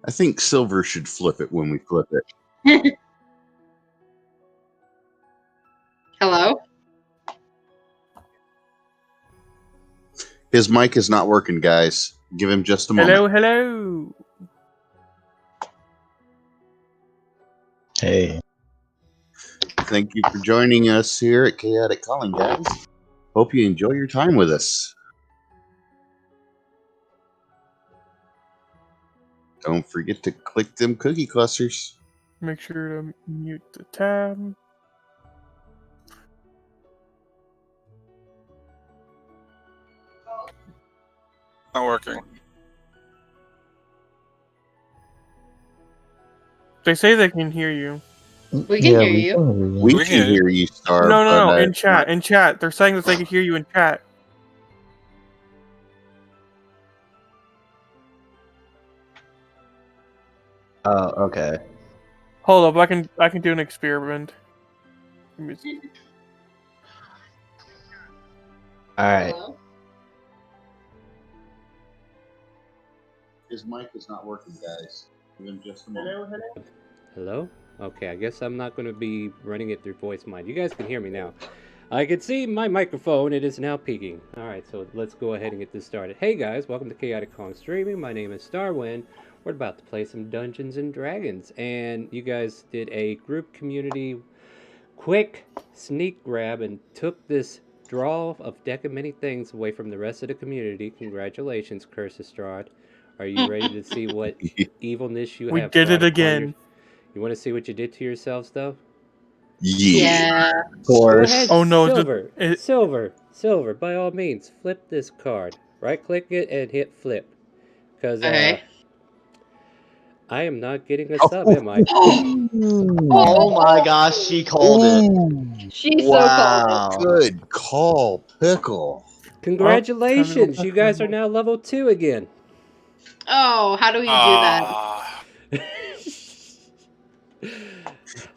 I think Silver should flip it when we flip it. Hello? His mic is not working, guys. Give him just a moment. Hello. Hey. Thank you for joining us here at ChaoticCalling, guys. Hope you enjoy your time with us. Don't forget to click them cookie clusters. Make sure to mute the tab. Not working. They say they can hear you. We can hear you. We We can can. hear you, Star. No. but, In chat. In chat. They're saying that they can hear you in chat. Oh, okay. Hold up. I can do an experiment. Alright. Hello? His mic is not working, guys. Give him just a moment. Hello? Okay, I guess I'm not going to be running it through voice mind. You guys can hear me now. I can see my microphone. It is now peaking. Alright, so let's go ahead and get this started. Hey guys, welcome to ChaoticCalling Streaming. My name is Starwind. We're about to play some Dungeons and Dragons. And you guys did a group community quick sneak grab and took this draw of Deck of Many Things away from the rest of the community. Congratulations, Curses Strahd. Are you ready to see what evilness you We have? did it again. You want to see what you did to yourselves, though? Yeah. Of course. Go ahead, Oh, no, Silver. By all means, flip this card. Right-click it and hit flip. Because Okay. I am not getting a sub, am I? Oh my gosh, she called it. She so called Wow. Good call, Pickle. Congratulations, you guys are now level 2 again. it. Oh, how do we do that? Ah,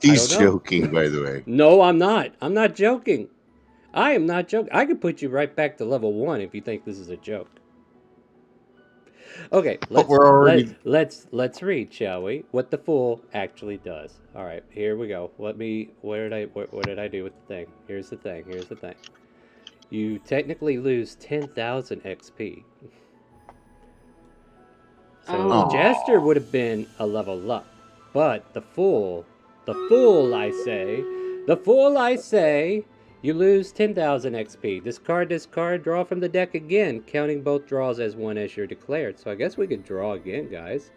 He's don't know. joking, by the way. No, I'm not. I'm not joking. I am not joking. I could put you right back to level 1 if you think this is a joke. Okay, But we're already. let's read, shall we? What the Fool actually does. All right, here we go. What did I do with the thing? Here's the thing. You technically lose 10,000 XP. So Oh. Jester would have been a level up, but the fool I say, you lose 10,000 XP. Discard this card, draw from the deck again, counting both draws as one as you're declared. So I guess we could draw again, guys.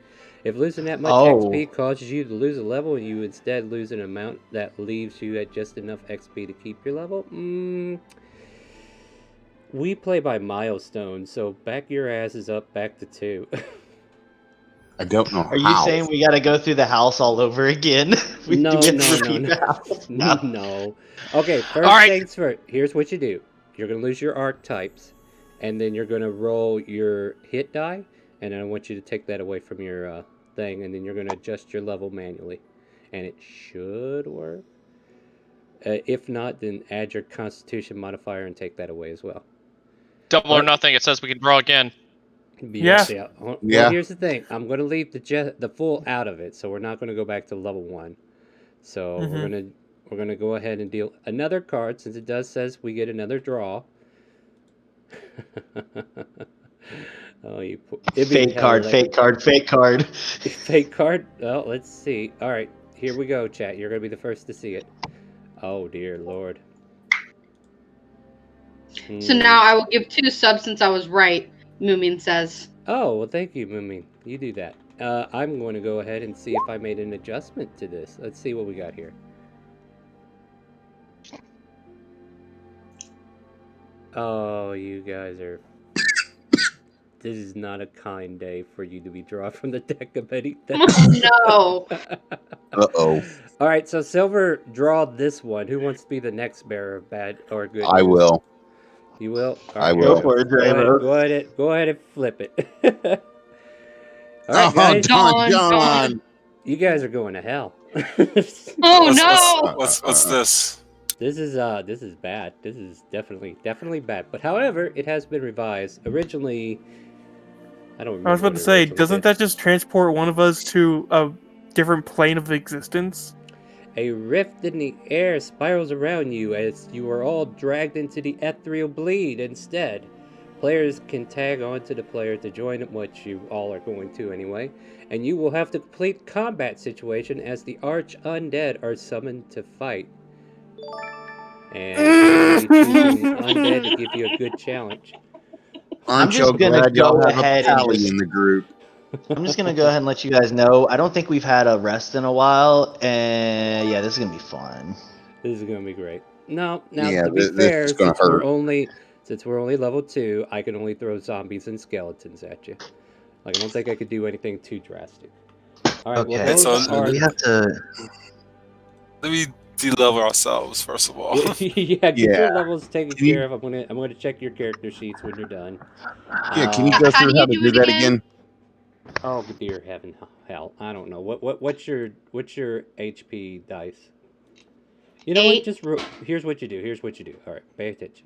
If losing that much XP causes you to lose a level and you instead lose an amount that leaves you at just enough XP to keep your level, we play by milestones, so back your asses up back to 2. I don't know Are how. you saying we gotta go through the house all over again? No. The house? No. Okay, first All right. things first. Here's what you do. You're going to lose your archetypes, and then you're going to roll your hit die, and then I want you to take that away from your thing, and then you're going to adjust your level manually. And it should work. If not, then add your constitution modifier and take that away as well. Double or nothing. It says we can draw again. Yeah. Well, Yeah. here's the thing. I'm going to leave the Fool out of it, so we're not going to go back to level 1. So we're gonna go ahead and deal another card, since it says we get another draw. Oh, Fake card. Fake card. Oh, let's see. All right, here we go, chat. You're gonna be the first to see it. Oh dear Lord. So now I will give 2 subs since I was right, Moomin says. Oh, well, thank you, Moomin. You do that. I'm going to go ahead and see if I made an adjustment to this. Let's see what we got here. Oh, you guys are... This is not a kind day for you to be drawn from the deck of anything. Oh, no. Uh-oh. All right, so Silver, draw this one. Who wants to be the next bearer of bad or good I news? will. You will? All I right, will. Go for it, Draymond. Go ahead and flip it. All right, guys. John. You guys are going to hell. Oh, no. what's this? This is bad. This is definitely bad. But however, it has been revised. Originally, I don't remember. I was about what to it say, originally doesn't did. that just transport one of us to a different originally plane of existence? A rift in the air spirals around you as you are all dragged into the ethereal bleed instead. Players can tag onto the player to join it, which you all are going to anyway, and you will have to complete combat situation as the arch undead are summoned to fight. And apparently choosing undead to give you a good challenge. I'm just so gonna glad y'all go have a ahead and pally just in the group. I'm just gonna go ahead and let you guys know. I don't think we've had a rest in a while, and yeah, this is gonna be fun. This is gonna be great. Now Yeah, to be this fair, is gonna since we're hurt. only level 2, I can only throw zombies and skeletons at you. Like I don't think I could do anything too drastic. All right, well Okay, those So so are we have to. let me de-level ourselves first of all. yeah, get your Yeah. levels taken Can you- care of. I'm gonna check your character sheets when you're done. Yeah, can you go How through do how you to do do it that again? again? Oh dear heaven, hell! I don't know what's your HP dice. You know what? 8. Here's what you do. Here's what you do. All right, pay attention.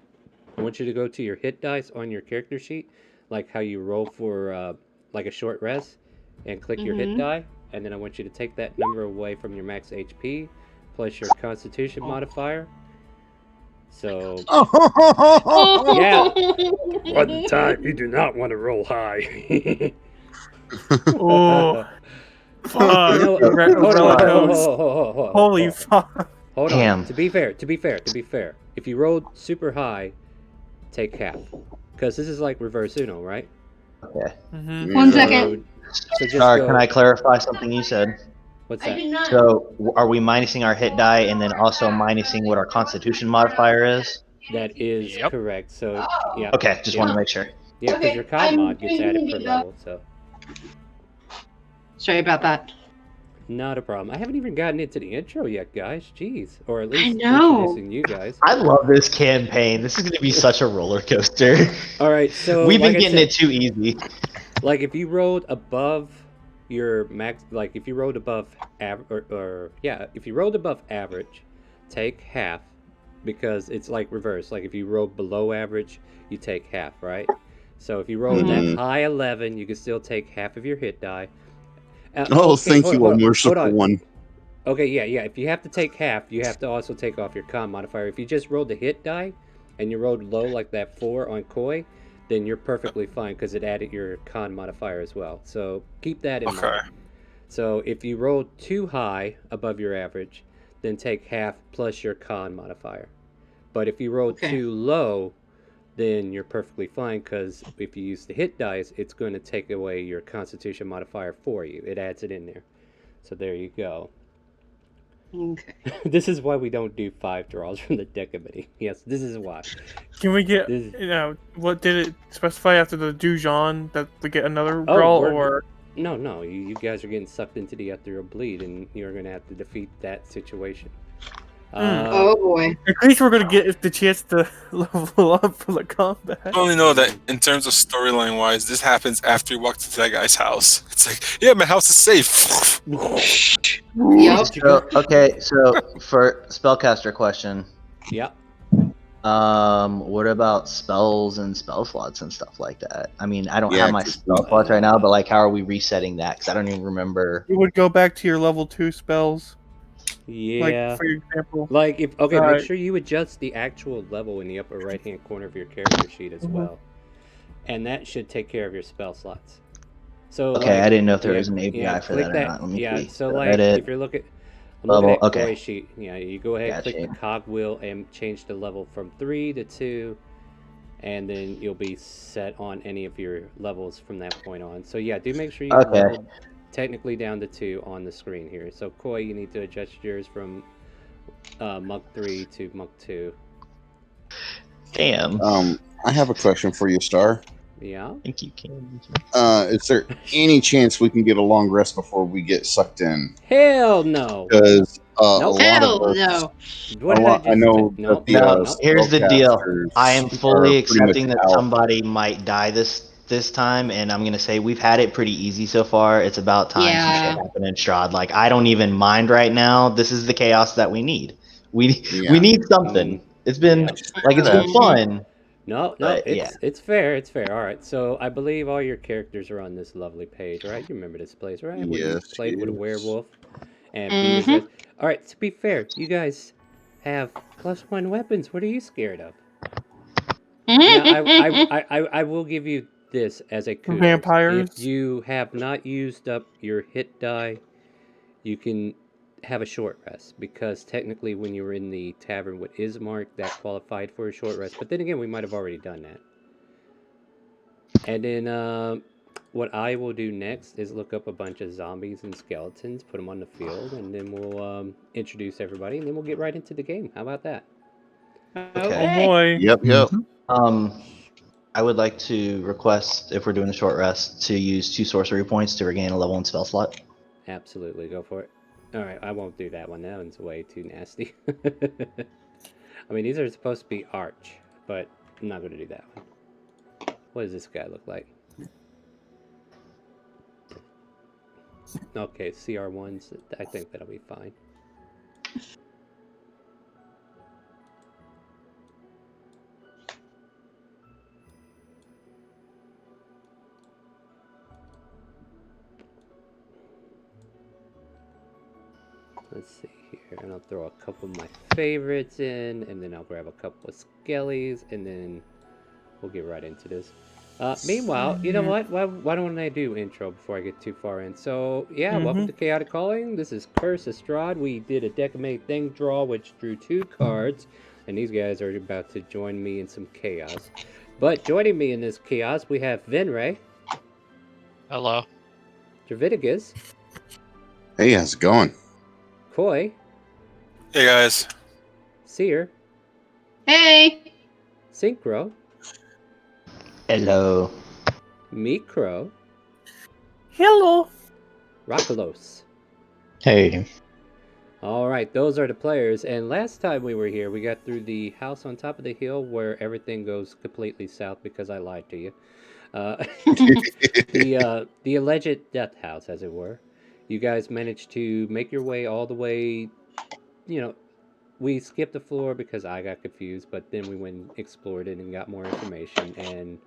I want you to go to your hit dice on your character sheet, like how you roll for like a short rest, and click your hit Mhm. die, and then I want you to take that number away from your max HP, plus your Constitution modifier. So yeah, at the time you do not want to roll high. Oh, fuck. You know, hold on. Holy fuck. Hold on. Damn. To be fair, if you rolled super high, take half, because this is like reverse Uno, right? Okay. Mm-hmm. One So, second. so just Sorry, go. can I clarify something you said? What's that? So, are we minusing our hit die and then also minusing what our Constitution modifier is? That is Yep. correct. So yeah. Okay, just want to make sure. Yeah, because your COD mod gets added per level, so Sorry about that. not a problem. I haven't even gotten into the intro yet, guys. Jeez, or at least know. introducing you guys. I love this campaign. This is going to be such a roller coaster. All right, so We've been like I getting said, it too easy. like if you rolled above your max, like if you rolled above average, if you rolled above average, take half, because it's like reverse. Like if you rolled below average, you take half, right? So if you rolled that high 11, you can still take half of your hit die. Oh, Okay, thank hold you, on, a hold merciful on. one. Okay, yeah. If you have to take half, you have to also take off your con modifier. If you just rolled the hit die and you rolled low like that 4 on Koi, then you're perfectly fine because it added your con modifier as well. So keep that in mind. So if you rolled too high above your average, then take half plus your con modifier. But if you roll too low, then you're perfectly fine because if you use the hit dice, it's going to take away your Constitution modifier for you. It adds it in there. So there you go. Okay. This is why we don't do 5 draws from the deck committee. Yes, this is why. Can we get, This- what did it specify after the Dujon that we get another Oh, draw, we're- or? No, you guys are getting sucked into the ethereal bleed, and you're going to have to defeat that situation. Oh boy. At least we're gonna get the chance to level up for the combat. I only know that in terms of storyline wise, this happens after you walk into that guy's house. It's like, yeah, my house is safe. Yep. So, okay, so for spellcaster question, Yeah. what about spells and spell slots and stuff like that? I mean, I don't have my spell slots right now, but like, how are we resetting that? Because I don't even remember. You would go back to your level 2 spells. Yeah. Like, for example. Like, if make Alright. sure you adjust the actual level in the upper right-hand corner of your character sheet as well. And that should take care of your spell slots. So, Okay, like, I didn't know if there was an API for click that or not. Let me see. so So like, edit. if you're looking... I'm Level, looking at okay. Koi sheet. Yeah, you go ahead, click the Gotcha. cogwheel, and change the level from 3 to 2, and then you'll be set on any of your levels from that point on. So yeah, do make sure you level technically down to 2 on the screen here. So Koi, you need to adjust yours from Monk 3 to Monk 2. Damn. I have a question for you, Star. Yeah. Thank you, Ken. Is there any chance we can get a long rest before we get sucked in? Hell no. Because Nope. a lot Hell of us, no. What did I just I know say? that Nope. the Nope. Here's the deal. spellcasters I am are fully pretty much accepting that out. somebody might die this time, and I'm gonna say we've had it pretty easy so far. It's about time some Yeah. shit happened in Strahd. Like, I don't even mind right now. This is the chaos that we need. We Yeah. need something. It's been Yeah. like, it's been fun, No, But, it's fair. It's fair. All right. So I believe all your characters are on this lovely page, right? You remember this place, right? Where you Yes, played with a yes. werewolf and beat his ass. All right. To be fair, you guys have +1 weapons. What are you scared of? Now, I will give you this as a kudos. Vampires. If you have not used up your hit die, you can have a short rest, because technically when you were in the tavern with Ismark, that qualified for a short rest. But then again, we might have already done that. And then what I will do next is look up a bunch of zombies and skeletons, put them on the field, and then we'll introduce everybody, and then we'll get right into the game. How about that? Okay. Oh boy. Yep, yep. I would like to request, if we're doing a short rest, to use 2 sorcery points to regain a level 1 spell slot. Absolutely, go for it. All right, I won't do that one. That one's way too nasty. I mean, these are supposed to be arch, but I'm not going to do that one. What does this guy look like? Okay, CR1s. I think that'll be fine. Let's see here, and I'll throw a couple of my favorites in, and then I'll grab a couple of skellies, and then we'll get right into this. Meanwhile, you know what? Why don't I do intro before I get too far in? So, yeah, welcome to Chaotic Calling. This is Curse of Strahd. We did a deck of many things draw, which drew 2 cards, and these guys are about to join me in some chaos. But joining me in this chaos, we have Venray. Hello. Dravidigus. Hey, how's it going? Koi. Hey guys. Seer. Hey. Synchro. Hello. Micro. Hello. Rockalos. Hey. All right, those are the players. And last time we were here, we got through the house on top of the hill where everything goes completely south because I lied to you. The alleged death house, as it were. You guys managed to make your way all the way, you know, we skipped the floor because I got confused, but then we went and explored it and got more information, and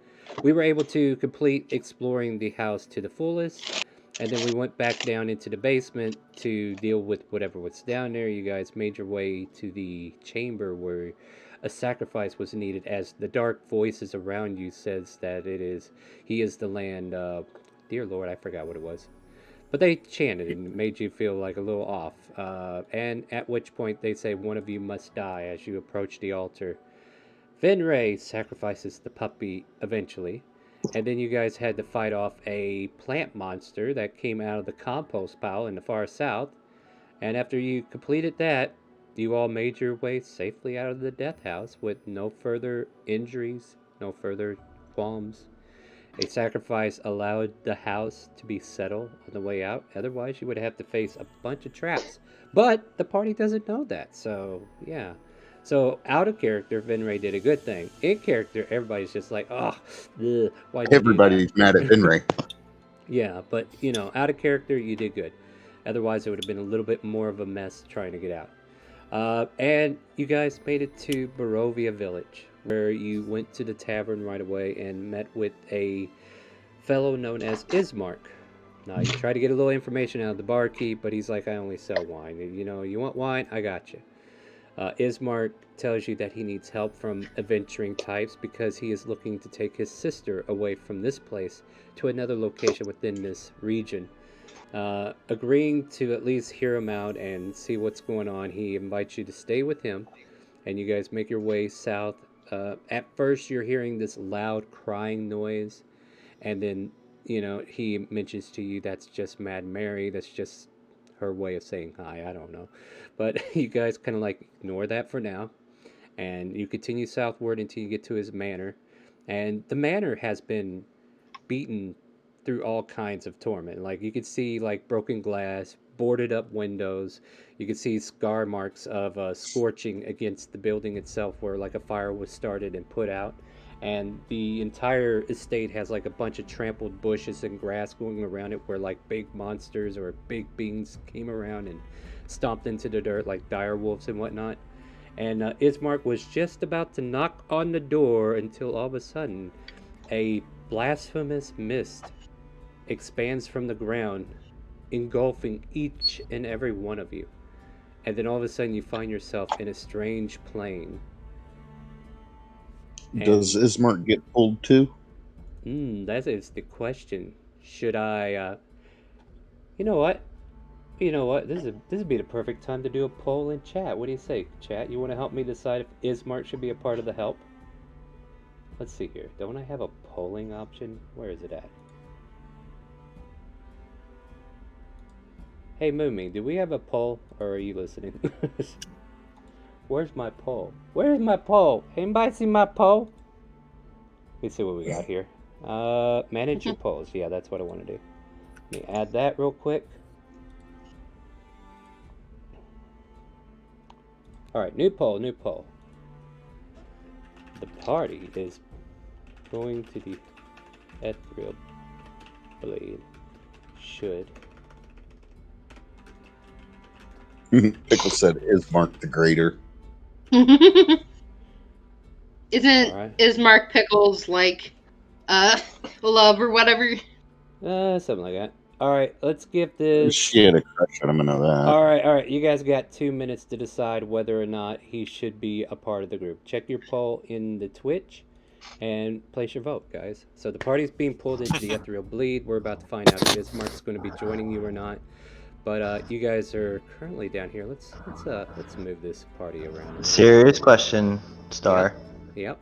we were able to complete exploring the house to the fullest, and then we went back down into the basement to deal with whatever was down there. You guys made your way to the chamber where a sacrifice was needed, as the dark voices around you says that he is the land, dear Lord, I forgot what it was. But they chanted and made you feel like a little off. And at which point they say one of you must die as you approach the altar. Venray sacrifices the puppy eventually. And then you guys had to fight off a plant monster that came out of the compost pile in the far south. And after you completed that, you all made your way safely out of the death house with no further injuries, no further qualms. A sacrifice allowed the house to be settled on the way out. Otherwise, you would have to face a bunch of traps. But the party doesn't know that, so yeah. So out of character, Venray did a good thing. In character, everybody's just like, oh, why? Everybody's mad at Venray. Yeah, but you know, out of character, you did good. Otherwise, it would have been a little bit more of a mess trying to get out. And you guys made it to Barovia Village, where you went to the tavern right away and met with a fellow known as Ismark. Now, you try to get a little information out of the barkeep, but he's like, I only sell wine. You know, you want wine? I got you. Ismark tells you that he needs help from adventuring types because he is looking to take his sister away from this place to another location within this region. Agreeing to at least hear him out and see what's going on, he invites you to stay with him, and you guys make your way south. At first, you're hearing this loud crying noise, and then, you know, he mentions to you that's just Mad Mary. That's just her way of saying hi. I don't know. But you guys kind of like ignore that for now, and you continue southward until you get to his manor. And the manor has been beaten through all kinds of torment. Like, you could see like broken glass, boarded up windows. You could see scar marks of scorching against the building itself where like a fire was started and put out. And the entire estate has like a bunch of trampled bushes and grass going around it where like big monsters or big beings came around and stomped into the dirt like dire wolves and whatnot. And Ismark was just about to knock on the door until all of a sudden a blasphemous mist expands from the ground, engulfing each and every one of you. And then all of a sudden you find yourself in a strange plane. Does Ismark get pulled too? That is the question. Should I, you know what? This would be the perfect time to do a poll in chat. What do you say, chat? You want to help me decide if Ismark should be a part of the help? Let's see here. Don't I have a polling option? Where is it at? Hey, Moomy, do we have a poll, or are you listening? Where's my poll? Where's my poll? Anybody see my poll? Let's see what we got here. Manage your polls. Yeah, that's what I want to do. Let me add that real quick. Alright, new poll, new poll. The party is going to the ethereal blade. Should. Pickle said Ismark the Greater. Isn't Alright. Ismark Pickles like love or whatever? Something like that. Alright, let's give this... She had a crush on him, I know that. Alright, you guys got 2 minutes to decide whether or not he should be a part of the group. Check your poll in the Twitch and place your vote, guys. So the party's being pulled into the ethereal bleed. We're about to find out if Ismark's going to be joining you or not. But you guys are currently down here. Let's move this party around. Serious question, Star. Yep.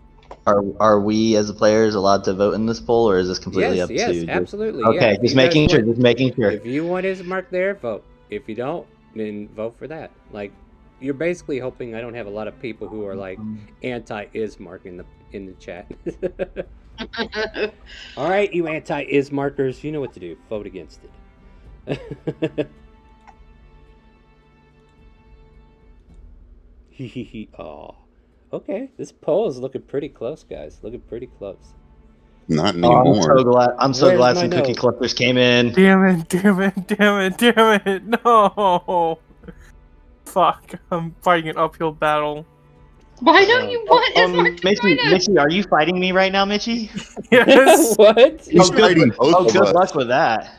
Are we as the players allowed to vote in this poll, or is this completely up to? Yes, absolutely. Okay, yeah. just making sure. Just making sure. If you want Ismark there, vote. If you don't, then vote for that. Like, you're basically hoping I don't have a lot of people who are like anti-Ismark in the chat. All right, you anti-Ismarkers, you know what to do. Vote against it. Oh, okay. This poll is looking pretty close, guys. Looking pretty close. Not anymore. I'm so glad some cookie collectors came in. Damn it. No. Fuck. I'm fighting an uphill battle. Why don't you want Ismark to join us? Mitchie, are you fighting me right now, Mitchie? Yes. What? He's fighting both of us. Good luck with that.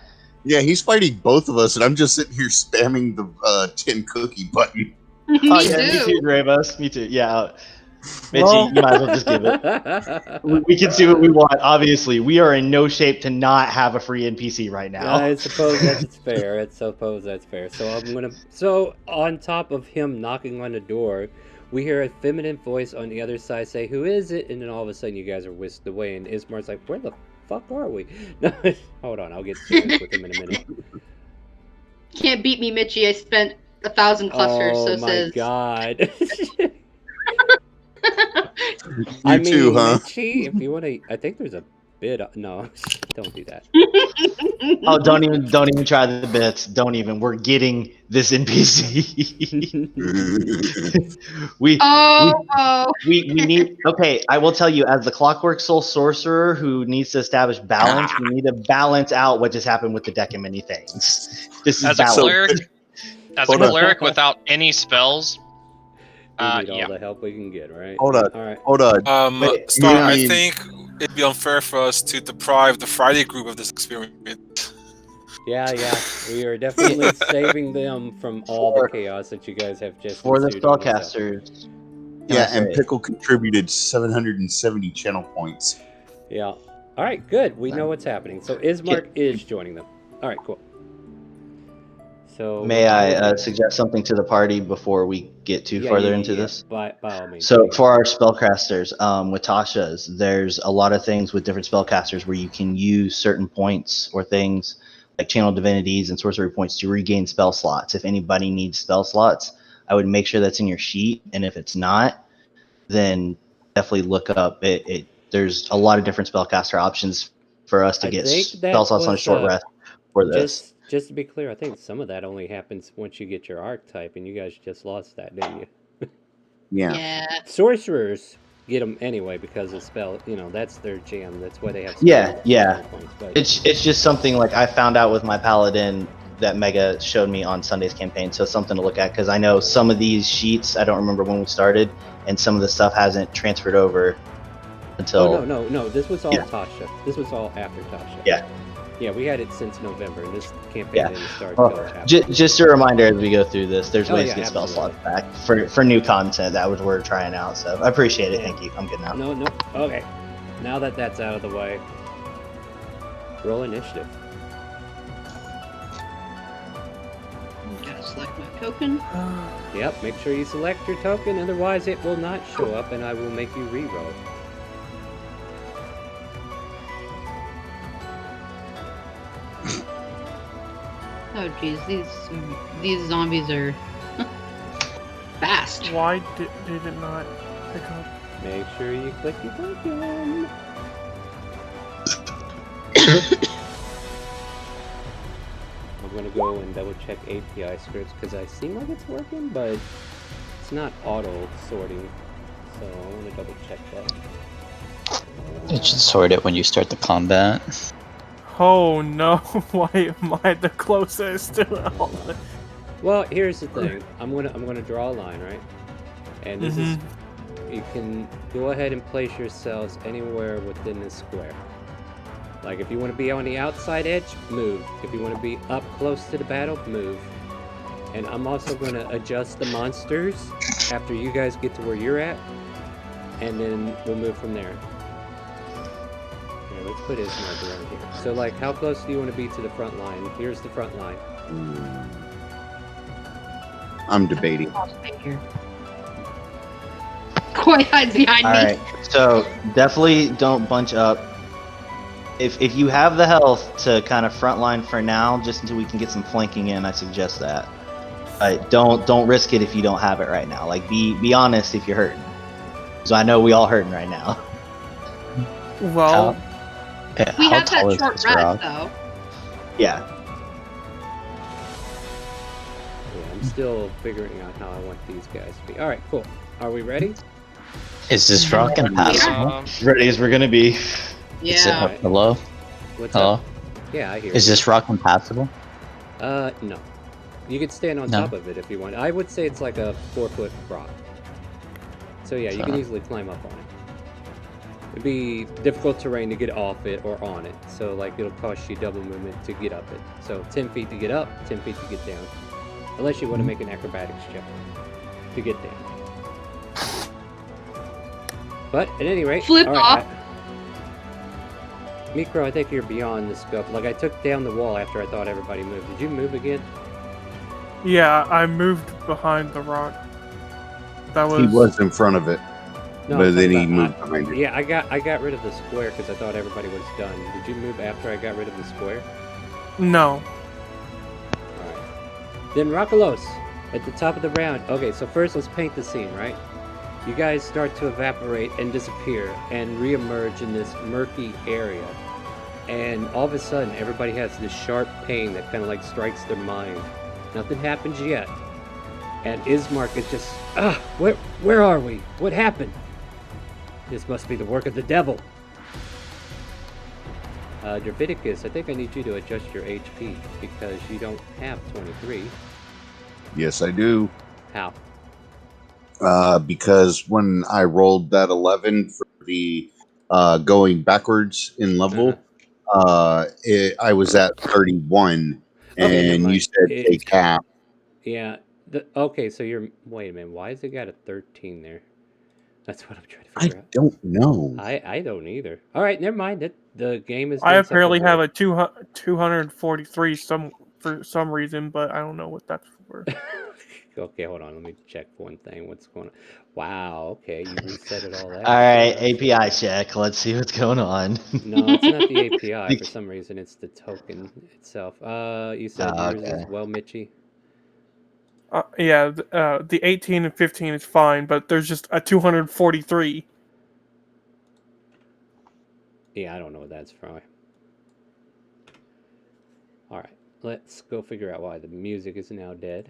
Yeah, he's fighting both of us, and I'm just sitting here spamming the 10 cookie button. Me Me too. too, Dravos. Me too. Yeah. Mitchie, you might as well just give it. We can see what we want. Obviously, we are in no shape to not have a free NPC right now. I suppose that's fair. So on top of him knocking on the door, we hear a feminine voice on the other side say, "Who is it?" And then all of a sudden, you guys are whisked away, and Ismar's like, "Where the fuck are we?" Hold on, I'll get serious with him in a minute. Can't beat me, Mitchie. I spent 1,000 clusters, Oh so my says. god. You too, huh? Mitchie, if you want to, I think there's a bid. No, don't do that. Oh, don't even try the bits. Don't even. We're getting this NPC. we need. Okay, I will tell you, as the Clockwork Soul sorcerer who needs to establish balance, we need to balance out what just happened with the deck and many things. This is As a balance. cleric without any spells. We need all Yeah. the help we can get, right? Hold on. All right. Hold on. Wait, Star, you I mean- think it'd be unfair for us to deprive the Friday group of this experience. Yeah. We are definitely saving them from all the chaos that you guys have just For the ensued on yourself. spellcasters. Yeah, I and say? Pickle contributed 770 channel points. Yeah. All right, good. We know what's happening. So Ismark is joining them. All right, cool. So May I suggest something to the party before we get too further into this? By all means. So for our spellcasters, with Tasha's, there's a lot of things with different spellcasters where you can use certain points or things like channel divinities and sorcery points to regain spell slots. If anybody needs spell slots, I would make sure that's in your sheet. And if it's not, then definitely look up it. There's a lot of different spellcaster options for us to get spell slots on a short rest for this. Just to be clear, I think some of that only happens once you get your archetype, and you guys just lost that, didn't you? Yeah. Sorcerers get them anyway because of spell. That's their jam. That's why they have. Yeah. Points, but It's just something like I found out with my paladin that Mega showed me on Sunday's campaign, so it's something to look at because I know some of these sheets I don't remember when we started, and some of the stuff hasn't transferred over until. Oh no! This was all Yeah. Tasha. This was all after Tasha. Yeah. Yeah, we had it since November, and this campaign didn't start Well, until after. just a reminder as we go through this, there's Oh, ways yeah, to get spell absolutely. slots back for new content. That was what we're trying out, so I appreciate it. Yeah. Thank you. I'm good now. No. Okay. Now that that's out of the way, roll initiative. Gotta select my token. Yep, make sure you select your token, otherwise it will not show up and I will make you re-roll. Oh geez, these zombies are fast. Why did it not pick up? Make sure you click your token. I'm gonna go and double check API scripts because I seem like it's working, but it's not auto sorting. So I want to double check that. It should sort it when you start the combat. Oh no, why am I the closest to all the... Well, here's the thing. I'm gonna draw a line, right? And this is, you can go ahead and place yourselves anywhere within this square. Like if you want to be on the outside edge, move. If you want to be up close to the battle, move. And I'm also gonna adjust the monsters after you guys get to where you're at, and then we'll move from there. Here, let's put his marker on here. So like, how close do you want to be to the front line? Here's the front line. I'm debating. Right here. Koi hides behind All me. right, so definitely don't bunch up. If you have the health to kind of frontline for now, just until we can get some flanking in, I suggest that. Don't risk it if you don't have it right now. Like be honest if you're hurting. So I know we all hurting right now. Well, We how have tall that is short this rest rock? though. Yeah. Yeah, I'm still figuring out how I want these guys to be. All right, cool. Are we ready? Is this rock impassable? Ready as we're gonna be. Is it Yeah. hello? What's Hello? up? Yeah, I hear Is you. this rock impassable? No. You could stand on No. top of it if you want. I would say it's like a 4-foot rock. So yeah, you can easily climb up on it. It'd be difficult terrain to get off it or on it. So like it'll cost you double movement to get up it. So 10 feet to get up, 10 feet to get down. Unless you want to make an acrobatics check to get down. But at any rate, Flip all off. Mikro, I think you're beyond the scope. Like I took down the wall after I thought everybody moved. Did you move again? yeah, I moved behind the rock. That was... He was in front of it, No, but I'm then talking he about- moved behind it. Yeah, I got rid of the square because I thought everybody was done. Did you move after I got rid of the square? No. Alright. Then Rockalos, at the top of the round. Okay, so first let's paint the scene, right? You guys start to evaporate and disappear and reemerge in this murky area. And all of a sudden, everybody has this sharp pain that kind of like strikes their mind. Nothing happens yet. And Ismark is just, where are we? What happened? This must be the work of the devil. Dravidicus, I think I need you to adjust your HP because you don't have 23. Yes, I do. How? Because when I rolled that 11 for the going backwards in level, I was at 31, Okay, never and you mind. said take half. Yeah. Okay, so you're... Wait a minute. Why has it got a 13 there? That's what I'm trying to I figure out. don't know. I don't either. All right, never mind. The game is... I done apparently have separate. a 243 for some reason, but I don't know what that's for. Okay, hold on. Let me check one thing. What's going on? Wow, okay. You reset it all that. All right, API check. Let's see what's going on. No, it's not the API for some reason. It's the token itself. You said yours okay. as well, Mitchie? Yeah, the 18 and 15 is fine, but there's just a 243. Yeah, I don't know what that's from. Alright, let's go figure out why the music is now dead.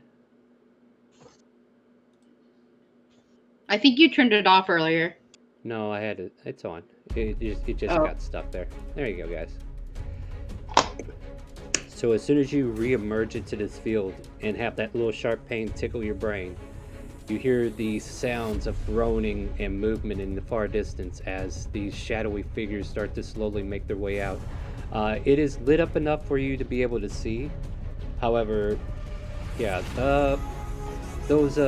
I think you turned it off earlier. No, I had it. It's on. It just Oh. got stuck there. There you go, guys. So as soon as you re-emerge into this field and have that little sharp pain tickle your brain, you hear these sounds of groaning and movement in the far distance as these shadowy figures start to slowly make their way out. It is lit up enough for you to be able to see. However, yeah, those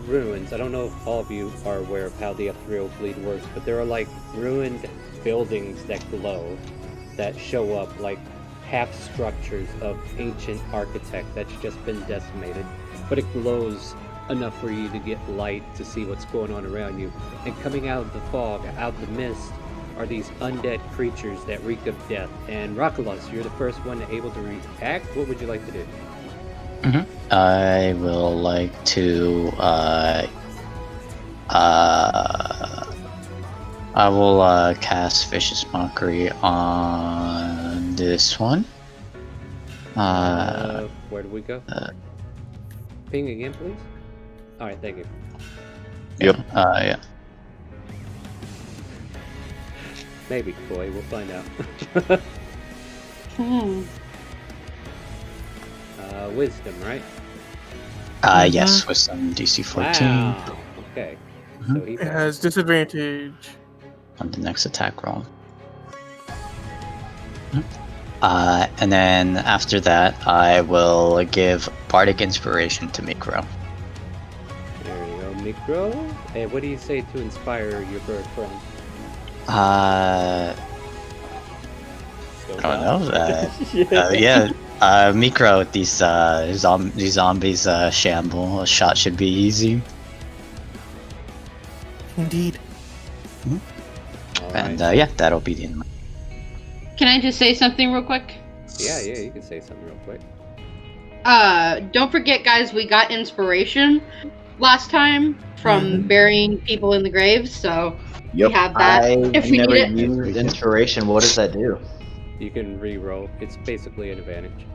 ruins, I don't know if all of you are aware of how the ethereal bleed works, but there are like ruined buildings that glow, that show up like half structures of ancient architect that's just been decimated, but it glows enough for you to get light to see what's going on around you. And coming out of the fog, out of the mist, are these undead creatures that reek of death. And Rakalos, you're the first one able to react. What would you like to do? I will like to I will cast Vicious Mockery on this one. Where do we go? Ping again, please. All right, thank you. Yep. Yeah. Maybe, boy, we'll find out. Wisdom, right? Yes, with some DC 14 Wow. Okay. So he It has disadvantage. on the next attack roll. And then after that, I will give Bardic Inspiration to Mikro. There you go, Mikro. And what do you say to inspire your bird friend? I don't know. Yeah. Mikro, these zombies shamble. A shot should be easy. Indeed. And yeah, that'll be the end. Can I just say something real quick? Yeah, you can say something real quick. Don't forget, guys, we got inspiration last time from burying people in the graves, so we have that. If we never need it. used inspiration. What does that do? You can re-roll. It's basically an advantage.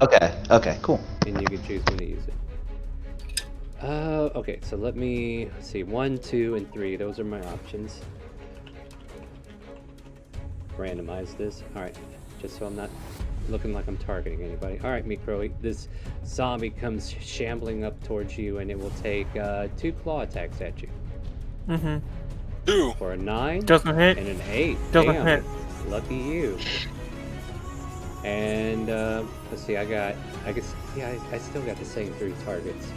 Okay, cool. And you can choose when to use it. Okay, so let me see. 1, 2, and 3. Those are my options. Randomize this. Alright, just so I'm not looking like I'm targeting anybody. Alright, Mikro, this zombie comes shambling up towards you, and it will take 2 claw attacks at you. 2 for a 9 Doesn't hit. and an 8. Doesn't Damn, hit. lucky you. And let's see, I still got the same 3 targets.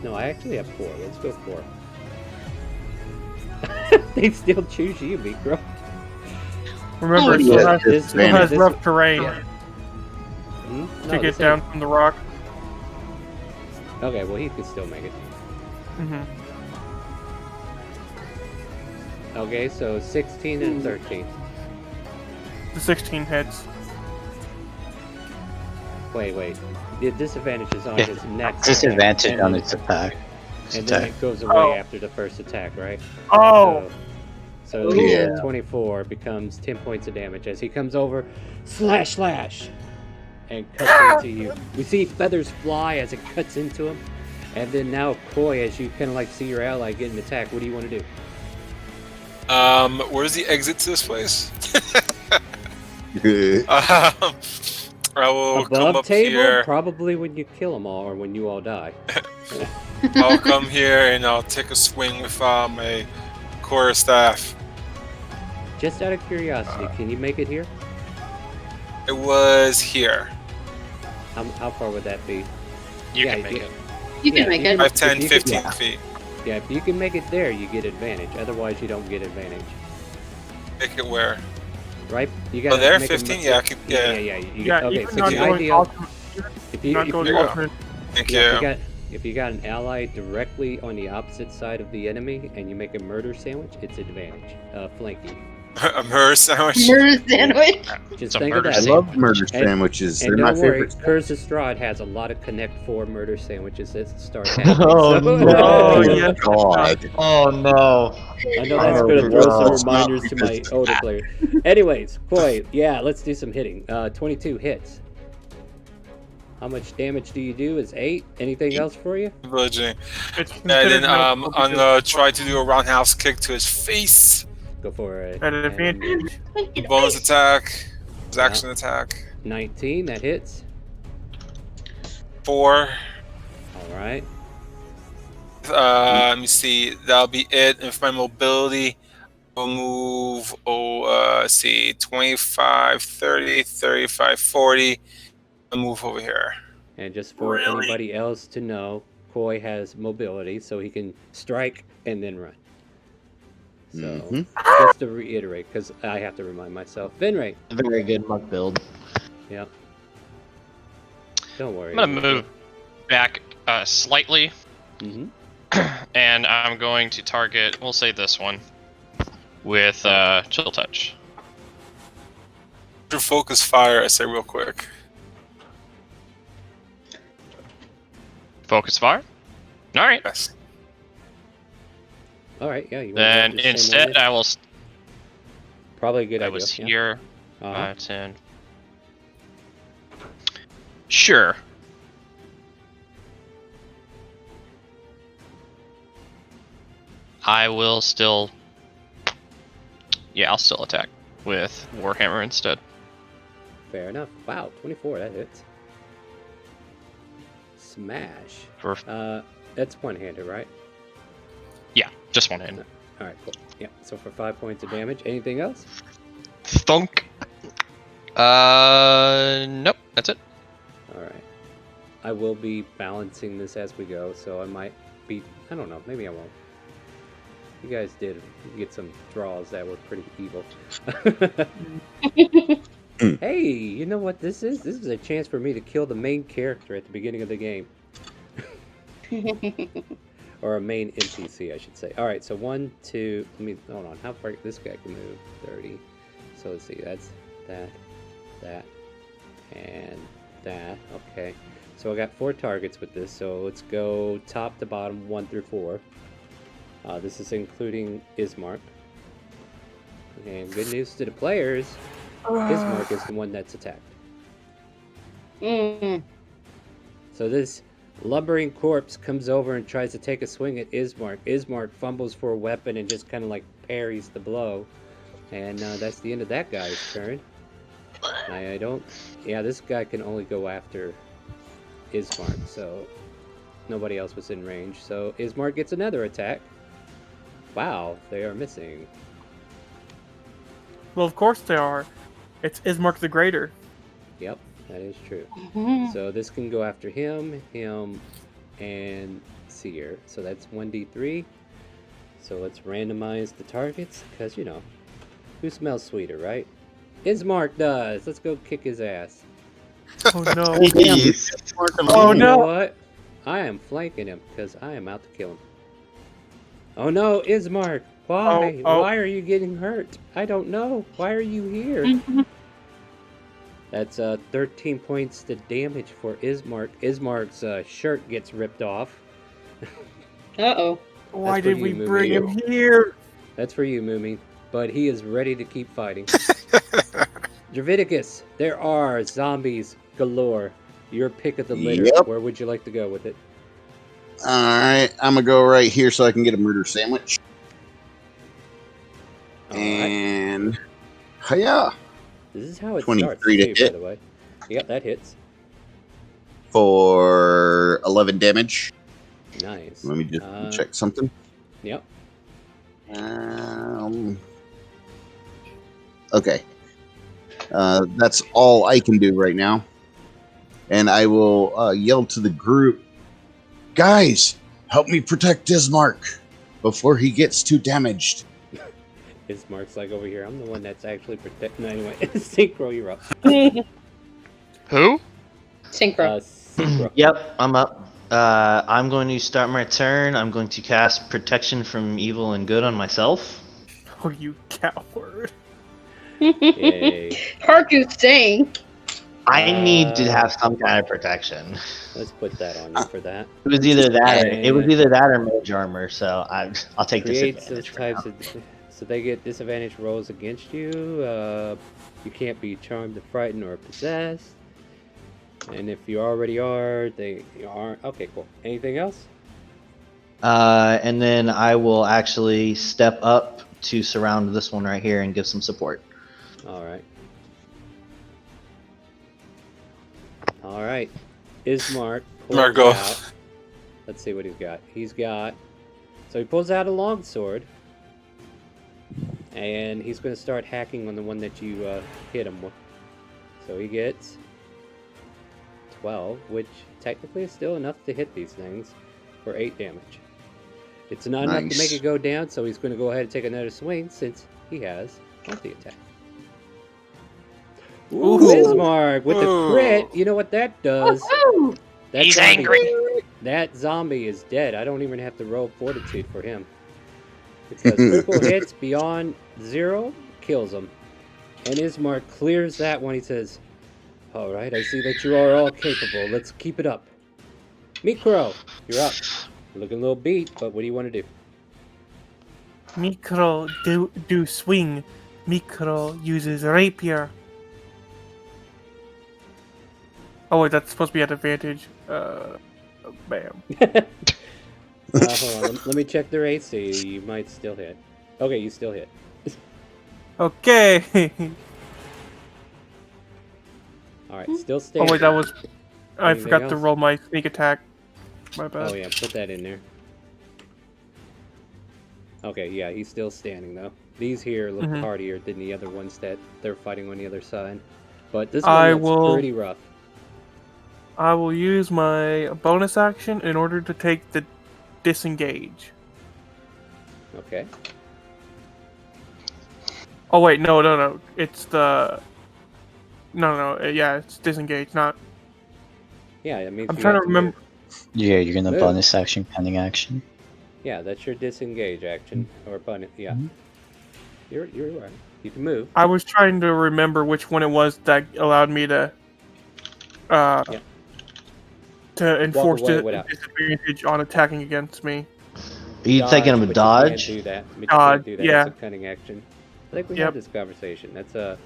No, I actually have 4. Let's go 4. They still choose you, Mikro. Remember, it still has rough terrain to get down from the rock. Okay, well, he could still make it. Okay, so 16 and 13. The 16 hits. Wait. The disadvantage is on his next Disadvantage attack, on its attack. And then it goes away after the first attack, right? Oh! So Yeah. 24 becomes 10 points of damage as he comes over, slash, and cuts into you. We see feathers fly as it cuts into him. And then now, Koi, as you kind of like see your ally getting attacked, what do you want to do? Where's the exit to this place? I will come Above up table? here. Probably when you kill them all or when you all die. I'll come here and I'll take a swing with my core staff. Just out of curiosity, can you make it here? It was here. How far would that be? You can make it. You can make it. 5, 10, If you 15 could- feet. Yeah, if you can make it there, you get advantage. Otherwise, you don't get advantage. Make it where? Right? You got. Oh, there? 15? Yeah, I could. Yeah. Yeah. Yeah, Okay, even so not the going idea. ultimate, If you, not going you go. ultimate. Thank yeah, you. if you got an ally directly on the opposite side of the enemy and you make a murder sandwich, it's advantage. Flanking. A murder sandwich. Murder sandwich. Just It's a think of murder that. I love murder sandwiches. And They're my don't worry, favorite. Curse of Strahd has a lot of Connect 4 murder sandwiches that start happening. Oh, so- no. Oh, yes. God. Oh no. I know that's Oh, going to throw some God. reminders to my older players. Anyways, boy, yeah, let's do some hitting. 22 hits. How much damage do you do? Is 8. Anything else for you? Bludgeoning. It's And considered then medical I'm because gonna try to do a roundhouse kick to his face. Go for it. at an advantage. Bonus attack. His action attack. 19, that hits. 4. All right. Let me see. That'll be it. And for my mobility, we'll move, let's see, 25, 30, 35, 40. I'll move over here. And just for anybody else to know, Koi has mobility, so he can strike and then run. So, just to reiterate, because I have to remind myself. Vinray. Very good muck build. Yep. Don't worry. I'm gonna move back slightly, and I'm going to target. We'll say this one with Chill Touch. Your focus fire, I say real quick. Focus fire. All right. Yes. All right. Yeah. You Then instead, I will. Probably a good idea. I was here. Uh-huh. 10. Sure. I will still. Yeah, I'll still attack with Warhammer instead. Fair enough. Wow, 24. That hits. Smash. That's one-handed, right? Yeah, just one hand. All right, cool. Yeah. So for 5 points of damage. Anything else? Thunk. Nope. That's it. All right. I will be balancing this as we go, so I might be. I don't know. Maybe I won't. You guys did get some draws that were pretty evil. Hey, you know what this is? This is a chance for me to kill the main character at the beginning of the game. Or a main NPC, I should say. All right, so 1, 2. Let me hold on. How far this guy can move? 30. So let's see. That's that, and that. Okay. So I got 4 targets with this. So let's go top to bottom, 1 through 4. This is including Ismark. And good news to the players, Ismark is the one that's attacked. So this lumbering corpse comes over and tries to take a swing at Ismark. Ismark fumbles for a weapon and just kind of like parries the blow. And that's the end of that guy's turn. I don't... Yeah, this guy can only go after Ismark, so nobody else was in range. So Ismark gets another attack. Wow, they are missing. Well, of course they are. It's Ismark the Greater. Yep, that is true. So this can go after him, and Seer. So that's 1d3. So let's randomize the targets, because, you know, who smells sweeter, right? Ismark does. Let's go kick his ass. Oh no. Oh no! You know what? I am flanking him, because I am out to kill him. Oh no, Ismark! Why? Why are you getting hurt? I don't know. Why are you here? That's 13 points to damage for Ismark. Ismark's shirt gets ripped off. Uh-oh. Why did we bring him here? That's for you, Moomy. But he is ready to keep fighting. Draviticus, there are zombies galore. Your pick of the litter. Yep. Where would you like to go with it? Alright, I'm gonna go right here so I can get a murder sandwich. And yeah. This is how it 23 starts, to too, hit. by the way. Yep, that hits. For 11 damage. Nice. Let me just check something. Yep. Okay. That's all I can do right now. And I will yell to the group, guys, help me protect Ismark before he gets too damaged. Ismark's like over here. I'm the one that's actually protecting. Anyway, Synchro, you're up. Who? Synchro. Synchro. Yep, I'm up. I'm going to start my turn. I'm going to cast Protection from Evil and Good on myself. Oh, you coward. Yay. Hard to say. I need to have some kind of protection. Let's put that on you for that. It was either that or mage armor, so I'll take Creates disadvantage. those types of, so they get disadvantage rolls against you. You can't be charmed, frightened, or possessed. And if you already are, they aren't. Okay, cool. Anything else? And then I will actually step up to surround this one right here and give some support. All right. All right. Ismark pulls Margo. out. Let's see what he's got. So he pulls out a longsword. And he's going to start hacking on the one that you hit him with. So he gets 12, which technically is still enough to hit these things for 8 damage. It's not enough to make it go down, so he's going to go ahead and take another swing since he has multi-attack. Ooh, Ismark with the crit. You know what that does? He's angry. That zombie is dead. I don't even have to roll fortitude for him. Because critical hits beyond 0 kills him. And Ismark clears that one. He says, "Alright, I see that you are all capable. Let's keep it up. Micro, you're up. You're looking a little beat, but what do you want to do?" Micro do swing. Micro uses rapier. Oh wait, that's supposed to be at advantage. Bam. Hold on. Let me check their AC. You might still hit. Okay, you still hit. Okay. Alright, still standing. Oh wait, that was. I Anything forgot to else? roll my sneak attack. My bad. Oh yeah, put that in there. Okay, yeah, he's still standing though. These here look hardier than the other ones that they're fighting on the other side. But this one looks pretty rough. I will use my bonus action in order to take the disengage. Okay. Oh wait, no. It's the. No. Yeah, it's disengage, not. Yeah, it means I'm trying to remember. Yeah, you're gonna Move. bonus action, pending action. Yeah, that's your disengage action or bonus. Yeah, you're right. You can move. I was trying to remember which one it was that allowed me to. To enforce disadvantage on attacking against me. Are you taking him a dodge? You can't do that. You Dodge, can't do that. yeah. It's a cunning action. I think we had this conversation. It's a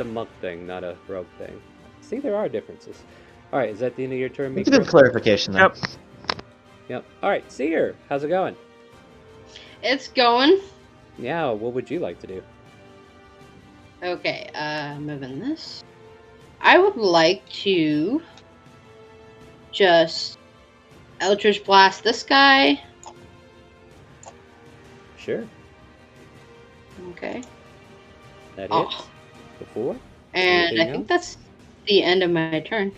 monk thing, not a rogue thing. See, there are differences. All right, is that the end of your turn, It's a Mika? good clarification, though. Yep. All right, Seer, how's it going? It's going. Yeah, what would you like to do? Okay, moving this. I would like to just Eldritch Blast this guy. Sure. Okay. That hits. Before? And Anything I think else? that's the end of my turn.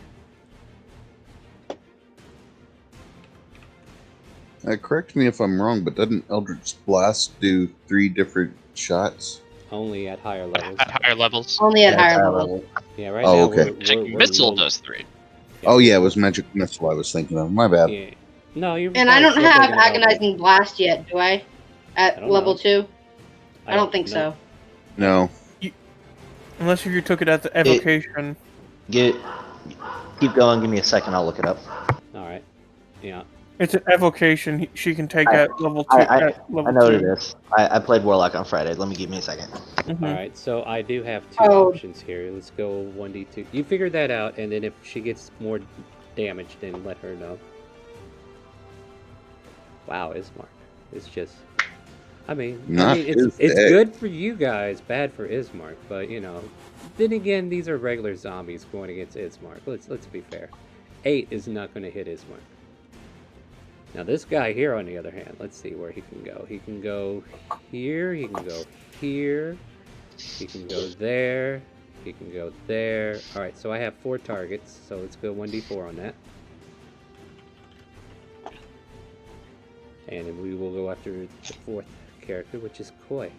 Correct me if I'm wrong, but doesn't Eldritch Blast do 3 different shots? Only at higher levels. At higher levels. Only at higher levels. Yeah, right Oh, now okay. Magic Missile does 3. Yeah. Oh yeah, it was Magic Missile I was thinking of. My bad. Yeah. No, you're. And I don't still have thinking about Agonizing Blast yet, do I? At don't level know. 2? I don't think so. No. Unless you took it as the evocation. Keep going. Give me a second. I'll look it up. All right. Yeah. It's an evocation she can take at level 2. I know what it is. I played Warlock on Friday. Let me give me a second. All right. So I do have 2 options here. Let's go 1d2. You figure that out, and then if she gets more damage, then let her know. Wow, Ismark. It's just. It's good for you guys, bad for Ismark, but you know. Then again, these are regular zombies going against Ismark. Let's be fair. 8 is not going to hit Ismark. Now this guy here, on the other hand, let's see where he can go. He can go here. He can go here. He can go there. He can go there. All right, so I have 4 targets. So let's go 1d4 on that. And then we will go after the 4th character, which is Koi.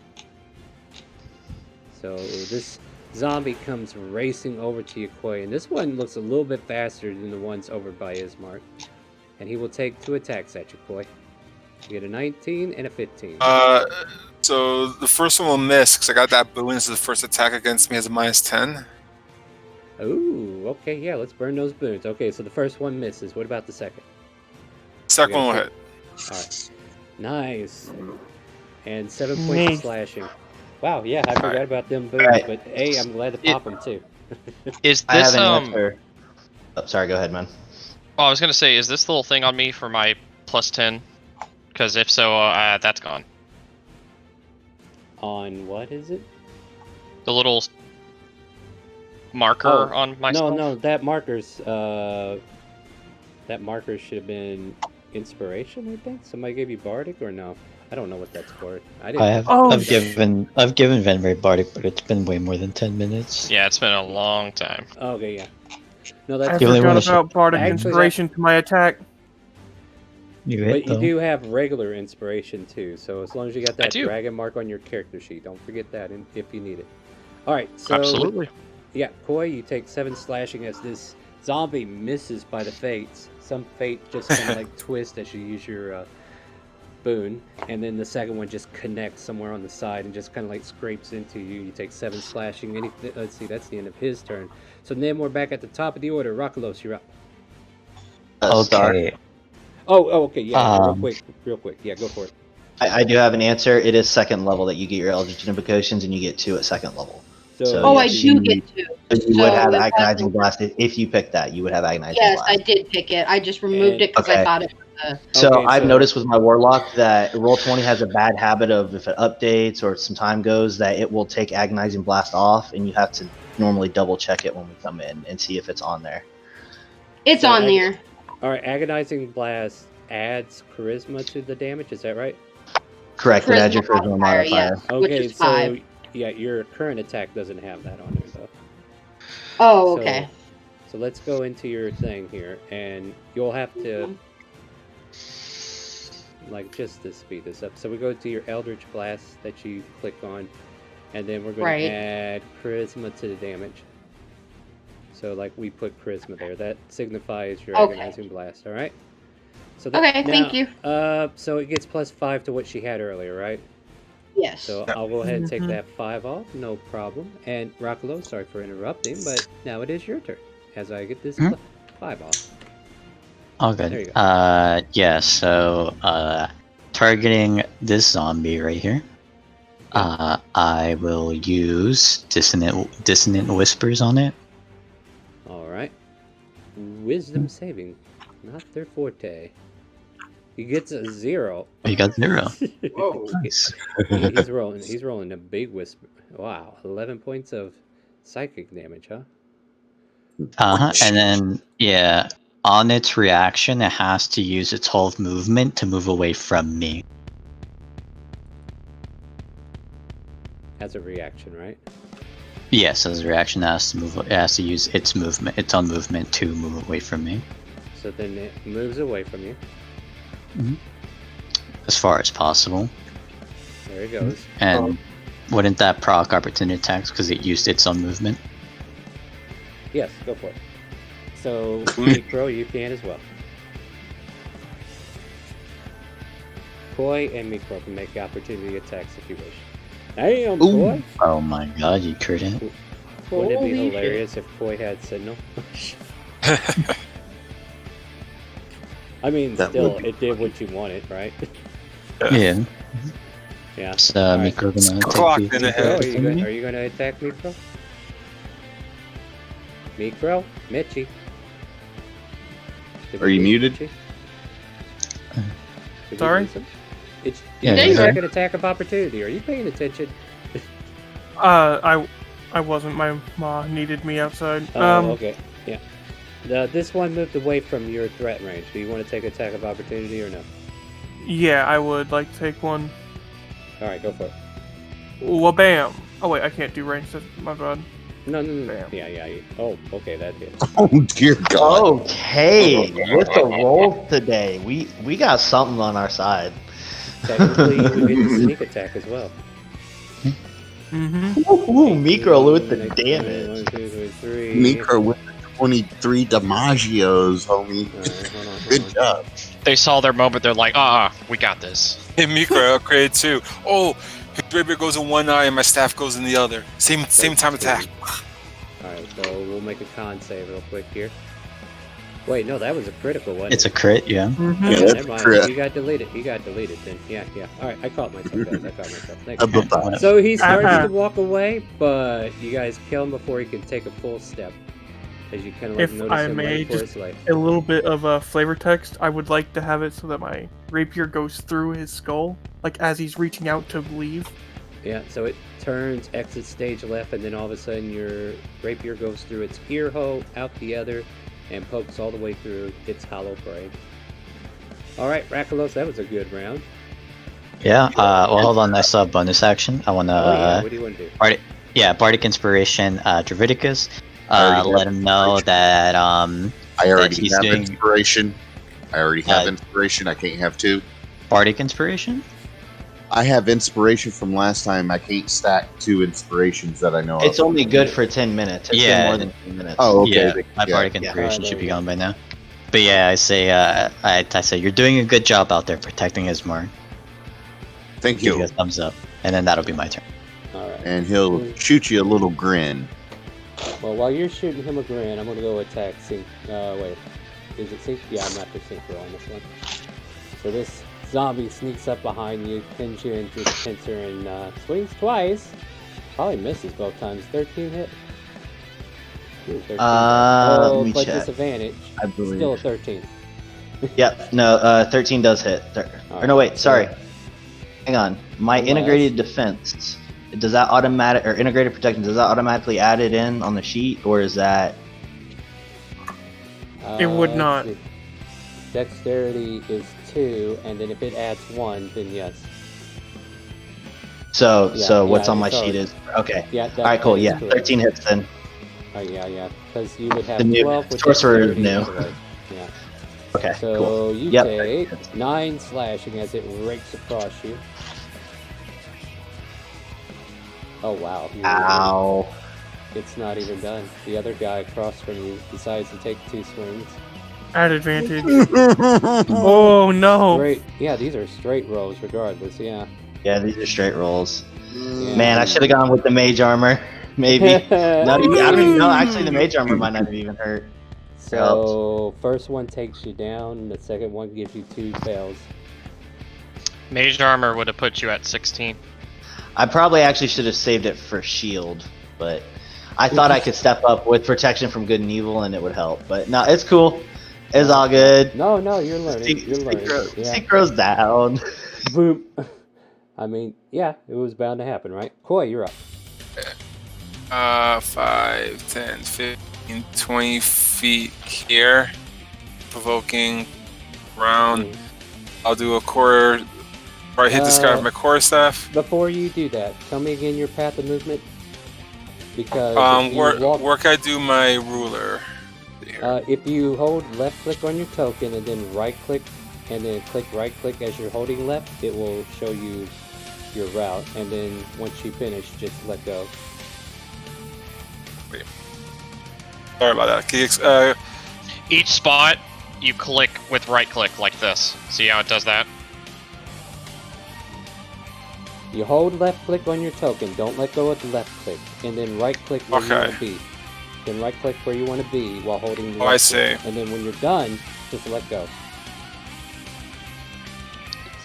So this zombie comes racing over to you, Koi, and this one looks a little bit faster than the ones over by Ismark. And he will take 2 attacks at you, Koi. You get a 19 and a 15. So the first one will miss because I got that boon. So the first attack against me has a -10. Ooh, okay, yeah, let's burn those boons. Okay, so the first one misses. What about the second? Second one will hit. Alright. Nice. And 7 points of slashing. Wow, yeah, I forgot about them boons, but hey, I'm glad to pop them too. Is this Oh, sorry, go ahead, man. Oh, I was gonna say, is this little thing on me for my +10? Because if so, that's gone. On what is it? The little marker on myself? No, that marker should have been inspiration, I think. Somebody gave you bardic or no? I don't know what that's for. I've given Venray bardic, but it's been way more than 10 minutes. Yeah, it's been a long time. Okay, yeah. No, I that's forgot about bardic inspiration to my attack. But you do have regular inspiration too, so as long as you got that dragon mark on your character sheet, don't forget that if you need it. All right, so absolutely. Yeah, Koi, you take 7 slashing as this zombie misses by the fates. Some fate just kind of like twist as you use your boon, and then the second one just connects somewhere on the side and just kind of like scrapes into you. You take 7 slashing. Let's see, that's the end of his turn. So then we're back at the top of the order. Rockalos, you're up. Okay. Oh, okay, yeah, real quick. Yeah, go for it. I do have an answer. It is second level that you get your Eldritch Invocations, and you get 2 at second level. So I do get 2. You would have Agonizing Blast. If you picked that, you would have Agonizing Blast. Yes, I did pick it. I just removed it because I thought it was So I've noticed with my Warlock that Roll20 has a bad habit of, if it updates or some time goes, that it will take Agonizing Blast off, and you have to normally double check it when we come in and see if it's on there. It's on there. All right, Agonizing Blast adds Charisma to the damage, is that right? Correct, it adds your Charisma modifier. Yes, okay, which is so 5. yeah, your current attack doesn't have that on there, though. Oh, okay. So let's go into your thing here, and you'll have to, like, just to speed this up. So we go to your Eldritch Blast that you click on, and then we're going to add Charisma to the damage. So, like, we put Charisma there. That signifies your Agonizing Blast, all right? So that, thank you. So it gets +5 to what she had earlier, right? Yes. So I'll go ahead and take that 5 off, no problem. And Rockalo, sorry for interrupting, but now it is your turn as I get this 5 off. Oh, good. There you go. Yeah, so, targeting this zombie right here, I will use Dissonant Whispers on it. Alright. Wisdom saving, not their forte. He gets a 0. You got 0. Whoa. Nice. He's rolling a big whisper. Wow, 11 points of psychic damage, huh? And then, yeah, on its reaction, it has to use its whole movement to move away from me. As a reaction, right? Yes, as a reaction, it has to use its own movement to move away from me. So then it moves away from you. As far as possible. There it goes. And wouldn't that proc opportunity attacks because it used its own movement? Yes, go for it. So, Mikro, you can as well. Koi and Mikro can make opportunity attacks if you wish. Damn, Koi! Oh my god, you couldn't. Wouldn't it be hilarious if Koi had Signal? I mean, still, it did what you wanted, right? Yeah. Yeah. So, Mikro gonna take you. Are you gonna attack Mikro? Mikro? Mitchie? Are you muted? Sorry? It's like an attack of opportunity. Are you paying attention? I wasn't. My ma needed me outside. Okay. Yeah. This one moved away from your threat range. Do you want to take attack of opportunity or no? Yeah, I would like to take one. Alright, go for it. Wabam! Oh wait, I can't do range. My bad. No. Bam. Yeah. Oh, okay, that hit. Oh dear God. Okay, with the rolls today, we got something on our side. Technically, you get the sneak attack as well. Ooh, Mikro with the damage. 1, 2, 3. Mikro with the 23 Damagios, homie. Hold on. Good job. They saw their moment. They're like, we got this. Hey, Mikro upgrade too. Oh, his rapier goes in one eye and my staff goes in the other. Same time attack. Alright, so we'll make a con save real quick here. Wait, no, that was a critical one. It's a crit, yeah. Yeah, Never mind. crit. You got deleted then. Yeah. Alright, I caught myself, guys. Thank you. Bye-bye. So he starts to walk away, but you guys kill him before he can take a full step. As you kind of like If notice I him may, running for his just life. a little bit of a flavor text. I would like to have it so that my rapier goes through his skull, like as he's reaching out to leave. Yeah, so it turns, exits stage left, and then all of a sudden your rapier goes through its ear hole, out the other, and pokes all the way through its hollow brain. Alright, Rakalos, that was a good round. Yeah, well, hold on, I saw a bonus action. I want to, what do you want to do? Bardic Inspiration, Dravidicus. Let him know that, I already he's have doing inspiration. I already have inspiration. I can't have 2. Bardic Inspiration? I have inspiration from last time. I can't stack 2 inspirations that I know It's of. only good for 10 minutes. It's been more than 10 minutes. Oh, okay. Yeah, my Bardic Inspiration should be gone by now. But yeah, I say, you're doing a good job out there protecting Ismark. Thank Give you. you a thumbs up, and then that'll be my turn. Alright. And he'll shoot you a little grin. Well, while you're shooting him a grin, I'm gonna go attack Sync. Wait. Is it Sync? Yeah, I'm after Synchro on this one. So this zombie sneaks up behind you, pins you into the pincer, and swings twice. Probably misses both times. 13 hit? Ooh, 13 let me but check. disadvantage. I believe. Still a 13. Yep, no, 13 does hit. Or no, wait, sorry. Hang on. My integrated defense, does that automatic, or integrated protection, does that automatically add it in on the sheet, or is that... It would not. let's see. Dexterity is 2, and then if it adds 1, then yes. So what's yeah, on my it's sheet already- is... Okay. Yeah, that, Alright, cool, that is yeah. correct. 13 hits then. Oh, yeah, because you would have The new 12 with sorcerer is dexterity new. otherwise. Yeah. Okay, So cool. you Yep. take 9 slashing as it rakes across you. Oh wow. Ow. It's not even done. The other guy across from you decides to take 2 swings. At advantage. Oh no. Straight. Yeah, these are straight rolls regardless, yeah. Yeah, these are straight rolls. Yeah. Man, I should have gone with the mage armor. Maybe. Not even, I don't even know. Actually, the mage armor might not have even hurt. So, first one takes you down, the second one gives you 2 fails. Mage armor would have put you at 16. I probably actually should have saved it for shield, but I thought I could step up with protection from good and evil and it would help. But no, it's cool. It's all good. No, you're learning. You're learning. Synchro's down. Boom. I mean, yeah, it was bound to happen, right? Koi, you're up. 5, 10, 15, 20 feet here. Provoking round. I'll do a core. Or I hit this guy with my core staff. Before you do that, tell me again your path of movement. Because where can I do my ruler? if you hold left click on your token and then right click and then click right click as you're holding left, it will show you your route. And then once you finish, just let go. Wait. Sorry about that. Each spot you click with right click like this. See how it does that? You hold left click on your token, don't let go of the left click, and then right click where you want to be. Then right click where you want to be while holding the left I see. click. And then when you're done, just let go.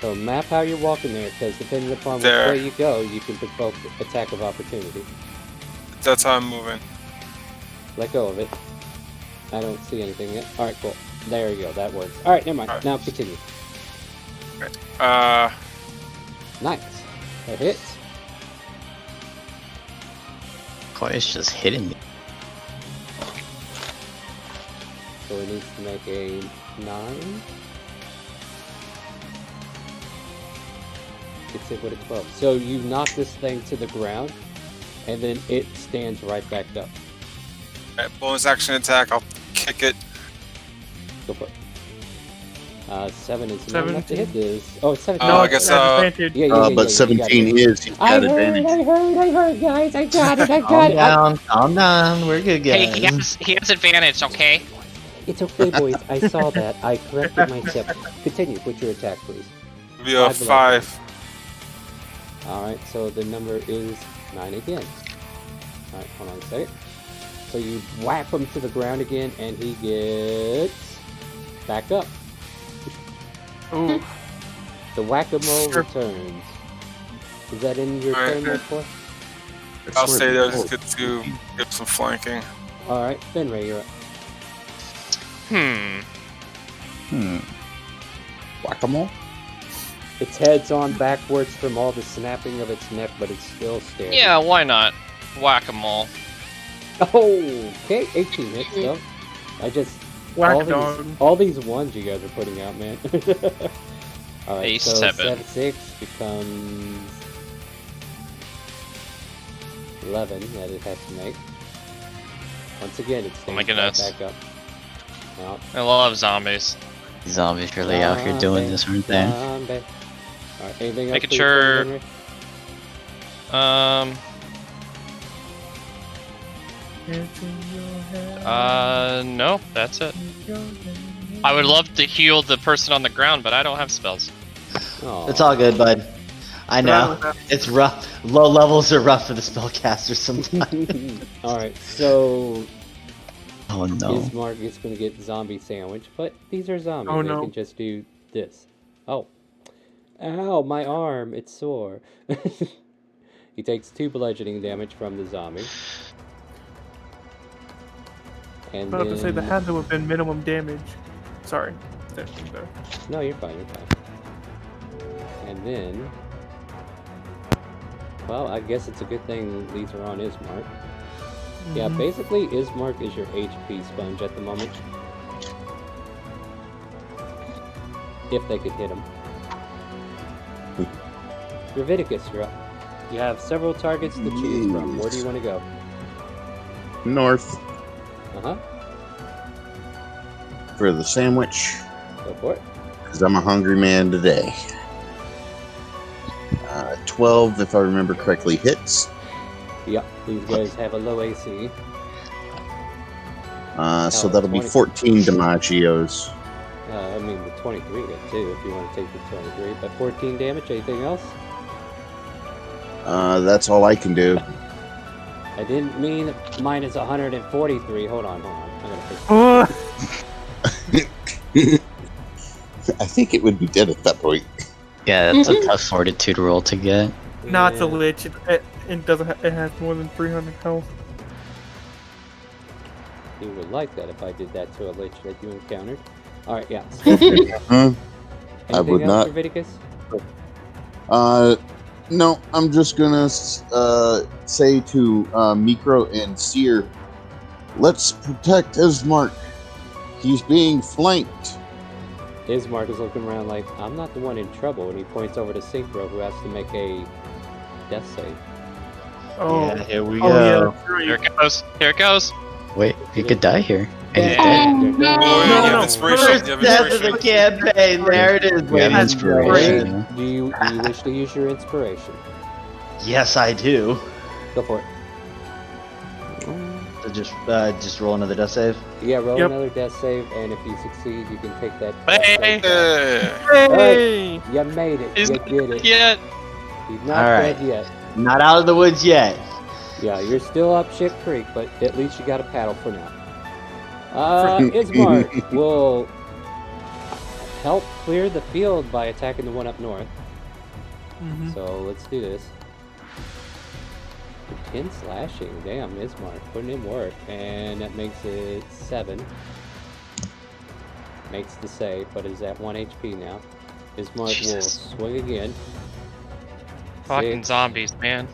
So map how you're walking there, because depending upon which way you go, you can provoke attack of opportunity. That's how I'm moving. Let go of it. I don't see anything yet. Alright, cool. There you go, that works. Alright, never mind. Now continue. Nice. A hit. Koi's just hitting me. So it needs to make a 9. It's hit with a 12. So you knock this thing to the ground, and then it stands right back up. Alright, bonus action attack. I'll kick it. Go for it. 7 is not enough to hit this. Oh, it's 17. No, I guess but 17 is. He's got advantage. I heard, guys. I got it. Calm down. We're good, guys. Hey, he has advantage, okay? It's okay, boys. I saw that. I corrected myself. Continue with your attack, please. It'll be a 5. Alright, so the number is 9 again. Alright, hold on a second. So you whack him to the ground again, and he gets back up. Ooh. The whack-a-mole returns. Is that in your turn, boy? I'll stay there. Just get to get some flanking. Alright, Fenray, you're up. Whack-a-mole? Its head's on backwards from all the snapping of its neck, but it's still standing. Yeah, why not? Whack-a-mole. Oh, okay, 18 hits though. I just all these ones you guys are putting out, man. All right, so 7. 6 becomes 11 that it has to make. Once again, it's Oh my goodness. back up. Well, I love zombies. Zombies really out here doing this, aren't they? Alright, anything else? Making sure. No, that's it. I would love to heal the person on the ground, but I don't have spells. Aww. It's all good, bud. I know. It's rough. Low levels are rough for the spellcaster sometimes. Alright, so Oh no. Ismark is going to get zombie sandwich, but these are zombies. Oh, they no. can just do this. Oh. Ow, my arm. It's sore. He takes 2 bludgeoning damage from the zombie. And But I have to say, the then... had to have been minimum damage. Sorry. No, you're fine, you're fine. And then... Well, I guess it's a good thing these are on Ismark. Yeah, basically, Ismark is your HP sponge at the moment. If they could hit him. Leviticus, you're up. You have several targets to choose from. Where do you want to go? North Uh-huh. for the sandwich, Go for it. because I'm a hungry man today. 12, if I remember correctly, hits. Yep, these guys have a low AC. So that'll be 14 DiMaggios. I mean, the 23 hit too, if you want to take the 23. But 14 damage, anything else? That's all I can do. I didn't mean minus 143. Hold on. I'm gonna fix I think it would be dead at that point. Yeah, that's a tough fortitude roll to get. Not the lich. It doesn't. It has more than 300 health. You would like that if I did that to a lich that you encountered. Alright, yeah. I would else, not. Leviticus? No, I'm just gonna say to Micro and Seer, let's protect Ismark. He's being flanked. Ismark is looking around like, I'm not the one in trouble, and he points over to Synchro, who has to make a death save. Oh, Yeah, here we oh go. yeah, that's right. Here it goes. Here it goes. Wait, he could die here. And he's Yeah. dead. Oh, no. You have no. inspiration. First You have death of inspiration. the campaign. There it is. We have baby. inspiration. Do you wish to use your inspiration? Yes, I do. Go for it. So just roll another death save. Yeah, roll Yep. another death save, and if you succeed, you can take that. Hey. Hey! You made it. He's You did it. yet. He's not Alright. dead yet. Not out of the woods yet. Yeah, you're still up shit creek, but at least you got a paddle for now. Ismark will help clear the field by attacking the one up north. So let's do this. 10 slashing. Damn, Ismark putting in work. And that makes it 7. Makes the save, but is at 1 HP now. Ismark will Jesus. swing again. Fucking 6. zombies, man.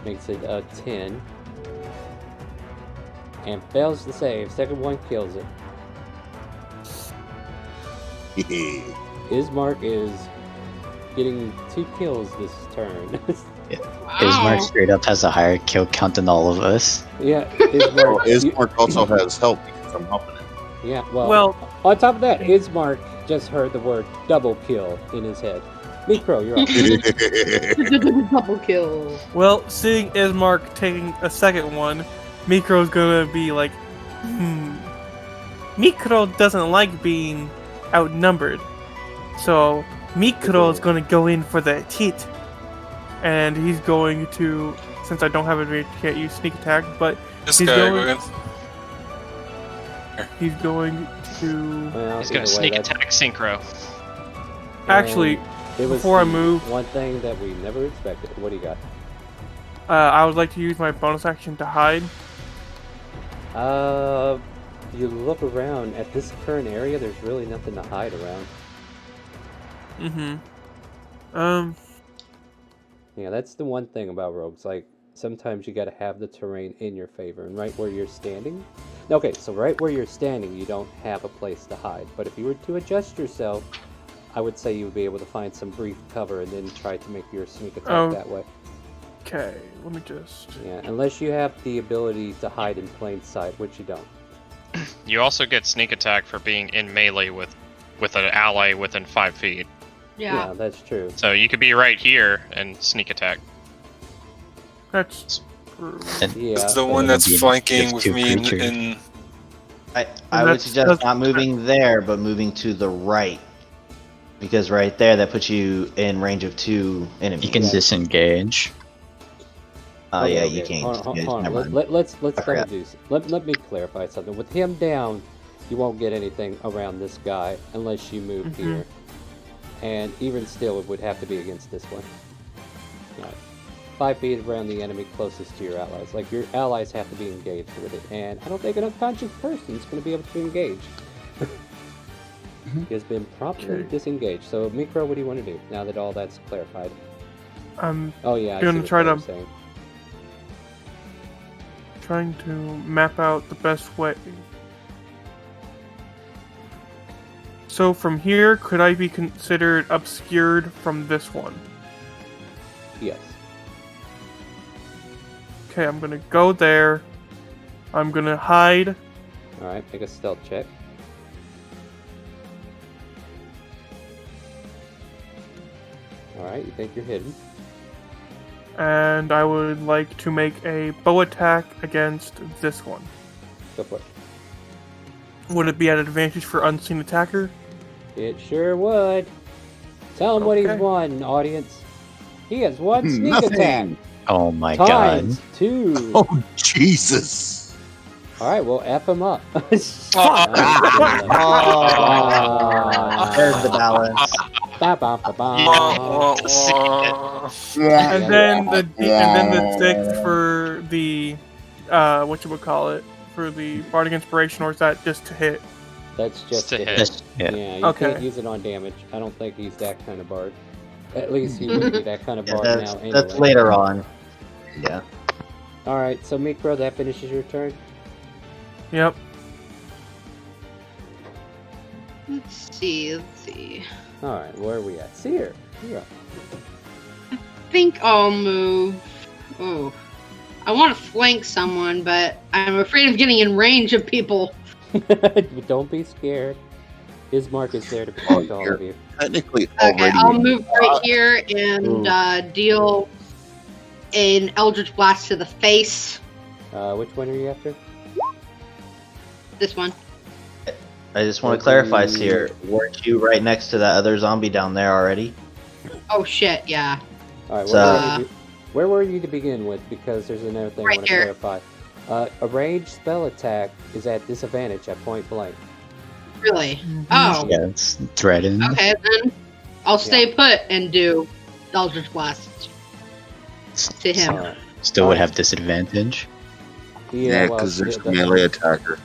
Makes it a 10. And fails the save. Second one kills it. Ismark is getting 2 kills this turn. Ismark straight up has a higher kill count than all of us. Yeah, Ismark. Ismark also has help because I'm helping him. Yeah, Well, on top of that, Ismark just heard the word double kill in his head. Micro, you're up. Double kill. well, seeing Ismark taking a second one, Mikro's gonna be like, Mikro doesn't like being outnumbered, so Mikro's gonna go in for the hit, and he's going to, since I don't have it, can't use sneak attack, but This he's guy, going, he's going to. Well, He's gonna either way, sneak that's- attack synchro. Actually, it was before I the move- one thing that we never expected. What do you got? I would like to use my bonus action to hide. You look around at this current area. There's really nothing to hide around. Yeah, that's the one thing about rogues. Like, sometimes you gotta have the terrain in your favor. And right where you're standing... Okay, so right where you're standing, you don't have a place to hide. But if you were to adjust yourself, I would say you would be able to find some brief cover and then try to make your sneak attack that way. Okay, let me just... Yeah, unless you have the ability to hide in plain sight, which you don't. You also get sneak attack for being in melee with an ally within 5 feet. Yeah, that's true. So you could be right here and sneak attack. That's true. Yeah. It's the one that's flanking with me creatures. in I would suggest not moving there, but moving to the right. Because right there, that puts you in range of 2 enemies. You can disengage. Oh Okay, yeah, okay. you can't. Hold Never on. mind. Let's I forgot. let me clarify something. With him down, you won't get anything around this guy unless you move here. And even still, it would have to be against this one. Right. 5 feet around the enemy closest to your allies. Like, your allies have to be engaged with it. And I don't think an unconscious person is going to be able to engage. He has been properly disengaged. So, Mikro, what do you want to do now that all that's clarified? Oh yeah, gonna try to saying. Trying to map out the best way. So from here, could I be considered obscured from this one? Yes. Okay, I'm gonna go there. I'm gonna hide. Alright, make a stealth check. Alright, you think you're hidden. And I would like to make a bow attack against this one. Go for it. Would it be at advantage for unseen attacker? It sure would. Tell him what he's Okay. won, audience. He has one sneak Nothing. attack. Oh my Times god. 2. Oh, Jesus. Alright, well, F him up. There's the balance. And then the 6 for the whatchamacallit, for the Bardic Inspiration, or is that just to hit? That's just to a hit. hit. Yeah. Yeah, you Okay. can't use it on damage. I don't think he's that kind of bard. At least he wouldn't be that kind of Yeah, bard that's, now anyway. that's later on. Yeah. Alright, so Mikro, that finishes your turn? Yep. Let's see. Alright, where are we at? Seer, you're up. I think I'll move. Oh, I want to flank someone, but I'm afraid of getting in range of people. Don't be scared. Ismark is there to protect all of you. Technically, Okay, already. I'll move right here and deal an Eldritch Blast to the face. Which one are you after? This one. I just want to clarify here. Weren't you right next to that other zombie down there already? Oh shit, yeah. Alright, So- where were you to begin with? Because there's another thing I Right want to here. clarify. A ranged spell attack is at disadvantage at point blank. Really? Oh, Yeah, it's threatened. okay, then I'll stay put and do Eldritch Blast to him. Alright. Still would have disadvantage. Yeah, well, because there's the- a melee attacker.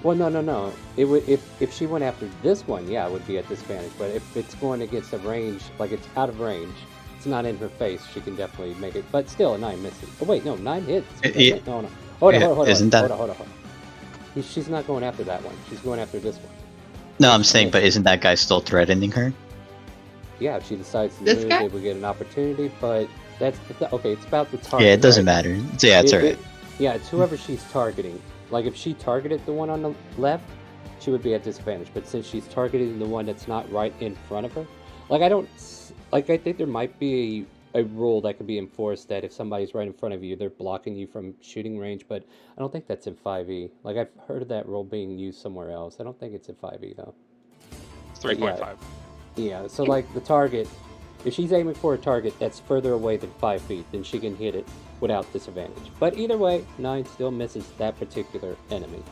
Well, no. It would if she went after this one, yeah, it would be at disadvantage. But if it's going against a range, like it's out of range, it's not in her face, she can definitely make it. But still, a 9 misses. Oh wait, no, 9 hits. Yeah. No. Hold on. Isn't that- Hold on. She's not going after that one. She's going after this one. No, I'm saying, but isn't that guy still threatening her? Yeah, if she decides to This move, guy? they will get an opportunity. But okay. It's about the target. Yeah, it doesn't right? matter. Yeah, it's alright. Yeah, it's whoever she's targeting. Like, if she targeted the one on the left, she would be at disadvantage. But since she's targeting the one that's not right in front of her, I think there might be a rule that could be enforced that if somebody's right in front of you, they're blocking you from shooting range. But I don't think that's in 5e. Like, I've heard of that rule being used somewhere else. I don't think it's in 5e though. 3.5. Yeah, so like the target, if she's aiming for a target that's further away than 5 feet, then she can hit it without disadvantage. But either way, 9 still misses that particular enemy.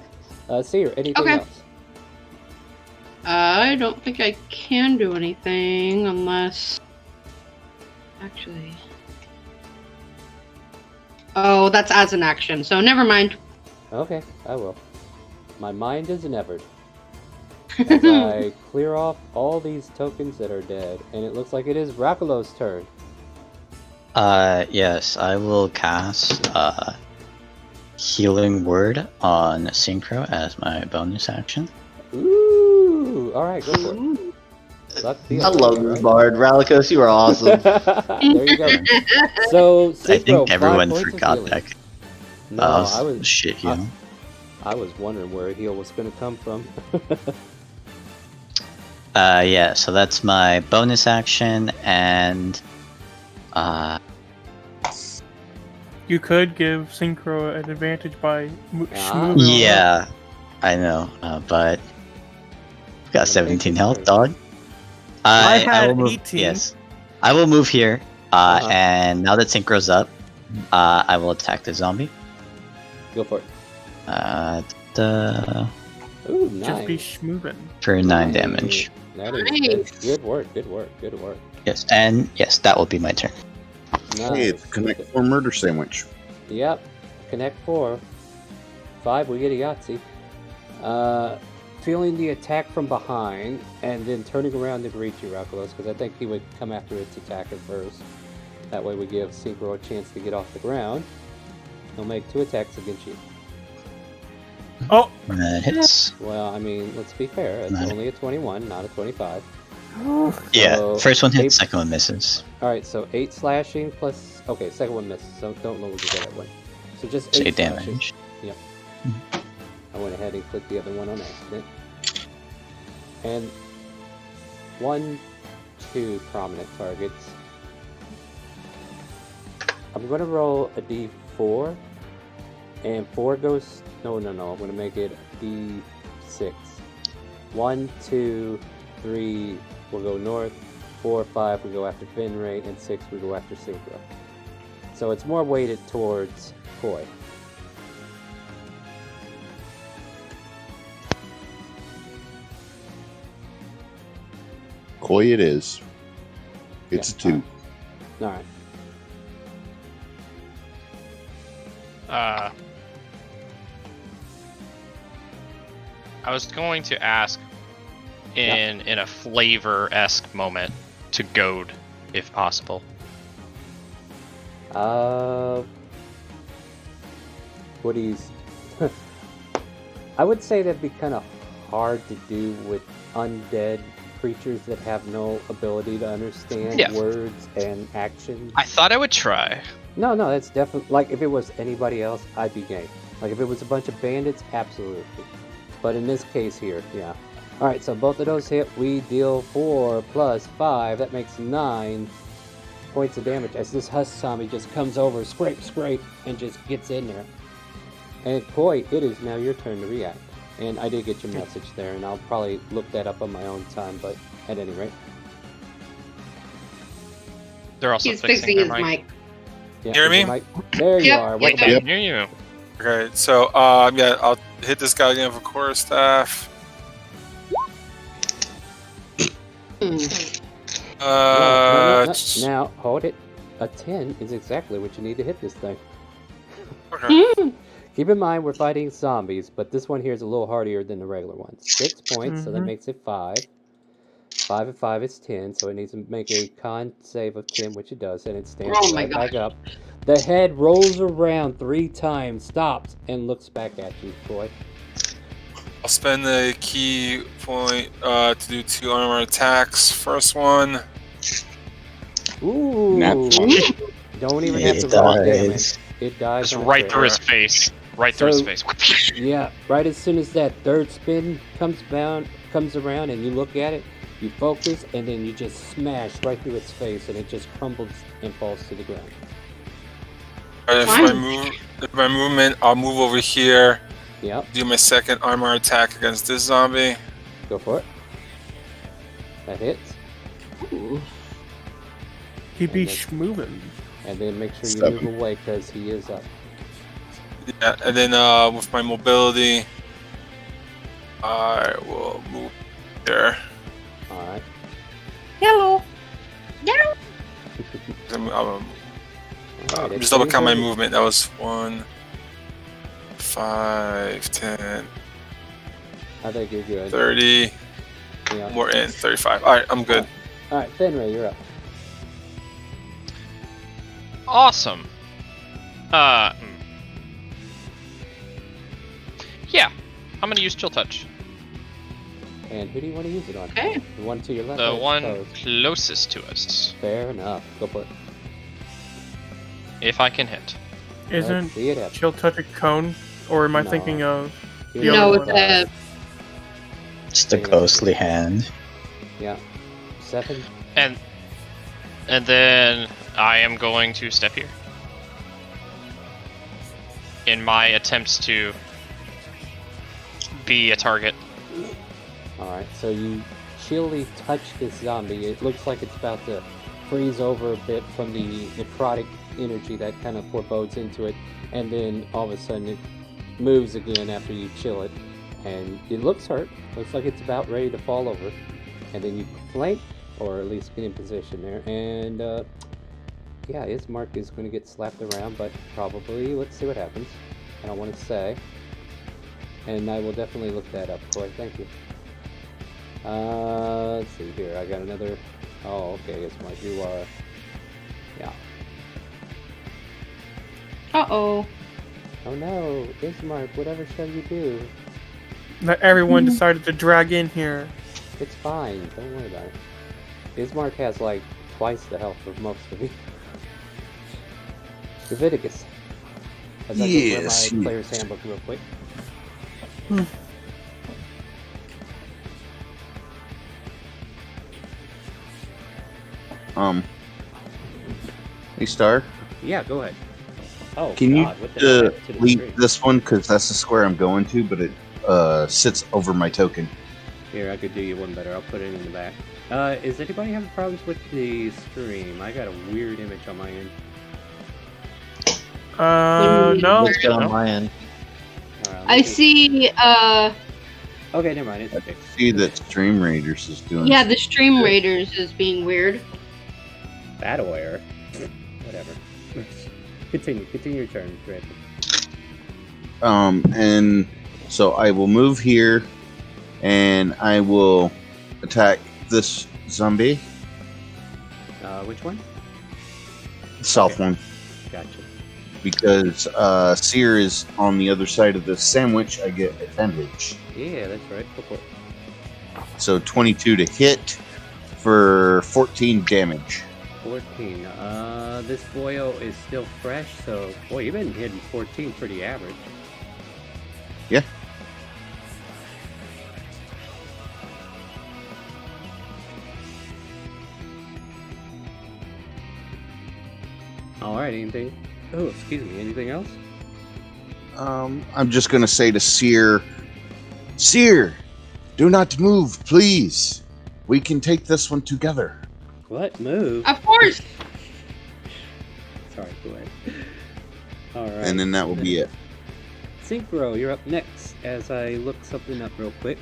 Seer, anything Okay. else? I don't think I can do anything unless... Actually... Oh, that's as an action, so never mind. Okay, I will. My mind is nevered. as I clear off all these tokens that are dead, and it looks like it is Rakulo's turn. Yes, I will cast Healing Word on Synchro as my bonus action. Ooh! Alright, go for it. I love this bard. Ralikos, you are awesome. There you go. So, Synchro, I think 5 everyone points of forgot healing. that. No, I was shit heal. I was wondering where a heal was going to come from. Yeah, so that's my bonus action, and You could give Synchro an advantage by Ah. yeah, I know, but got 17 health, dog. I had will move, 18. Yes, I will move here, and now that Synchro's up, I will attack the zombie. Go for it. Ooh, nice. Just be schmovin'. For 9 damage. That is good work, good work, good work. Yes, and yes, that will be my turn. Nice. Hey, it's Connect 4 murder sandwich. Yep. Connect 4. 5, we get a Yahtzee. Feeling the attack from behind, and then turning around to greet you, Rakulos, because I think he would come after its attacker first. That way we give Synchro a chance to get off the ground. He'll make 2 attacks against you. Oh! That hits. Well, I mean, let's be fair. It's only a 21, not a 25. Yeah, So, first one hits, 8 second one misses. Alright, so 8 slashing plus... Okay, second one misses, so don't look at that one. So just 8 damage. slashing. Yep. I went ahead and clicked the other one on accident. And 1, 2 prominent targets. I'm going to roll a d4, and 4 goes... No, I'm going to make it d6. 1, 2, 3 will go north, 4, 5 we go after Finray, and 6 we go after Synchro. So it's more weighted towards Koi. Koi it is. It's a 2. Alright. I was going to ask in a flavor-esque moment to goad, if possible. What do you... I would say that'd be kind of hard to do with undead creatures that have no ability to understand words and actions. I thought I would try. No, that's definitely... Like, if it was anybody else, I'd be game. Like, if it was a bunch of bandits, absolutely. But in this case here, yeah. Alright, so both of those hit. We deal 4 plus 5. That makes 9 points of damage as this husk zombie just comes over, scrape, and just gets in there. And Koi, it is now your turn to react. And I did get your message there, and I'll probably look that up on my own time, but at any rate. They're also He's fixing their his mic. Yeah, Hear me? There you are. Welcome back. I hear you. Okay, so yeah, I'll hit this guy again for quarterstaff. No. Now, hold it. A 10 is exactly what you need to hit this thing. Okay. Keep in mind, we're fighting zombies, but this one here is a little hardier than the regular ones. 6 points, so that makes it 5. 5 and 5 is 10, so it needs to make a con save of 10, which it does, and it stands right back up. The head rolls around 3 times, stops, and looks back at you, Troy. I'll spend the key point to do 2 armor attacks. First one. Ooh. Don't even have to roll damage. It dies. Just right through his face. Right through his face. Yeah, right as soon as that third spin comes around and you look at it, you focus, and then you just smash right through its face, and it just crumbles and falls to the ground. If my movement, I'll move over here. Yep. Do my second armor attack against this zombie. Go for it. That hits. Ooh. He be schmovin'. And then make sure you move away because he is up. Yeah, and then with my mobility, I will move there. Alright. Hello. Just double count my movement. That was 1, 5, 10. I think you're good. 30. Yeah. More in 35. All right, I'm good. All right, Fenrir, you're up. Awesome. Yeah, I'm gonna use Chill Touch. And who do you want to use it on? Okay. The one to your left. The or one opposed? closest to us, Fair enough. Go for it. if I can hit. Isn't Let's see it happen. Chill Touch a cone? Or am I No. thinking of You the No, other it's one? a It's the ghostly hand. Yeah. 7. And then I am going to step here. In my attempts to be a target. Alright, so you chilly touch this zombie. It looks like it's about to freeze over a bit from the necrotic energy that kind of forebodes into it. And then all of a sudden it moves again after you chill it. And it looks hurt. Looks like it's about ready to fall over. And then you flank, or at least get in position there. And yeah, Ismark is going to get slapped around, but probably, let's see what happens. I don't want to say. And I will definitely look that up, Troy. Thank you. Let's see here. I got another. Oh, okay. Ismark, you are. Yeah. Uh-oh. Oh no, Ismark, whatever shall you do? That everyone decided to drag in here. It's fine. Don't worry about it. Ismark has like twice the health of most of you. Leviticus. As I go Yes, through my player's handbook real quick. Hey, Star. Yeah, go ahead. Oh, Can you God, what the hell happened to the delete screen? this one because that's the square I'm going to, but it sits over my token. Here, I could do you one better. I'll put it in the back. Is anybody having problems with the stream? I got a weird image on my end. No. What's going on my end? Alright, I see, Okay, never mind. It's fixed. See that StreamRaiders is doing. yeah, the StreamRaiders is being weird. Battle error. Whatever. Continue your turn, Red. And so I will move here, and I will attack this zombie, Which one? south Okay. one, Gotcha. because Seer is on the other side of the sandwich. I get advantage. Yeah, that's right. Go for it. So 22 to hit for 14 damage. 14. This boyo is still fresh, so boy, you've been hitting 14 pretty average. Yeah. Alright, anything? Oh, excuse me, anything else? I'm just gonna say to Seer, do not move, please. We can take this one together. What? Move? Of course! Sorry, go ahead. Alright. And then that will be it. Synchro, you're up next as I look something up real quick.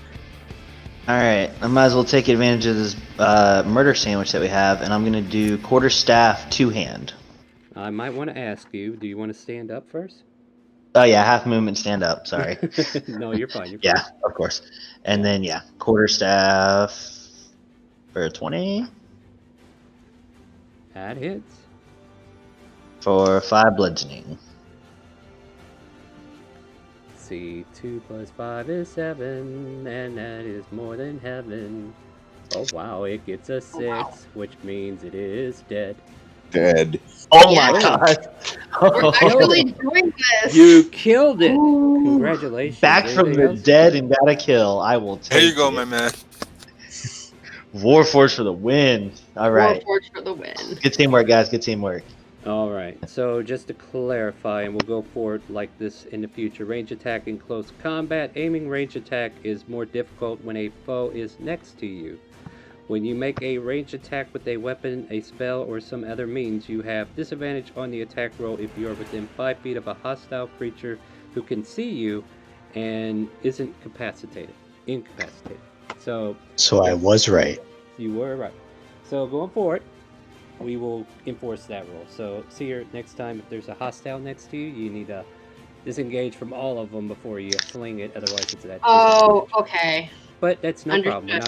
Alright, I might as well take advantage of this murder sandwich that we have, and I'm going to do quarterstaff two-hand. I might want to ask you, do you want to stand up first? Oh yeah, half movement, stand up, sorry. No, you're fine. You're fine. Yeah, of course. And then, yeah, quarterstaff for 20 That hits. for 5 bludgeoning. Let's see, 2 plus 5 is 7, and that is more than heaven. Oh wow, it gets a 6, which means it is dead. Dead. Oh Yeah. my god! We're actually doing this! You killed it! Ooh. Congratulations. Back from Anything the else? dead and got a kill. I will take There you go, it. my man. Warforged for the win. All right. Warforged for the win. Good teamwork, guys. Good teamwork. Alright, so just to clarify, and we'll go forward like this in the future, range attack in close combat. Aiming range attack is more difficult when a foe is next to you. When you make a range attack with a weapon, a spell, or some other means, you have disadvantage on the attack roll if you are within 5 feet of a hostile creature who can see you and isn't incapacitated. So I was right. you were right. So going forward, we will enforce that rule. So Seer, next time if there's a hostile next to you, you need to disengage from all of them before you fling it. Otherwise, it's that. Oh, disadvantage. okay. But that's no problem.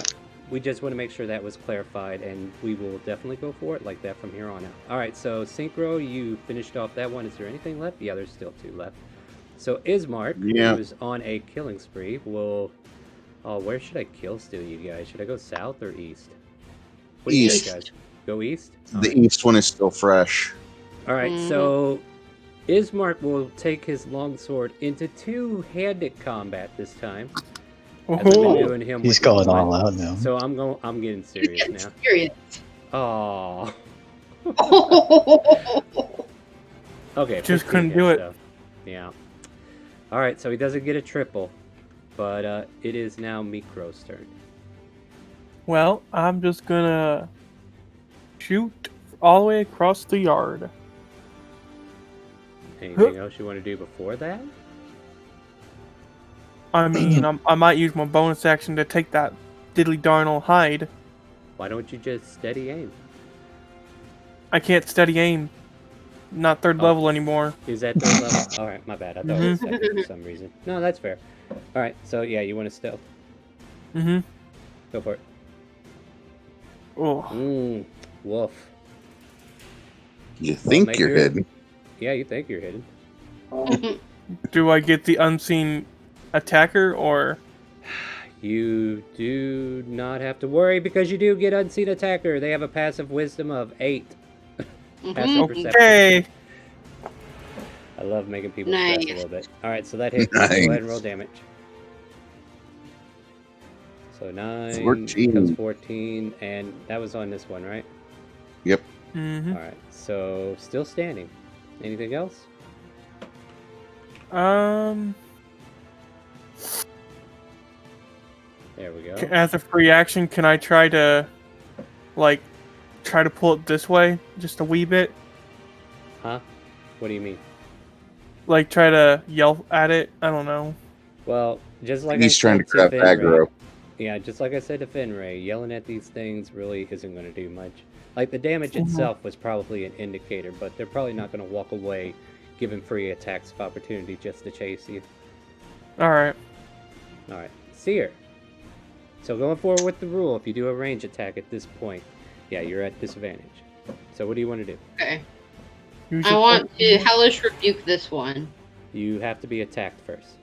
we just want to make sure that was clarified, and we will definitely go for it like that from here on out. All right, so Synchro, you finished off that one. Is there anything left? Yeah, there's still 2 left. So Ismark, who's on a killing spree, will... Oh, where should I kill steal you guys? Should I go south or east? What do you think, guys? Go east? The east one is still fresh. All right, so Ismark will take his longsword into 2-handed combat this time. As I've been doing him He's going all out now. So I'm getting serious now. Serious. Oh. Okay. Just couldn't do it. So, yeah. All right, so he doesn't get a triple, but it is now Mikro's turn. Well, I'm just gonna shoot all the way across the yard. Anything else you want to do before that? I mean, I might use my bonus action to take that diddly darn old hide. Why don't you just steady aim? I can't steady aim. Not 3rd level anymore. Is that 3rd level? Alright, my bad. I thought it was 2nd for some reason. No, that's fair. Alright, so yeah, you want to stealth? Mm-hmm. Go for it. Oh. Woof. You think you're hidden. Yeah, you think you're hidden. Do I get the unseen attacker, or... You do not have to worry because you do get unseen attacker. They have a passive wisdom of 8. Passive perception. Okay. I love making people stress a little bit. Alright, so that hits. Go ahead and roll damage. So 9 14. becomes 14, and that was on this one, right? Yep. Alright, so still standing. Anything else? There we go. As a free action, can I try to pull it this way just a wee bit? Huh? What do you mean? Like try to yell at it? I don't know. Well, just like he's trying to grab aggro. Yeah, just like I said to Fenray, yelling at these things really isn't going to do much. Like, the damage itself was probably an indicator, but they're probably not going to walk away giving free attacks of opportunity just to chase you. Alright. Alright. Seer. So going forward with the rule, if you do a range attack at this point, yeah, you're at disadvantage. So what do you want to do? Okay. I want to Hellish Rebuke this one. You have to be attacked first.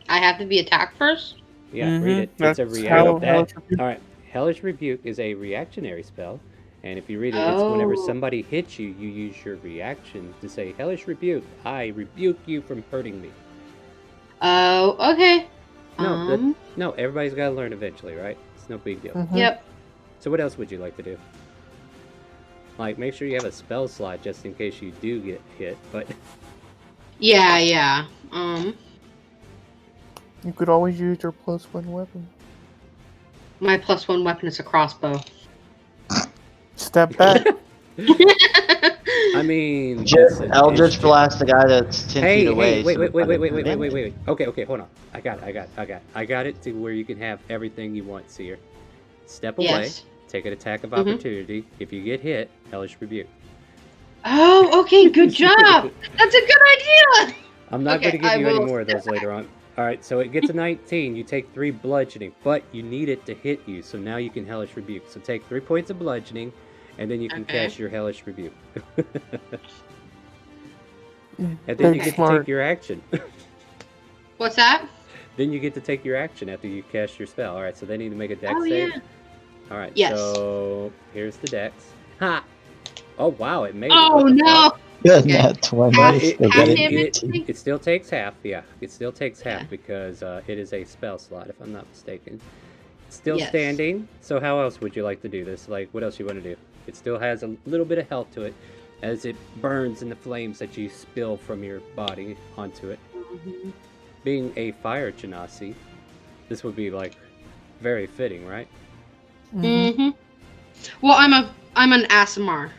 I have to be attacked first? Yeah, read it. It's a reaction. Alright. Hellish Rebuke is a reactionary spell. And if you read it, it's whenever somebody hits you, you use your reaction to say, Hellish Rebuke, I rebuke you from hurting me. Oh, okay. No, everybody's got to learn eventually, right? It's no big deal. Yep. So what else would you like to do? Like, make sure you have a spell slot just in case you do get hit, but... Yeah. You could always use your +1 weapon. My +1 weapon is a crossbow. Step back. I mean, just Eldritch Blast the guy that's 10 feet away. Wait. Okay, hold on. I got it to where you can have everything you want, Seer. Step away, take an attack of opportunity. If you get hit, Hellish Rebuke. Oh, okay, good job. That's a good idea. I'm not going to give you any more of those later on. Alright, so it gets a 19. You take 3 bludgeoning, but you need it to hit you, so now you can Hellish Rebuke. So take 3 points of bludgeoning, and then you can cast your Hellish Rebuke. And then you get to take your action. What's that? Then you get to take your action after you cast your spell. Alright, so they need to make a dex save. Yeah. Alright, yes. So here's the dex. Ha! Oh wow, it made it. Oh no! Good, not 20. It still takes half, yeah. It still takes half because it is a spell slot, if I'm not mistaken. It's still standing, so how else would you like to do this? Like, what else you want to do? It still has a little bit of health to it as it burns in the flames that you spill from your body onto it. Being a fire genasi, this would be, like, very fitting, right? Well, I'm an Aasimar.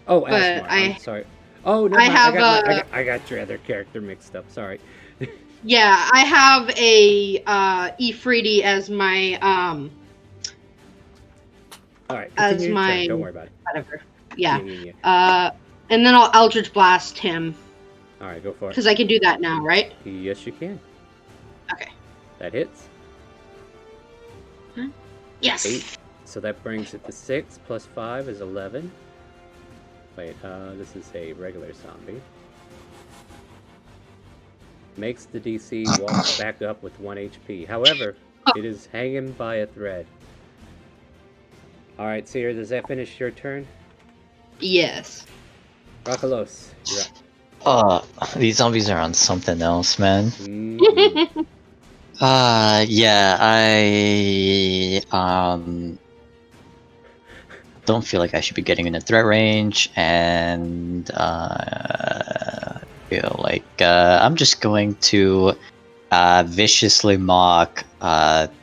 Oh, Aasimar, I'm sorry. Oh, no, I got your other character mixed up. Sorry. Yeah, I have a Ifriti as my All right, as my turn. Don't worry about it. Whatever. Yeah. And then I'll Eldritch Blast him. All right, go for it. Because I can do that now, right? Yes, you can. Okay. That hits. Yes. so that brings it to 6 plus 5 is 11. Wait, this is a regular zombie. Makes the DC walk back up with 1 HP. However, it is hanging by a thread. Alright, Seer, does that finish your turn? Yes. Rockalos, you're up. These zombies are on something else, man. Mm-hmm. Yeah, I don't feel like I should be getting into threat range, and feel like I'm just going to viciously mock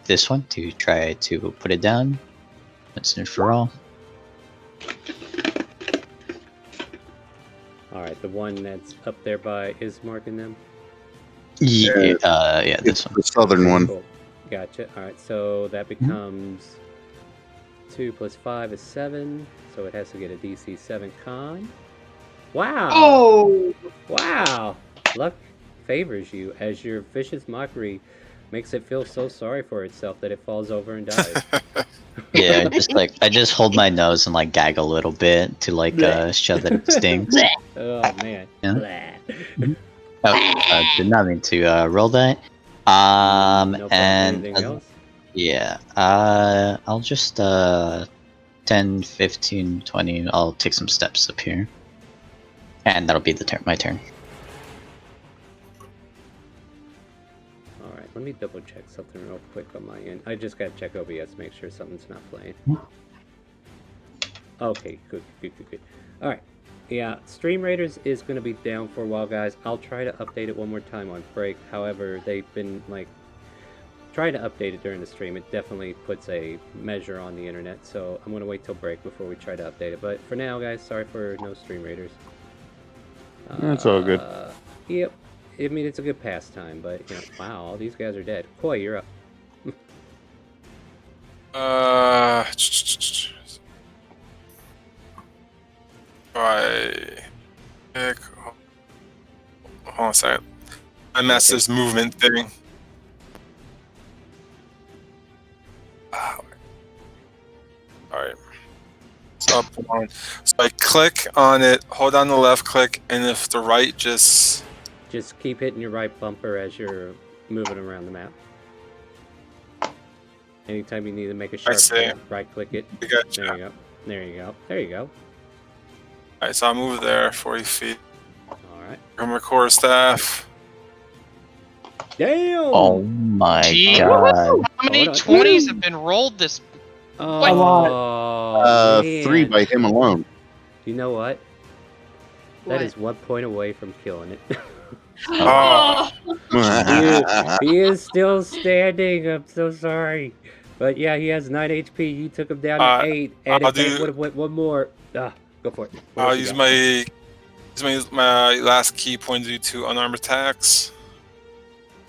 this one to try to put it down once and for all. Alright, the one that's up there by Ismark and them? Yeah, yeah, this one. The southern one. Cool. Gotcha. Alright, so that becomes 2 plus 5 is 7, so it has to get a DC 7 con. Wow! Oh! Wow! Luck favors you as your vicious mockery makes it feel so sorry for itself that it falls over and dies. Yeah, just like I just hold my nose and like gag a little bit to like show that it stings. Oh man. Yeah. Did not mean to roll that. No problem. And Anything else? yeah, I'll just 10, 15, 20. I'll take some steps up here, and that'll be my turn. Alright, let me double check something real quick on my end. I just gotta check OBS, make sure something's not playing. Okay, good. Alright, yeah, StreamRaiders is gonna be down for a while, guys. I'll try to update it one more time on break. However, they've been like trying to update it during the stream. It definitely puts a measure on the internet, so I'm gonna wait till break before we try to update it. But for now, guys, sorry for no StreamRaiders. That's all good. Yep. I mean, it's a good pastime, but, you know, wow, all these guys are dead. Koi, you're up. Hold on a second. I messed this movement thing. Alright. So I click on it, hold down the left click, and if the right just keep hitting your right bumper as you're moving around the map. Anytime you need to make a sharp turn, right click it. Gotcha. There you go. There you go. There you go. Alright, so I'll move there 40 feet. Alright. From my core staff. Damn! Oh my Gee, god. How many 20s have been rolled this? Oh, 3 by him alone. You know what? That What? is 1 point away from killing it. Oh. he is still standing. I'm so sorry. But yeah, he has 9 HP. You took him down to 8. And if it would have went one more. Go for it. I'll use my last key point to do 2 unarmed attacks.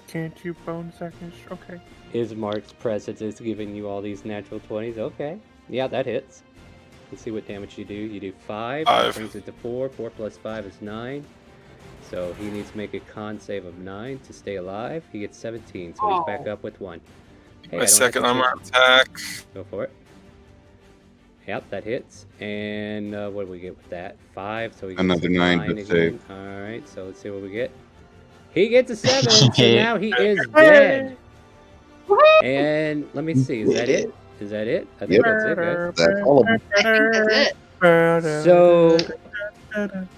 Can't you bonus action? Okay. Ismark's presence is giving you all these natural 20s. Okay. Yeah, that hits. Let's see what damage you do. You do 5. That brings it to 4. 4 plus 5 is 9. So he needs to make a con save of 9 to stay alive. He gets 17, so he's back up with 1. Hey, my second unarmed attack. Go for it. Yep, that hits. And what do we get with that? 5, so he gets another 9 again. to save. Alright, so let's see what we get. He gets a 7, so now he is dead. And let me see, is that it? Is that it? I think that's it, guys. That's all of them. I think that's it. So,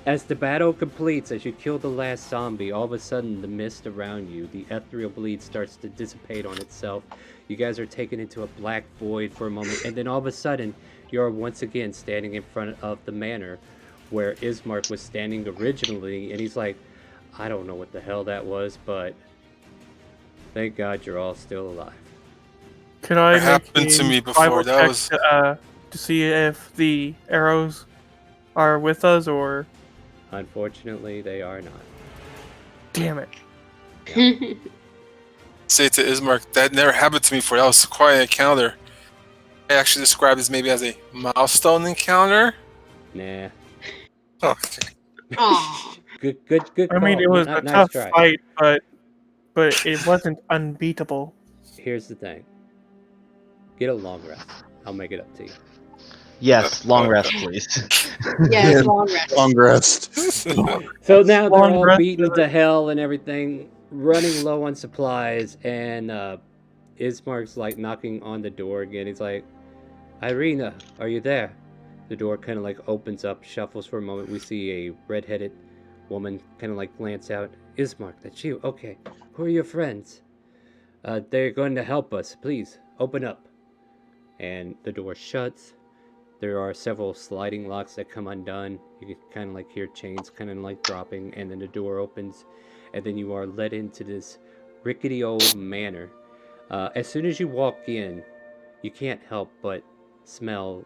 as the battle completes, as you kill the last zombie, all of a sudden the mist around you, the ethereal bleed starts to dissipate on itself. You guys are taken into a black void for a moment, and then all of a sudden, you're once again standing in front of the manor where Ismark was standing originally, and he's like, I don't know what the hell that was, but thank God you're all still alive. Can I It happened to me before. That was to see if the arrows are with us or? Unfortunately, they are not. Damn it. say to Ismark, that never happened to me before. That was quite an encounter. I actually described this maybe as a milestone encounter. Nah. Okay. Aw. Good I call. mean, it was Nice a tough try. fight, but it wasn't unbeatable. Here's the thing. Get a long rest. I'll make it up to you. Yes, long rest, please. Yes, long rest. Long rest. So now they're Long all rest. beaten to hell and everything, running low on supplies, and Ismark's like knocking on the door again. He's like, Irina, are you there? The door kind of like opens up, shuffles for a moment. We see a red-headed woman kind of like glance out. Ismark, that's you. Okay. Who are your friends? They're going to help us. Please, open up. And the door shuts. There are several sliding locks that come undone. You can kind of like hear chains kind of like dropping, and then the door opens, and then you are led into this rickety old manor. As soon as you walk in, you can't help but smell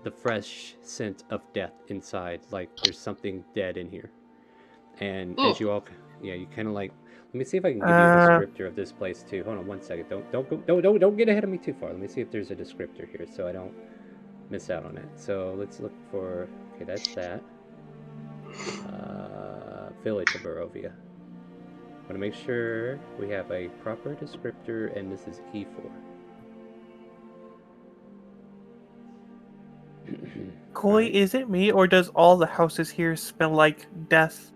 the fresh scent of death inside, like there's something dead in here. And as you all, you kind of like. Let me see if I can give you a descriptor of this place too. Hold on one second. Don't get ahead of me too far. Let me see if there's a descriptor here, so I don't miss out on it. So let's look for. Okay, that's that. Village of Barovia. I want to make sure we have a proper descriptor, and this is E4. Koi, is it me, or does all the houses here smell like death?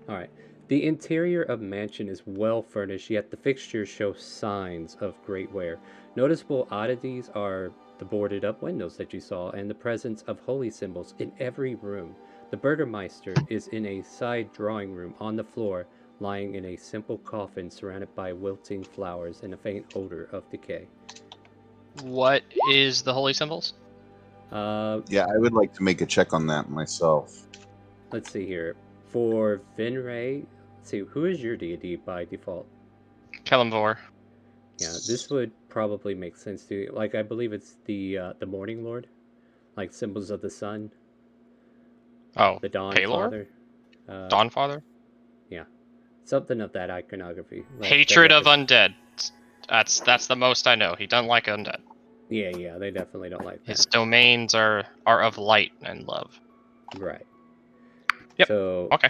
Alright. The interior of mansion is well furnished, yet the fixtures show signs of great wear. Noticeable oddities are the boarded up windows that you saw, and the presence of holy symbols in every room. The Burgermeister is in a side drawing room on the floor, lying in a simple coffin surrounded by wilting flowers and a faint odor of decay. What is the holy symbols? Yeah, I would like to make a check on that myself. Let's see here. For Vinray, let's see, who is your deity by default? Kalimvor. Yeah, this would probably make sense to you. Like, I believe it's the Morning Lord, like symbols of the sun. Oh, the Dawn Paylor? Father. Dawn Father? Yeah, something of that iconography. Like Hatred of undead. That's the most I know. He doesn't like undead. Yeah, they definitely don't like that. His domains are of light and love. Right. Yep. So, okay.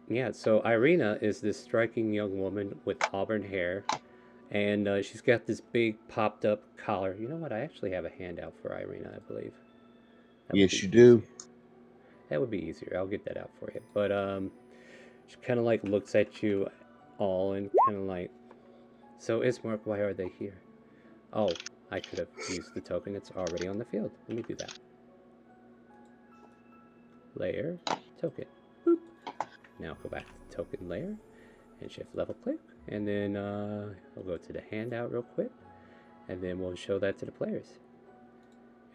Yeah, so Irina is this striking young woman with auburn hair, and she's got this big popped up collar. You know what? I actually have a handout for Irina, I believe. Yes, you do. That would be easier. I'll get that out for you. But she kind of like looks at you all and kind of like, so Ismark, why are they here? Oh, I could have used the token. It's already on the field. Let me do that. Layer, token. Boop. Now go back to token layer and shift level click. And then I'll go to the handout real quick. And then we'll show that to the players.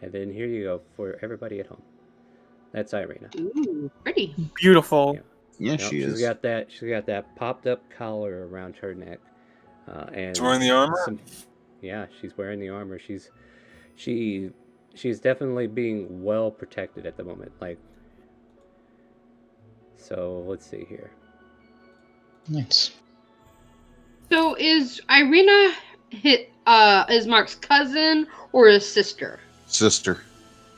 And then here you go for everybody at home. That's Irina. Ooh, pretty. Beautiful. Yeah, she is. She's got that popped up collar around her neck. And She's wearing the armor? Yeah, she's wearing the armor. She's definitely being well protected at the moment. Like, so let's see here. Nice. So is Irina Ismark's cousin or his sister? Sister.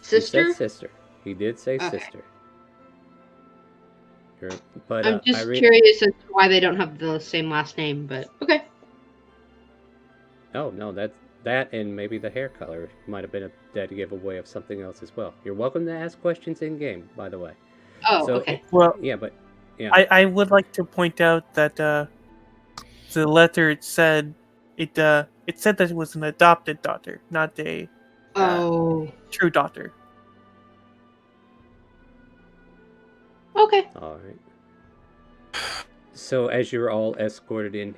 Sister? He said sister. He did say sister. But I'm just curious as to why they don't have the same last name, but okay. Oh no, that and maybe the hair color might have been a dead giveaway of something else as well. You're welcome to ask questions in game, by the way. Oh, so, okay. Well, yeah, but yeah, I would like to point out that the letter said that it was an adopted daughter, not a true daughter. Okay. All right. So as you're all escorted in,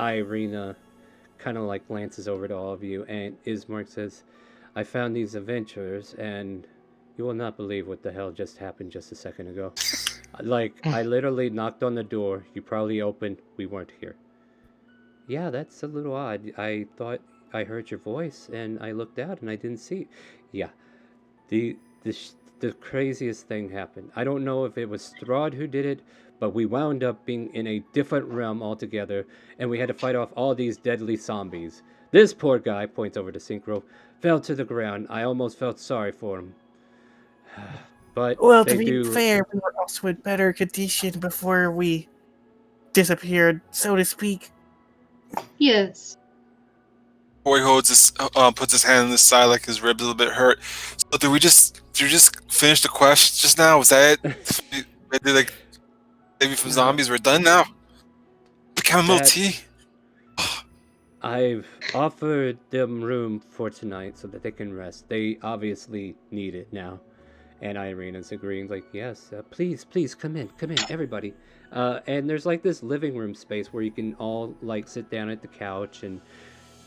Irina kind of like glances over to all of you, and Ismark says, I found these adventurers, and you will not believe what the hell just happened just a second ago. Like, I literally knocked on the door, you probably opened, we weren't here. Yeah, that's a little odd. I thought I heard your voice, and I looked out, and I didn't see. Yeah, the craziest thing happened. I don't know if it was Strahd who did it, but we wound up being in a different realm altogether, and we had to fight off all these deadly zombies. This poor guy, points over to Synchro, fell to the ground. I almost felt sorry for him. But well, to be fair, we were also in better condition before we disappeared, so to speak. Yes. Boy puts his hand on his side like his ribs a little bit hurt. So did we just finish the quest just now? Was that it? Did like maybe from zombies? We're done now. Chamomile tea. I've offered them room for tonight so that they can rest. They obviously need it now. And Irina's agreeing, like, yes, please, come in, everybody. And there's like this living room space where you can all like sit down at the couch. And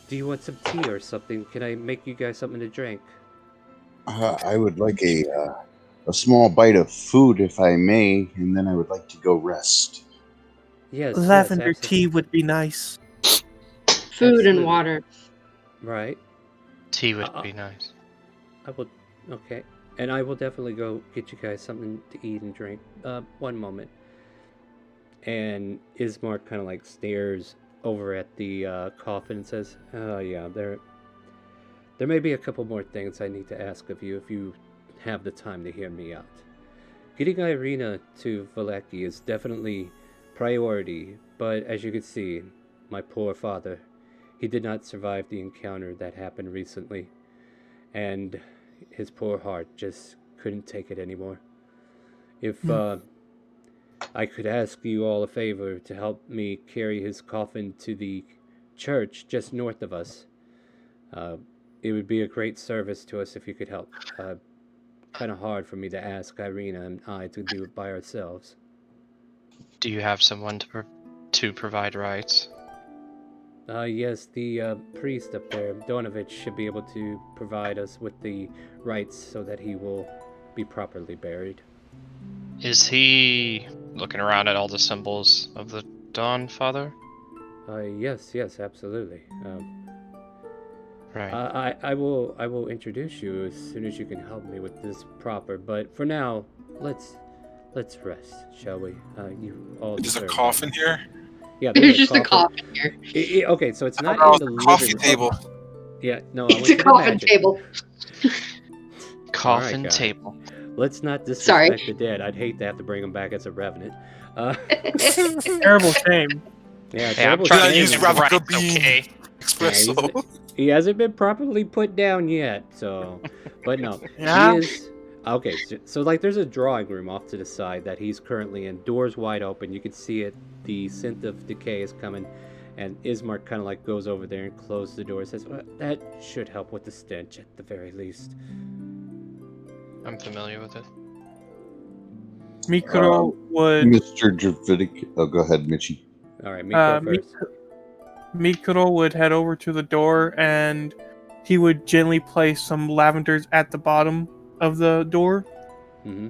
do you want some tea or something? Can I make you guys something to drink? I would like a small bite of food, if I may, and then I would like to go rest. Yes, lavender tea would be nice. Food and water. Right. Tea would be nice. I will. Okay. And I will definitely go get you guys something to eat and drink. One moment. And Ismark kind of like stares over at the coffin and says, "Oh yeah, there may be a couple more things I need to ask of you if you have the time to hear me out. Getting Irina to Valaki is definitely priority, but as you can see, my poor father, he did not survive the encounter that happened recently, and his poor heart just couldn't take it anymore. If I could ask you all a favor to help me carry his coffin to the church just north of us, it would be a great service to us if you could help. Kind of hard for me to ask Irina and I to do it by ourselves." Do you have someone to provide rites? Yes, the priest up there, Donovich, should be able to provide us with the rites so that he will be properly buried. Is he looking around at all the symbols of the Dawn Father? Yes, absolutely. Right. I will introduce you as soon as you can help me with this proper. But for now, let's rest, shall we? You all. There's a coffin here. Yeah, there's just a coffin here. Okay, so it's not in the coffee living table. Yeah, no, it's a coffin table. Coffin table. Let's not disrespect the dead. I'd hate to have to bring them back as a revenant. Terrible shame. Yeah, I'm trying to use Ravnica Bean. Okay. Espresso. Yeah, he hasn't been properly put down yet, so. But no, Yeah. he is. Okay, so like there's a drawing room off to the side that he's currently in. Doors wide open. You can see it. The scent of decay is coming, and Ismark kind of like goes over there and closes the door. Says, well, "That should help with the stench at the very least." I'm familiar with it. Mikro would. Mr. Dravidic. Oh, go ahead, Mitchie. All right, Mikro first. Mikro would head over to the door and he would gently place some lavenders at the bottom of the door. Mm-hmm.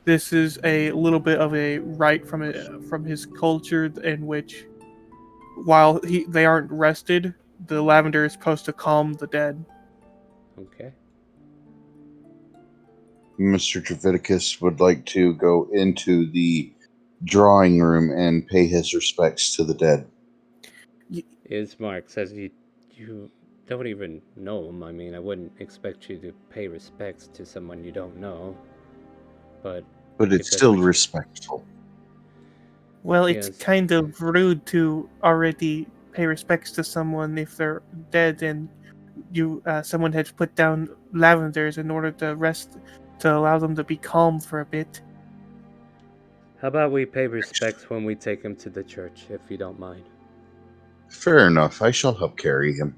This is a little bit of a rite from his culture in which, while they aren't rested, the lavender is supposed to calm the dead. Okay. Mr. Dravidicus would like to go into the drawing room and pay his respects to the dead. Ismark says you don't even know him. I mean, I wouldn't expect you to pay respects to someone you don't know. But it's still respectful. Well, it's kind of rude to already pay respects to someone if they're dead, and someone had put down lavenders in order to rest, to allow them to be calm for a bit. How about we pay respects when we take him to the church, if you don't mind? Fair enough. I shall help carry him.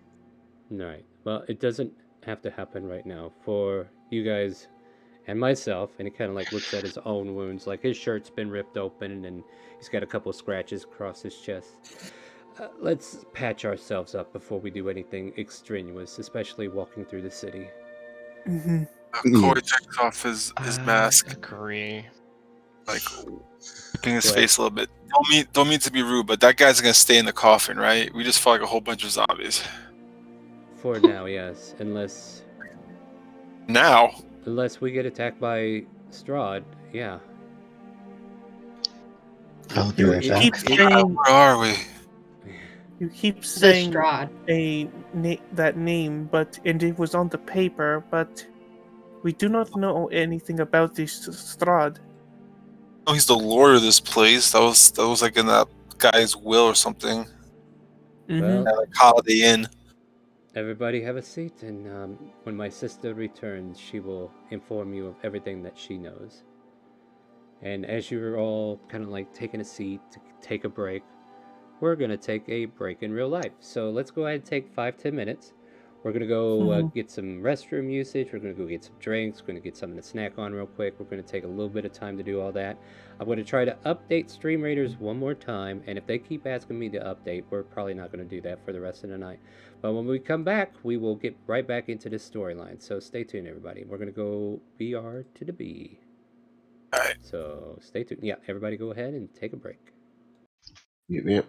Right. Well, it doesn't have to happen right now. For you guys and myself, and he kind of like looks at his own wounds, like his shirt's been ripped open and he's got a couple of scratches across his chest. Let's patch ourselves up before we do anything extraneous, especially walking through the city. Mm-hmm. Corey takes off his mask. Agree. Like, looking his face a little bit. Don't mean to be rude, but that guy's gonna stay in the coffin, right? We just fought like a whole bunch of zombies. For now, yes. Unless we get attacked by Strahd, yeah. I'll be right back. Where are we? You keep saying Strahd. that name, and it was on the paper, but we do not know anything about this Strahd. Oh, he's the lord of this place. That was like in that guy's will or something. Mm-hmm. Well, like Holiday Inn. Everybody have a seat, and when my sister returns, she will inform you of everything that she knows. And as you're all kind of like taking a seat to take a break, we're going to take a break in real life. So let's go ahead and take 5-10 minutes. We're going to go get some restroom usage. We're going to go get some drinks. We're going to get something to snack on real quick. We're going to take a little bit of time to do all that. I'm going to try to update StreamRaiders one more time. And if they keep asking me to update, we're probably not going to do that for the rest of the night. But when we come back, we will get right back into this storyline. So stay tuned, everybody. We're going to go BR to the B. All right. So stay tuned. Yeah, everybody go ahead and take a break. Yep.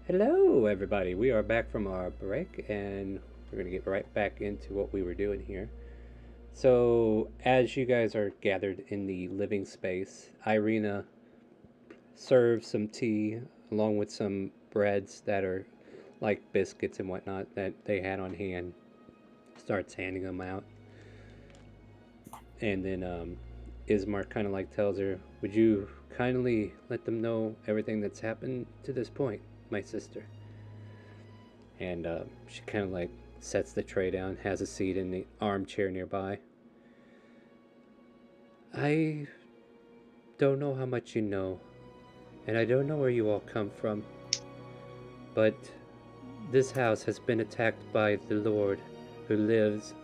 Hello, everybody. We are back from our break, and we're going to get right back into what we were doing here. So, as you guys are gathered in the living space, Irina serves some tea along with some breads that are like biscuits and whatnot that they had on hand. Starts handing them out. And then Ismar kind of like tells her, would you kindly let them know everything that's happened to this point, my sister? And she kind of like sets the tray down, has a seat in the armchair nearby. I don't know how much you know, and I don't know where you all come from, but this house has been attacked by the Lord who lives,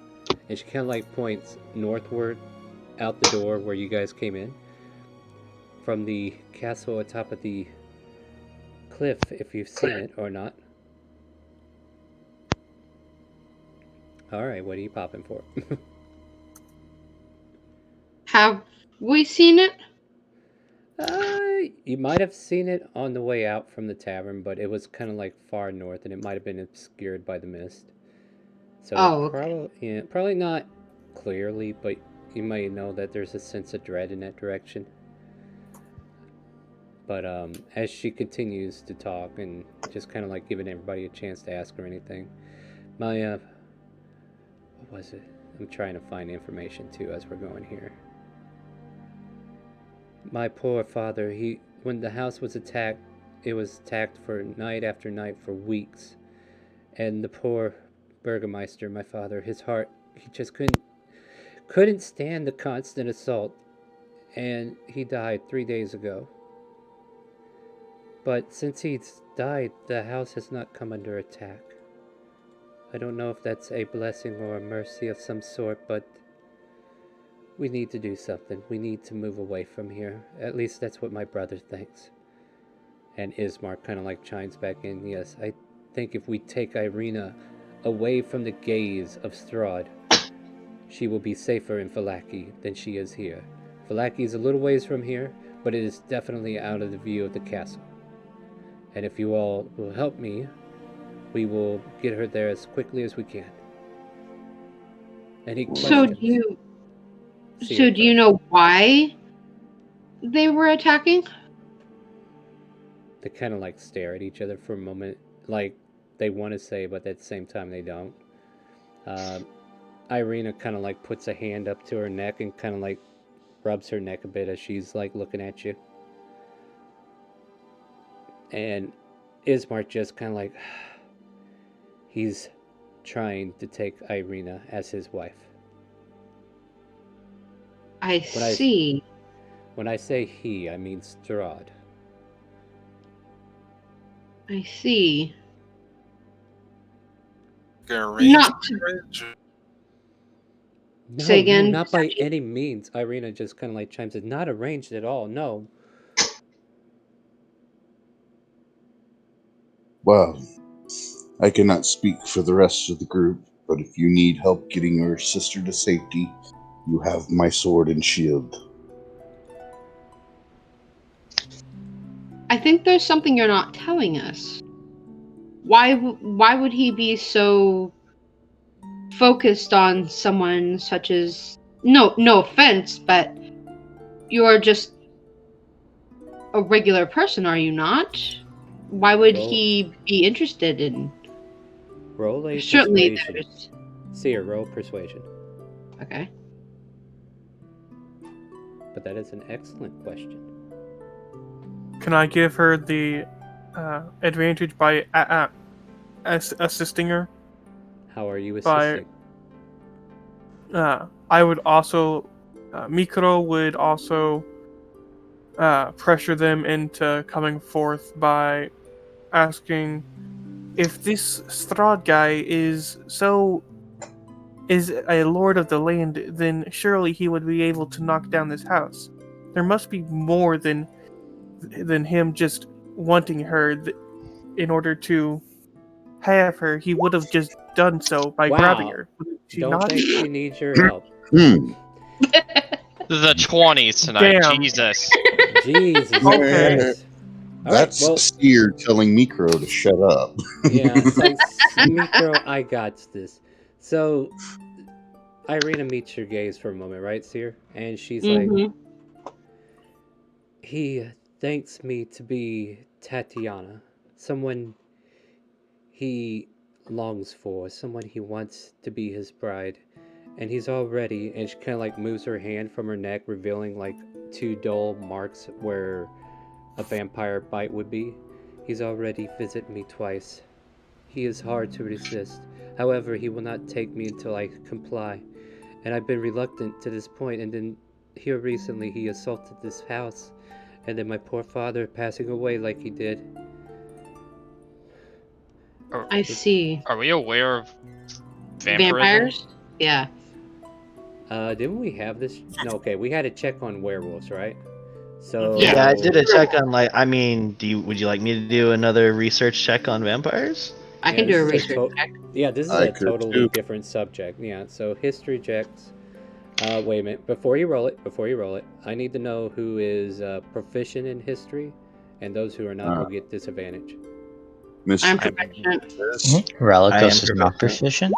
and she kind of like points northward out the door where you guys came in, from the castle atop of the cliff, if you've seen it or not. Alright, what are you popping for? Have we seen it? You might have seen it on the way out from the tavern, but it was kind of like far north, and it might have been obscured by the mist. So okay. probably not clearly, but you might know that there's a sense of dread in that direction. But as she continues to talk and just kind of like giving everybody a chance to ask her anything, what was it? I'm trying to find information too as we're going here. My poor father, when the house was attacked, it was attacked for night after night for weeks. And the poor Burgermeister, my father, his heart, he just couldn't stand the constant assault. And he died 3 days ago. But since he's died, the house has not come under attack. I don't know if that's a blessing or a mercy of some sort, but we need to do something. We need to move away from here. At least that's what my brother thinks. And Ismar kind of like chimes back in. Yes, I think if we take Irina away from the gaze of Strahd, she will be safer in Vallaki than she is here. Vallaki is a little ways from here, but it is definitely out of the view of the castle. And if you all will help me, we will get her there as quickly as we can. Any questions? So do you know why they were attacking? They kind of like stare at each other for a moment, like they want to say, but at the same time they don't. Irina kind of like puts a hand up to her neck and kind of like rubs her neck a bit as she's like looking at you. And Ismar just kind of like, he's trying to take Irina as his wife. I see. When I say he, I mean Strahd. I see. No, say again. No, not by any means. Irina just kind of like chimes in. Not arranged at all, no. Well, I cannot speak for the rest of the group, but if you need help getting your sister to safety, you have my sword and shield. I think there's something you're not telling us. Why would he be so focused on someone such as... No offense, but you're just a regular person, are you not? Why would he be interested in... Roll a certainly persuasion. Seer, roll persuasion. Okay. But that is an excellent question. Can I give her the advantage by assisting her? How are you assisting? I would also... Mikro would also pressure them into coming forth by asking if this Strahd guy is a lord of the land, then surely he would be able to knock down this house. There must be more than him just wanting her. In order to have her, he would have just done so by grabbing her. Don't think she needs your help. The 20s tonight. Damn. Jesus. Jesus Christ. That's well, Seer telling Micro to shut up. yeah, Micro, I got this. So, Irina meets your gaze for a moment, right, Seer? And she's like, Mm-hmm. he thanks me to be Tatiana, someone he longs for, someone he wants to be his bride. And he's already, and she kind of like moves her hand from her neck, revealing like 2 dull marks where a vampire bite would be. He's already visited me twice. He is hard to resist. However, he will not take me until I comply. And I've been reluctant to this point, and then here recently he assaulted this house, and then my poor father passing away like he did. I see. Are we aware of vampirism? Vampires? Yeah. Didn't we have this? No, okay, we had a check on werewolves, right? So Yeah, I did a check on would you like me to do another research check on vampires? I can do a research check. Yeah, this is I a could totally too. different subject. Yeah, so history checks. Wait a minute. Before you roll it, I need to know who is proficient in history, and those who are not will get disadvantage. I'm proficient. Relicos is not proficient.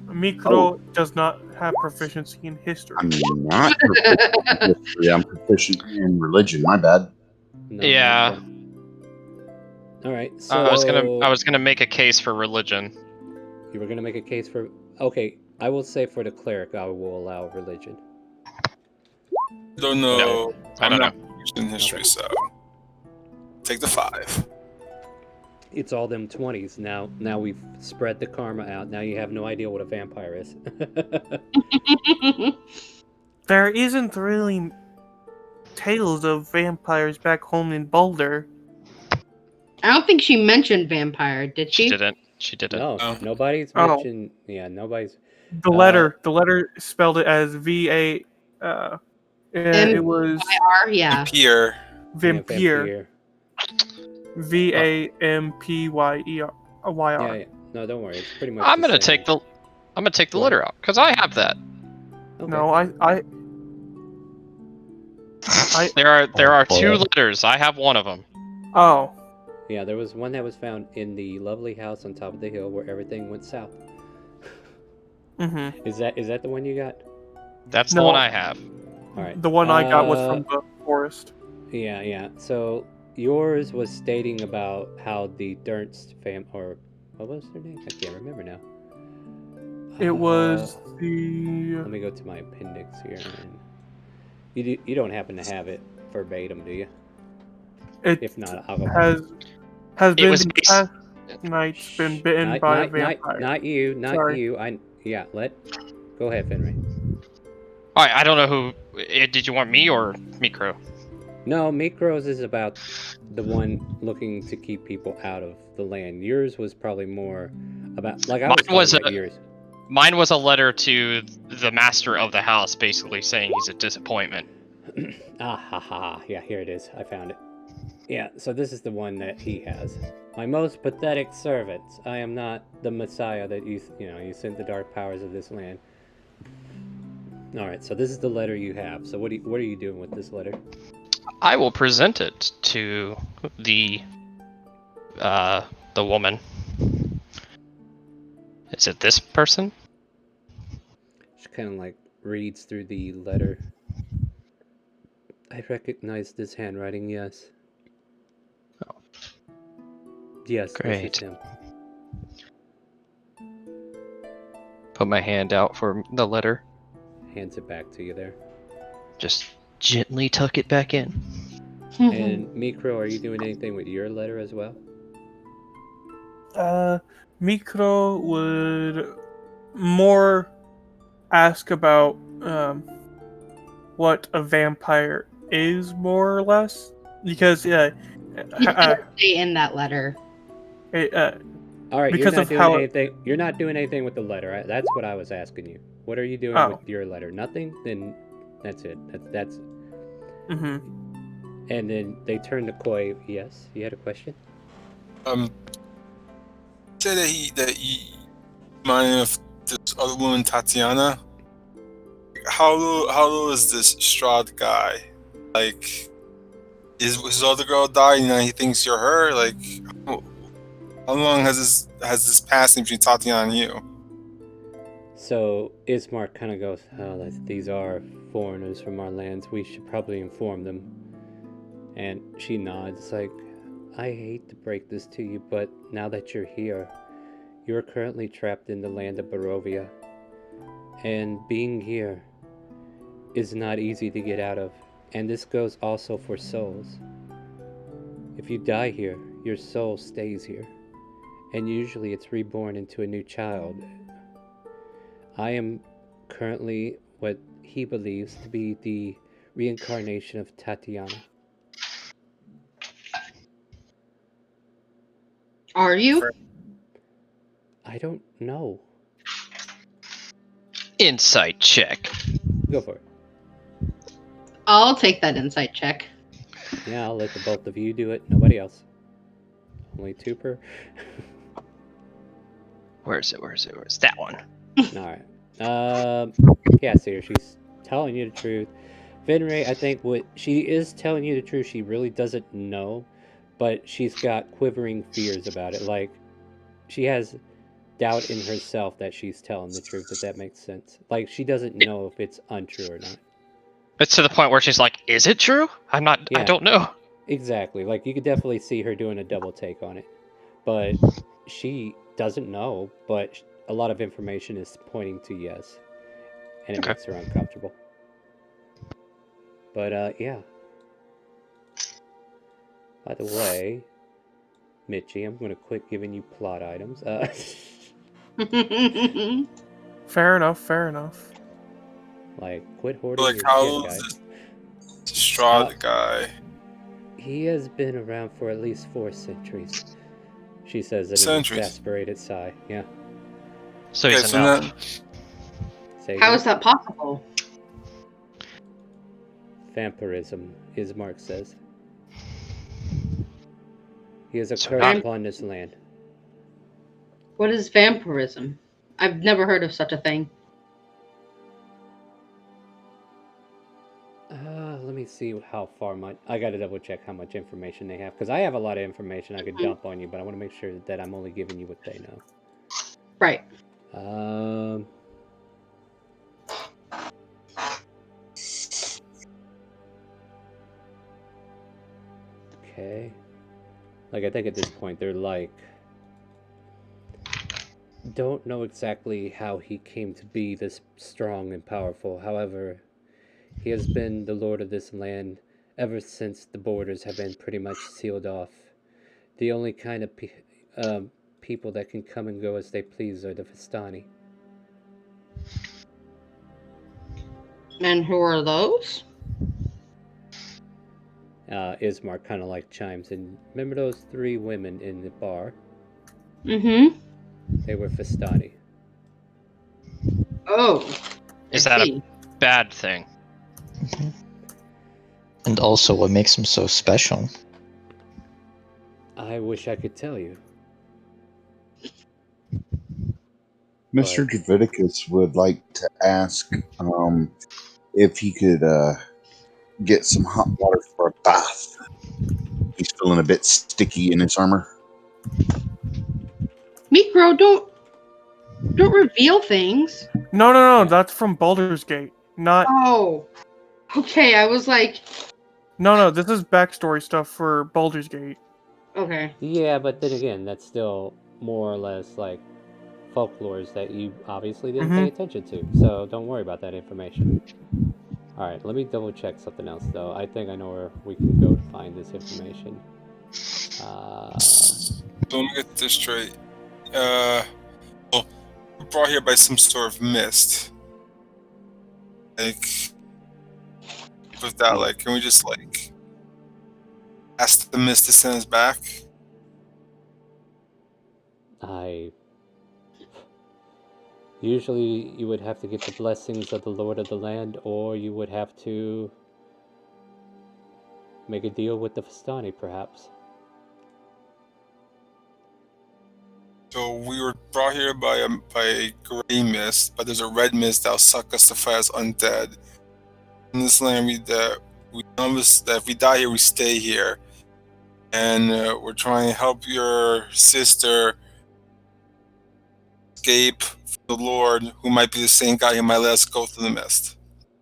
Mikro does not have proficiency in history. I'm not proficient in history. I'm proficient in religion. My bad. No, Yeah. okay. All right. So I was gonna make a case for religion. You were gonna make a case for. Okay, I will say for the cleric, I will allow religion. Don't know. I don't know. I'm not proficient in history, so take the 5. It's all them 20s. Now we've spread the karma out. Now you have no idea what a vampire is. There isn't really tales of vampires back home in Boulder. I don't think she mentioned vampire, did she? She didn't. No, Oh. nobody's mentioned. Yeah, nobody's. The letter spelled it as V-A. It was M-I-R, yeah. Vampire. vampire. VAMPYER. Yeah. No, don't worry. It's pretty much. I'm the gonna same. take the letter out because I have that. Okay. No, I There are Oh, 2 boy. letters. I have one of them. Oh. Yeah, there was one that was found in the lovely house on top of the hill where everything went south. Mm-hmm. Is that the one you got? That's No. the one I have. All right. The one I got was from the forest. Yeah. So yours was stating about how the Dernst or what was their name? I can't remember now. It was the. Let me go to my appendix here. And you don't happen to have it verbatim, do you? It If not, I'll go. has It been was past nights been bitten by a vampire. Not you. Sorry. You. Go ahead, Fenrir. Alright, I don't know who. Did you want me or Mikro? No, Mikros is about the one looking to keep people out of the land. Yours was probably more about like I Mine was was talking about yours. Mine was a letter to the master of the house, basically saying he's a disappointment. Yeah, here it is. I found it. Yeah, so this is the one that he has. My most pathetic servant. I am not the Messiah that you sent the dark powers of this land. All right, so this is the letter you have. So what are you doing with this letter? I will present it to the woman. Is it this person? She kind of like reads through the letter. I recognize this handwriting, yes. Oh. Yes, Great. this is him. Put my hand out for the letter. Hands it back to you there. Just gently tuck it back in. And Mikro, are you doing anything with your letter as well? Mikro would more ask about what a vampire is, more or less, because Stay in that letter. All right, because you're not of doing how anything. You're not doing anything with the letter. Right? That's what I was asking you. What are you doing Oh. with your letter? Nothing. Then that's it. That's. Mm-hmm. And then they turn to Koi. Yes, you had a question. Say that he reminded of this other woman, Tatiana. How low is this Strahd guy? Like, his other girl died, and now he thinks you're her. Like, how long has this passing between Tatiana and you? So Ismark kind of goes, "Oh, these are foreigners from our lands. We should probably inform them." And she nods, like, "I hate to break this to you, but now that you're here, you're currently trapped in the land of Barovia. And being here is not easy to get out of. And this goes also for souls. If you die here, your soul stays here. And usually it's reborn into a new child. I am currently what he believes to be the reincarnation of Tatiana." Are you? I don't know. Insight check. Go for it. I'll take that insight check. Yeah, I'll let the both of you do it. Nobody else. Only two per. Where is it? Where's that one? Alright. Yeah, Seer, she's telling you the truth. Finray, I think what she is telling you the truth, she really doesn't know, but she's got quivering fears about it. Like, she has doubt in herself that she's telling the truth, if that makes sense. Like, she doesn't know if it's untrue or not. It's to the point where she's like, "Is it true? I Yeah. don't know." Exactly. Like, you could definitely see her doing a double take on it. But she doesn't know, but a lot of information is pointing to yes. And it Okay. makes her uncomfortable. But, yeah. By the way, Mitchie, I'm going to quit giving you plot items. Fair enough. Like, quit hoarding Like, your how shit, old guys. is this Strahd guy? He has been around for at least 4 centuries. She says in an Centuries? exasperated sigh. Yeah. So Okay, he's so enough. now, Say How again? is that possible? Vampirism, Ismark says. He is a So curse not- upon this land. What is vampirism? I've never heard of such a thing. Let me see how far much. I gotta double check how much information they have, because I have a lot of information I could dump on you, but I want to make sure that I'm only giving you what they know. Right. Okay. Like, I think at this point they're like, don't know exactly how he came to be this strong and powerful. However, he has been the lord of this land ever since the borders have been pretty much sealed off. The only kind of people that can come and go as they please are the Vistani. And who are those? Ismark kind of like chimes in. Remember those 3 women in the bar? Mm-hmm. They were Vistani. Oh. Is I that see. a bad thing? And also, what makes him so special? I wish I could tell you. Mr. Draviticus would like to ask if he could get some hot water for a bath. He's feeling a bit sticky in his armor. Mikro, don't reveal things. No, that's from Baldur's Gate. Not Oh. Okay, I was like, no, this is backstory stuff for Baldur's Gate. okay. Yeah, but then again, that's still more or less like folklores that you obviously didn't pay attention to. So don't worry about that information. Alright, let me double check something else though. I think I know where we can go to find this information. so let me get this straight. Well, we're brought here by some sort of mist. Like, with that, like, can we just, like, ask the mist to send us back? Usually you would have to get the blessings of the Lord of the Land, or you would have to make a deal with the Vistani, perhaps. So we were brought here by a gray mist, but there's a red mist that'll suck us to fight as undead. In this land, we Promise that if we die here, we stay here. And we're trying to help your sister escape from the Lord, who might be the same guy who might let us go through the mist.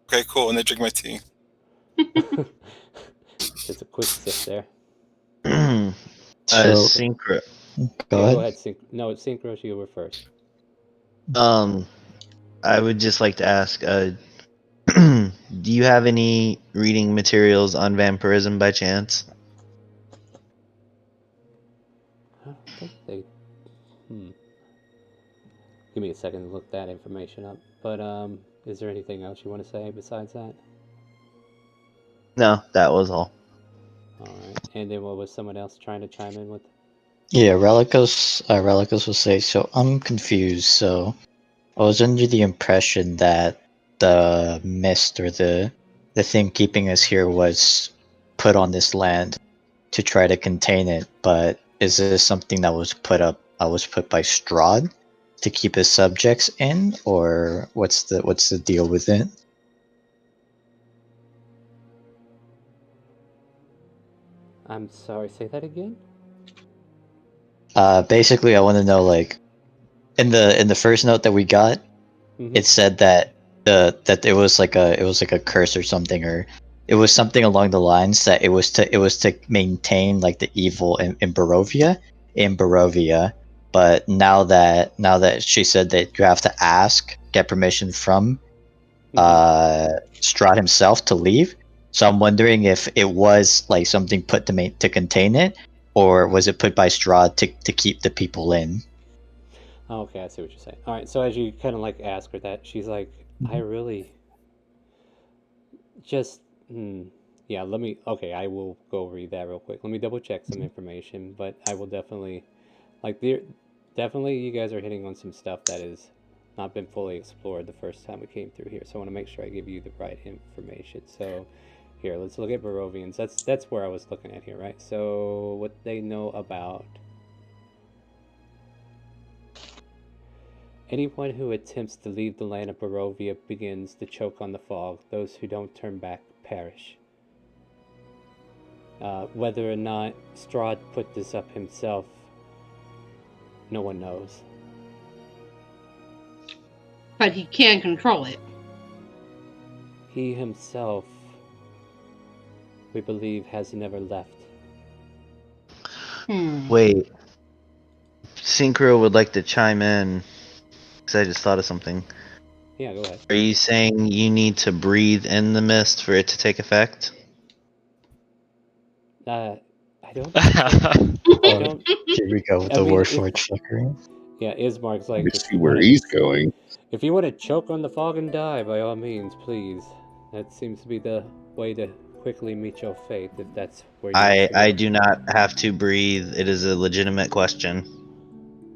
Okay, cool. And I drink my tea. Just a quick sip there. So, Synchro. go Yeah, ahead. go ahead. No, it's Synchro. You were first. I would just like to ask, do you have any reading materials on vampirism by chance? I don't think they. Give me a second to look that information up. But is there anything else you want to say besides that? No, that was all. All right. And then what was someone else trying to chime in with? Yeah, Relicos will say, so I'm confused. So I was under the impression that the mist or the thing keeping us here was put on this land to try to contain it, but is this something that was put by Strahd to keep his subjects in, or what's the deal with it? I'm sorry. Say that again. Basically, I want to know, like, in the first note that we got, it said that that it was like a curse or something, or it was something along the lines that it was to maintain like the evil in Barovia. But now that she said that you have to get permission from Strahd himself to leave, so I'm wondering if it was like something put to contain it, or was it put by Strahd to keep the people in? Oh, okay, I see what you're saying. All right, so as you kind of like ask her that, she's like, I really just, yeah, okay, I will go read that real quick. Let me double check some information, but I will definitely, definitely you guys are hitting on some stuff that has not been fully explored the first time we came through here. So I want to make sure I give you the right information. So here, let's look at Barovians. That's where I was looking at here, right? So what they know about anyone who attempts to leave the land of Barovia begins to choke on the fog. Those who don't turn back perish. Whether or not Strahd put this up himself, no one knows. But he can control it. He himself, we believe, has never left. Wait. Synchro would like to chime in, because I just thought of something. Yeah, go ahead. Are you saying you need to breathe in the mist for it to take effect? I don't. Here we go with the Warforged flickering. Yeah, Ismark's like, We see where he's going. if you want to choke on the fog and die, by all means, please. That seems to be the way to quickly meet your fate, if that's where you I do not have to breathe. It is a legitimate question.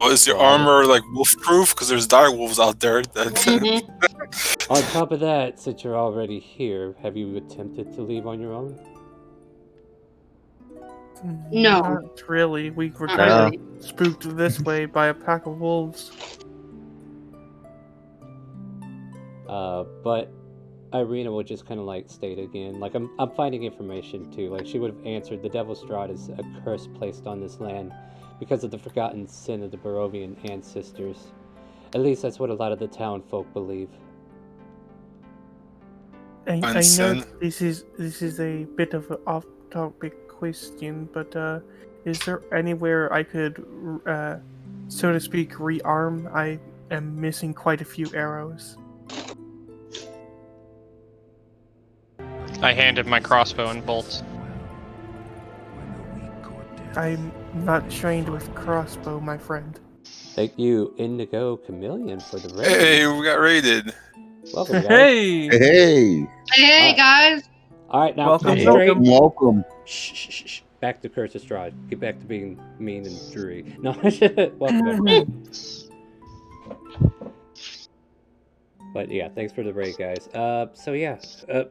Well, is your armor like wolf-proof? Because there's dire wolves out there. On top of that, since you're already here, have you attempted to leave on your own? No. Not really. We were Not kind really. of spooked this way by a pack of wolves. But Irina will just kind of like state again, like I'm finding information too. Like she would have answered, the Devil's Strahd is a curse placed on this land because of the forgotten sin of the Barovian ancestors. At least that's what a lot of the town folk believe. I know this is a bit of an off-topic question, but is there anywhere I could, so to speak, rearm? I am missing quite a few arrows. I handed my crossbow and bolts. I'm not trained with crossbow, my friend. Thank you, Indigo Chameleon, for the raid. Hey, we got raided. Welcome, guys. Hey! Hey, guys! Alright, now Welcome, concentrate. Welcome. Shh. Back to Curse of Strahd. Get back to being mean and dreary. No, welcome. But yeah, thanks for the raid, guys. So yeah,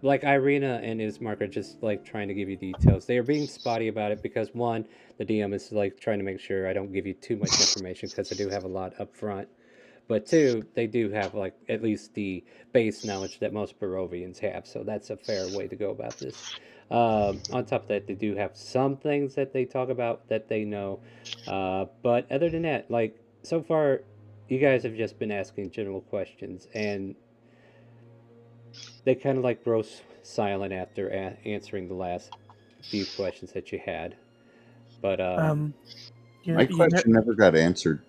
like Irina and Ismark are just like trying to give you details. They are being spotty about it because one, the DM is like trying to make sure I don't give you too much information because I do have a lot up front. But two, they do have like at least the base knowledge that most Barovians have, so that's a fair way to go about this. On top of that, they do have some things that they talk about that they know. But other than that, like, so far, you guys have just been asking general questions, and they kind of like grow silent after answering the last few questions that you had. But, My question never got answered.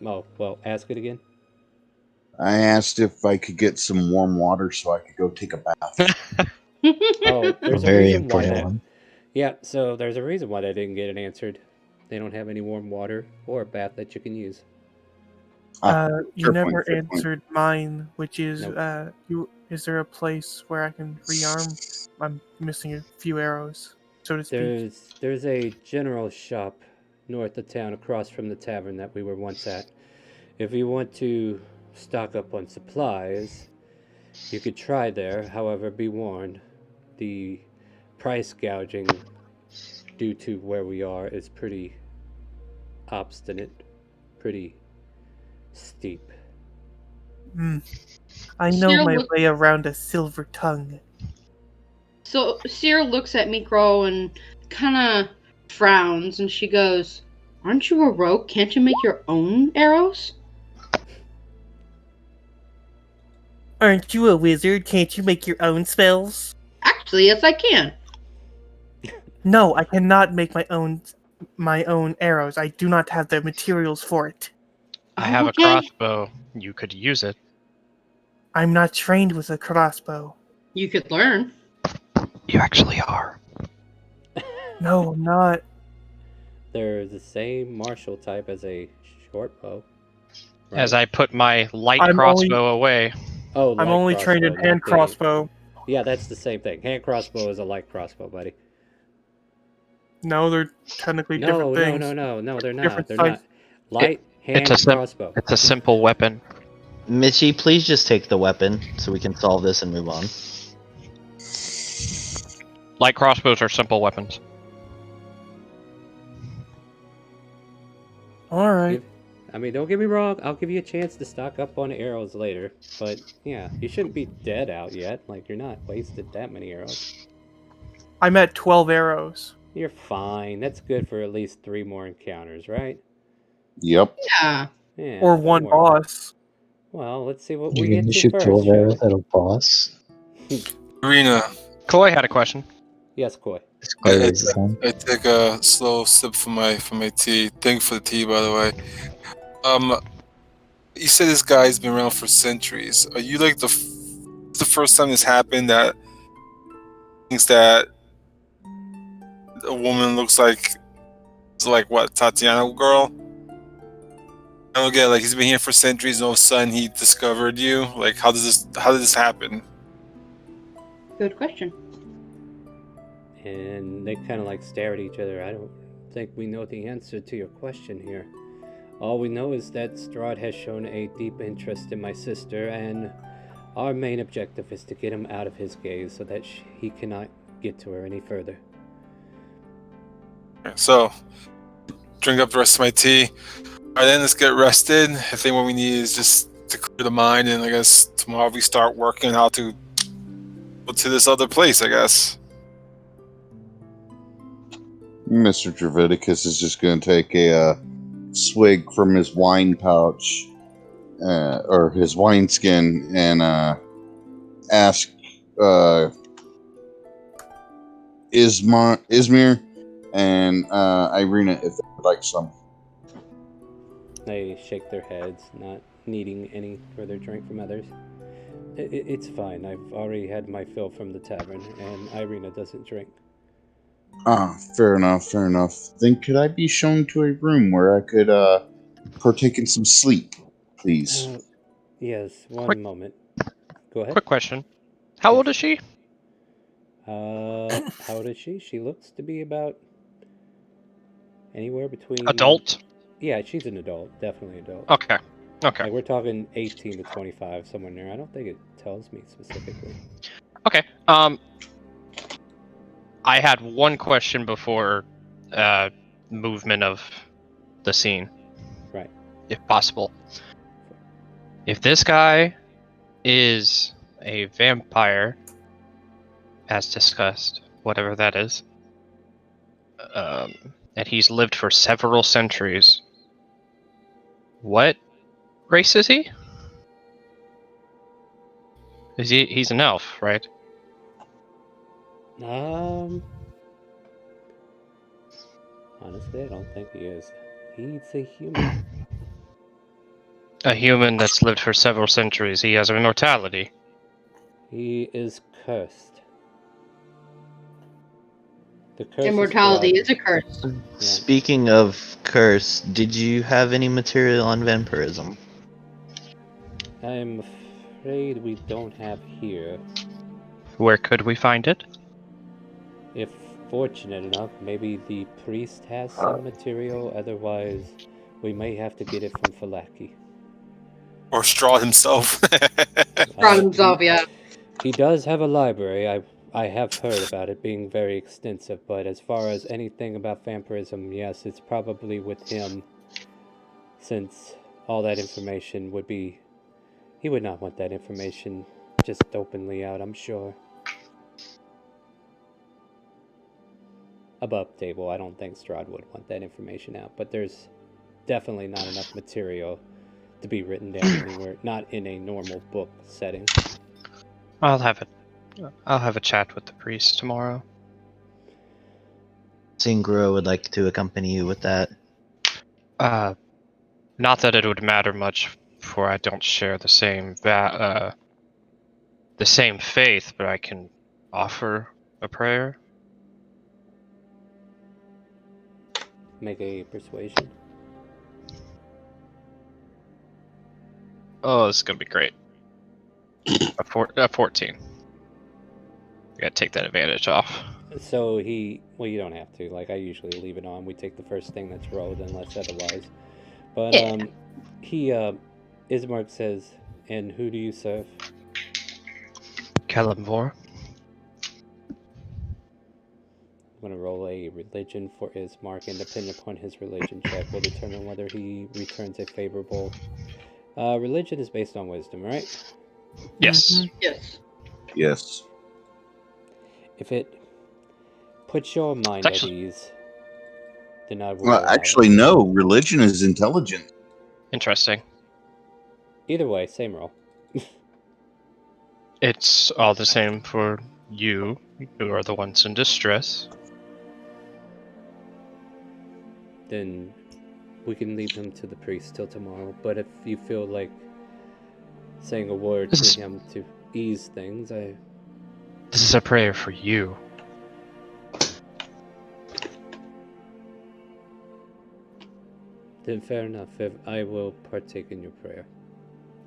oh, well, ask it again. I asked if I could get some warm water so I could go take a bath. Oh, there's a Very reason why important that. one. Yeah, so there's a reason why that didn't get it answered. They don't have any warm water or a bath that you can use. You never answered mine, which is Nope. is there a place where I can rearm? I'm missing a few arrows, so to speak. There's a general shop north of town across from the tavern that we were once at. If you want to stock up on supplies, you could try there. However, be warned, the price gouging due to where we are is pretty obstinate, pretty steep. I know Cyril my look- way around a silver tongue. So Cyril looks at Mikro and kind of frowns, and she goes, "Aren't you a rogue? Can't you make your own arrows?" Aren't you a wizard? Can't you make your own spells? Actually, yes, I can. No, I cannot make my own arrows. I do not have the materials for it. I have a Okay. crossbow. You could use it. I'm not trained with a crossbow. You could learn. You actually are. No, I'm not. They're the same martial type as a short bow. right? As I put my light I'm crossbow away. Oh, I'm light only trained in crossbow, hand not the- crossbow. Yeah, that's the same thing. Hand crossbow is a light crossbow, buddy. No, they're technically No, different things. no, they're not. Different They're size. not. Light hand It's a crossbow. It's a simple weapon. Mitchy, please just take the weapon so we can solve this and move on. Light crossbows are simple weapons. All right. I mean, don't get me wrong. I'll give you a chance to stock up on arrows later. But yeah, you shouldn't be dead out yet. Like, you're not wasted that many arrows. I'm at 12 arrows. You're fine. That's good for at least 3 more encounters, right? Yep. Yeah. Yeah. Or don't one worry. boss. Well, let's see what we You're get gonna to shoot first. 12 shall arrows we? at a boss? Arena. Koi had a question. Yes, Koi. It's quite resistant. I take a slow sip from my tea. Thank you for the tea, by the way. You said this guy's been around for centuries. Are you like the first time this happened that thinks that a woman looks like what, Tatiana girl? I don't get, like, he's been here for centuries, and all of a sudden he discovered you. Like, how did this happen? Good question. And they kind of like stare at each other. I don't think we know the answer to your question here. All we know is that Strahd has shown a deep interest in my sister, and our main objective is to get him out of his gaze so that he cannot get to her any further. So, drink up the rest of my tea. Alright, then let's get rested. I think what we need is just to clear the mind, and I guess tomorrow we start working how to go to this other place, I guess. Mr. Draviticus is just going to take a swig from his wine pouch, or his wineskin, and ask Izmir and Irina if they would like some. They shake their heads, not needing any further drink from others. It's fine. I've already had my fill from the tavern, and Irina doesn't drink. Ah, fair enough. Then could I be shown to a room where I could partake in some sleep, please? Yes, one Quick- moment. Go ahead. Quick question. How old is she? How old is she? She looks to be about anywhere between... Adult? Yeah, she's an adult. Definitely adult. Okay. Okay. Like, we're talking 18 to 25, somewhere in there. I don't think it tells me specifically. Okay. I had one question before movement of the scene. Right. If possible. If this guy is a vampire, as discussed, whatever that is. And he's lived for several centuries. What race is he? He's an elf, right? Honestly, I don't think he is. He's a human. A human that's lived for several centuries. He has immortality. He is cursed. The curse Immortality is is a curse. Speaking of curse, did you have any material on vampirism? I'm afraid we don't have here. Where could we find it? If fortunate enough, maybe the priest has some material. Otherwise, we may have to get it from Falaki. Or Strahd himself. Brought himself, yeah. He does have a library. I have heard about it being very extensive, but as far as anything about vampirism, yes, it's probably with him, since all that information would be... He would not want that information just openly out, I'm sure. Above table, I don't think Strahd would want that information out, but there's definitely not enough material to be written down anywhere, not in a normal book setting. I'll have a chat with the priest tomorrow. Singro would like to accompany you with that. Not that it would matter much, for I don't share the same faith, but I can offer a prayer. Make a persuasion. Oh, this is gonna be great. A 14. You gotta take that advantage off. So well, you don't have to. Like, I usually leave it on. We take the first thing that's rolled unless otherwise. But, Ismark says, and who do you serve? Kalimvor. I'm going to roll a religion for Ismark, and depending upon his religion check, will determine whether he returns a favorable... religion is based on wisdom, right? Yes. Yes. Yes. If it puts your mind at ease, then I will... Well, actually, no. Religion is intelligent. Interesting. Either way, same roll. It's all the same for you, who are the ones in distress. Then we can leave him to the priest till tomorrow. But if you feel like saying a word to him to ease things, This is a prayer for you. Then fair enough. If I will partake in your prayer.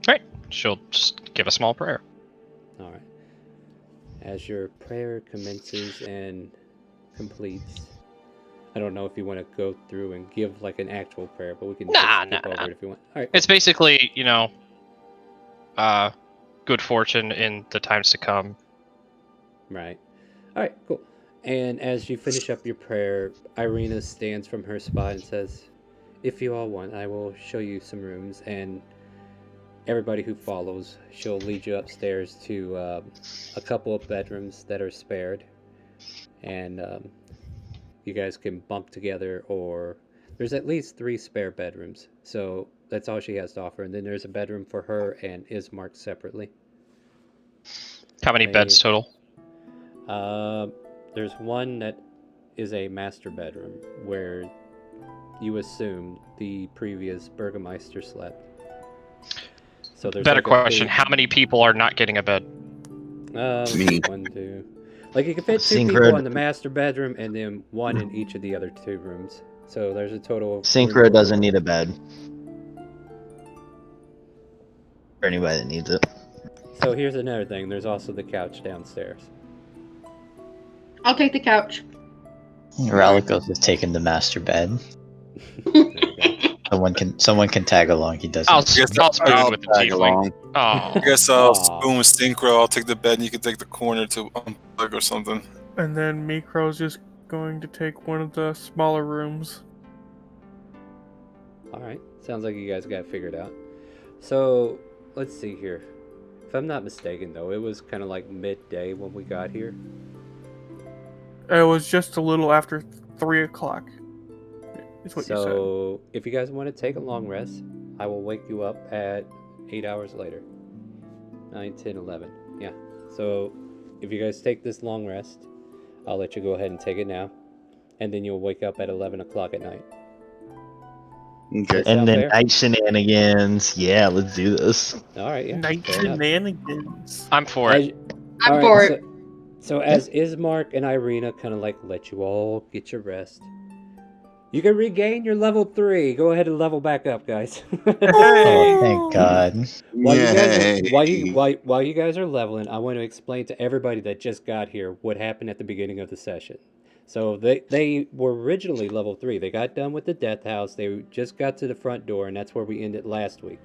Right. She'll just give a small prayer. All right. As your prayer commences and completes, I don't know if you want to go through and give like an actual prayer, but we can skip over it if you want. All right. It's basically, good fortune in the times to come. Right. All right, cool. And as you finish up your prayer, Irina stands from her spot and says, if you all want, I will show you some rooms, and everybody who follows, she'll lead you upstairs to a couple of bedrooms that are spared, and you guys can bunk together, or there's at least 3 spare bedrooms, so that's all she has to offer. And then there's a bedroom for her and Ismark separately. How many beds total? There's one that is a master bedroom where you assume the previous Burgermeister slept. So there's better question: how many people are not getting a bed? Me. 1, 2. Like, you can fit 2 people in the master bedroom, and then 1 in each of the other 2 rooms. So there's a total of... Synchro doesn't need a bed. For anybody that needs it. So here's another thing. There's also the couch downstairs. I'll take the couch. Ralikos has taken the master bed. There you go. Someone can tag along. He doesn't. I'll spoon with the tiefling. Oh. I guess I'll spoon with Synchro. I'll take the bed and you can take the corner to unplug or something. And then Mikro's just going to take one of the smaller rooms. Alright. Sounds like you guys got it figured out. So, let's see here. If I'm not mistaken, though, it was kind of like midday when we got here. It was just a little after 3 o'clock. Is what you said. So, if you guys want to take a long rest, I will wake you up at 8 hours later. 9, 10, 11. Yeah. So, if you guys take this long rest, I'll let you go ahead and take it now. And then you'll wake up at 11 o'clock at night. Okay. And then fair? night shenanigans. Yeah, let's do this. All right, yeah. Night fair enough. shenanigans. I'm for it. I'm All for right, it. So as Ismark and Irina kind of like let you all get your rest, you can regain your level 3. Go ahead and level back up, guys. Oh, thank God. While you guys are, Yay. while you guys are leveling, I want to explain to everybody that just got here what happened at the beginning of the session. So they were originally level 3. They got done with the death house. They just got to the front door, and that's where we ended last week.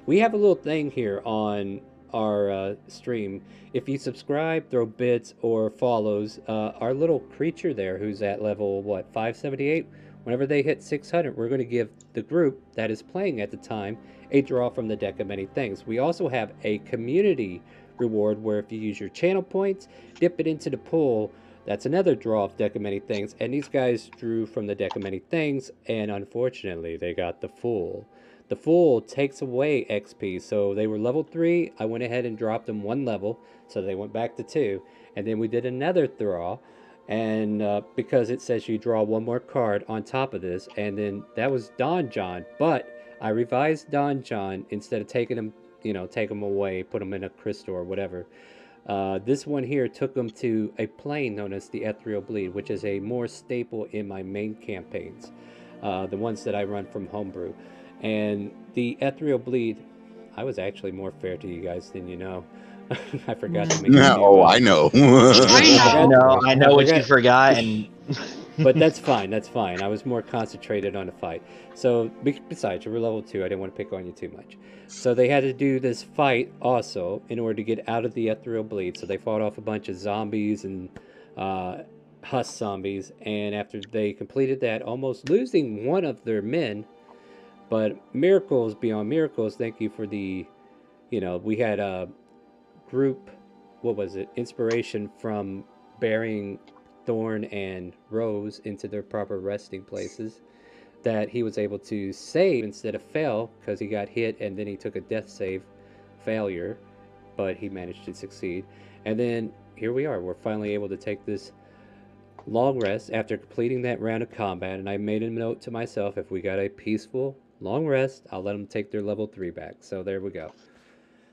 We have a little thing here on our stream. If you subscribe, throw bits or follows, our little creature there who's at level, 578? Whenever they hit 600, we're going to give the group that is playing at the time a draw from the deck of many things. We also have a community reward where if you use your channel points, dip it into the pool, that's another draw of deck of many things. And these guys drew from the deck of many things, and unfortunately, they got the Fool. The Fool takes away XP, so they were level 3. I went ahead and dropped them 1 level, so they went back to 2. And then we did another draw, and because it says you draw 1 more card on top of this, and then that was Don John, but I revised Don John instead of taking him, take him away, put him in a crystal or whatever. This one here took them to a plane known as the Ethereal Bleed, which is a more staple in my main campaigns, the ones that I run from Homebrew. And the Ethereal Bleed, I was actually more fair to you guys than you know. I forgot to make I know. I know what you forgot, and but that's fine. That's fine. I was more concentrated on the fight. So besides, you were level 2. I didn't want to pick on you too much. So they had to do this fight also in order to get out of the Ethereal Bleed. So they fought off a bunch of zombies and husk zombies. And after they completed that, almost losing one of their men. But miracles beyond miracles, thank you for the, we had a group, inspiration from burying Thorn and Rose into their proper resting places, that he was able to save instead of fail, because he got hit and then he took a death save failure, but he managed to succeed. And then here we are, we're finally able to take this long rest after completing that round of combat. And I made a note to myself, if we got a peaceful long rest, I'll let them take their level 3 back. So there we go.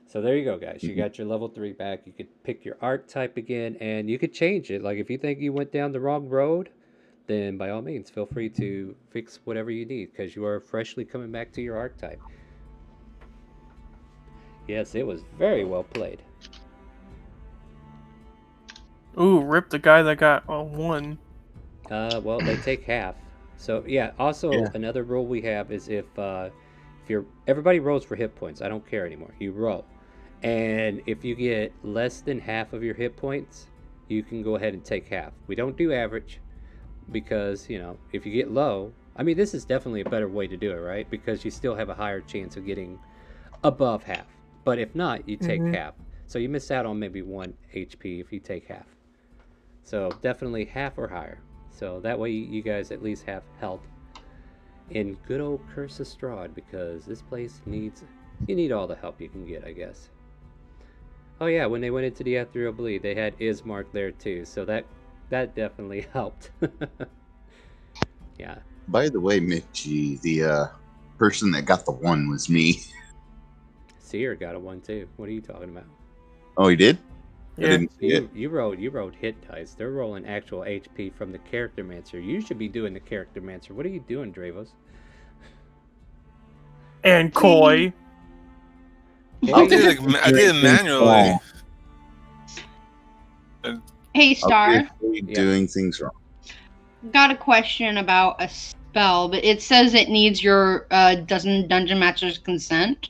So there you go, guys. You got your level 3 back. You could pick your archetype again, and you could change it. Like, if you think you went down the wrong road, then by all means, feel free to fix whatever you need, because you are freshly coming back to your archetype. Yes, it was very well played. Ooh, rip the guy that got 1. Well, they take half. So yeah. Also, another rule we have is if everybody rolls for hit points. I don't care anymore. You roll, and if you get less than half of your hit points, you can go ahead and take half. We don't do average, because if you get low, I mean, this is definitely a better way to do it, right? Because you still have a higher chance of getting above half. But if not, you take half. So you miss out on maybe 1 HP if you take half. So definitely half or higher. So that way you guys at least have health in good old Curse of Strahd, because this place you need all the help you can get, I guess. Oh yeah, when they went into the Ethereal Bleed, they had Ismark there too, so that definitely helped. Yeah. By the way, Mitchie, the person that got the 1 was me. Seer got a 1 too. What are you talking about? Oh, he did? Yeah. I didn't see it. You rolled hit dice. They're rolling actual HP from the Character Mancer. You should be doing the Character Mancer. What are you doing, Dravos? And Coy. I did it manually. Hey, Star. Doing things wrong. Got a question about a spell, but it says it needs your Dungeon Master's consent.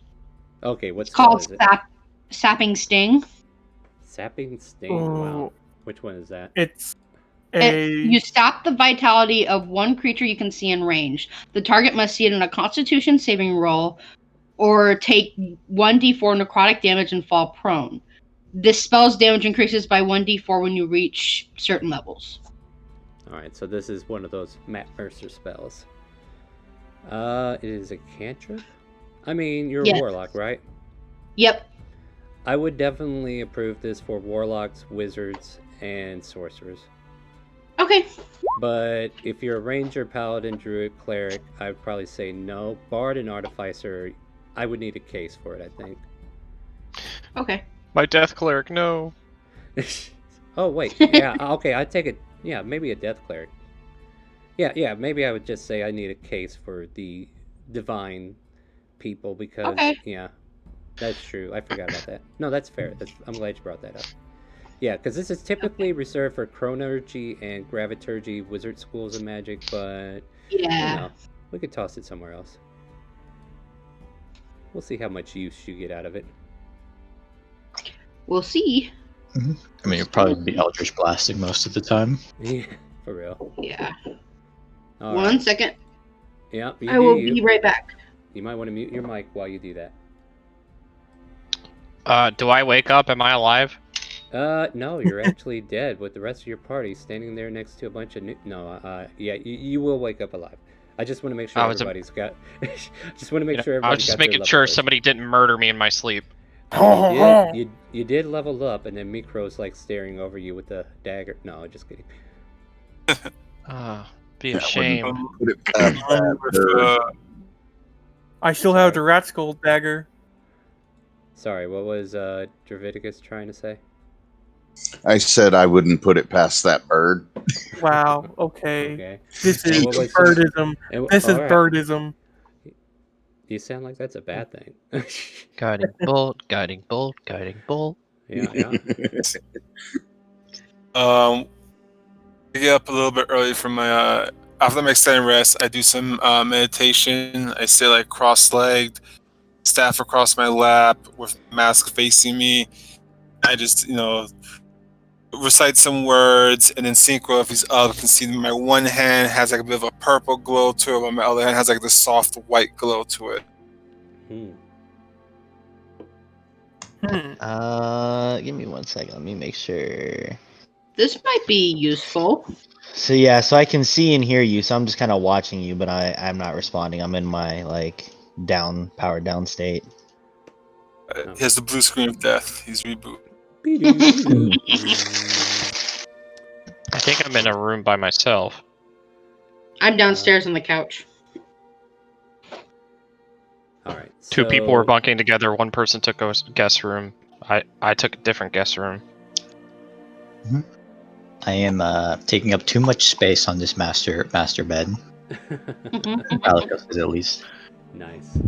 Okay, what's It's called it? Sapping Sting. Sapping Sting? Wow. Which one is that? It's you sap the vitality of one creature you can see in range. The target must see it in a Constitution saving roll or take 1d4 necrotic damage and fall prone. This spell's damage increases by 1d4 when you reach certain levels. Alright, so this is one of those Matt Mercer spells. It is a cantrip? I mean, you're Yes. a warlock, right? Yep. I would definitely approve this for warlocks, wizards, and sorcerers. Okay. But if you're a ranger, paladin, druid, cleric, I would probably say no. Bard and artificer, I would need a case for it, I think. Okay. My death cleric, no. Oh, wait. Yeah, okay, I'd take it. Yeah, maybe a death cleric. Yeah, maybe I would just say I need a case for the divine people because, Okay. yeah, that's true. I forgot about that. No, that's fair. I'm glad you brought that up. Yeah, because this is typically reserved for chronergy and graviturgy wizard schools of magic, but Yeah. you know, we could toss it somewhere else. We'll see how much use you get out of it. We'll see. I mean, it'd probably be Eldritch Blasting most of the time. Yeah, for real. Yeah. All One right. second. Yeah, I will be right back. You might want to mute your mic while you do that. Do I wake up? Am I alive? No, you're actually dead with the rest of your party standing there next to a bunch of yeah, you will wake up alive. I just want to make sure everybody's got. Just want to make sure everybody. I was just making sure somebody didn't murder me in my sleep. You did level up, and then Mikro's like staring over you with the dagger. No, just kidding. Be a shame. Put it past that. I still have the rat skull dagger. Sorry, what was Dravidicus trying to say? I said I wouldn't put it past that bird. Wow. Okay. Okay. This And is what was- birdism. This is alright. birdism. You sound like that's a bad thing. Guiding bolt, guiding bolt, guiding bolt. Yeah. I get up a little bit early from my after my extended rest. I do some meditation. I stay like cross-legged, staff across my lap with mask facing me. I just recite some words, and then Synchro, if he's up, can see my one hand has like a bit of a purple glow to it, while my other hand has like this soft white glow to it. Give me 1 second. Let me make sure. This might be useful. So yeah, so I can see and hear you, so I'm just kind of watching you, but I'm not responding. I'm in my powered down state. He has the blue screen of death. He's reboot. I think I'm in a room by myself. I'm downstairs on the couch. All right. Two people were bunking together. One person took a guest room. I took a different guest room. I am taking up too much space on this master bed. Alicos is at least. Nice.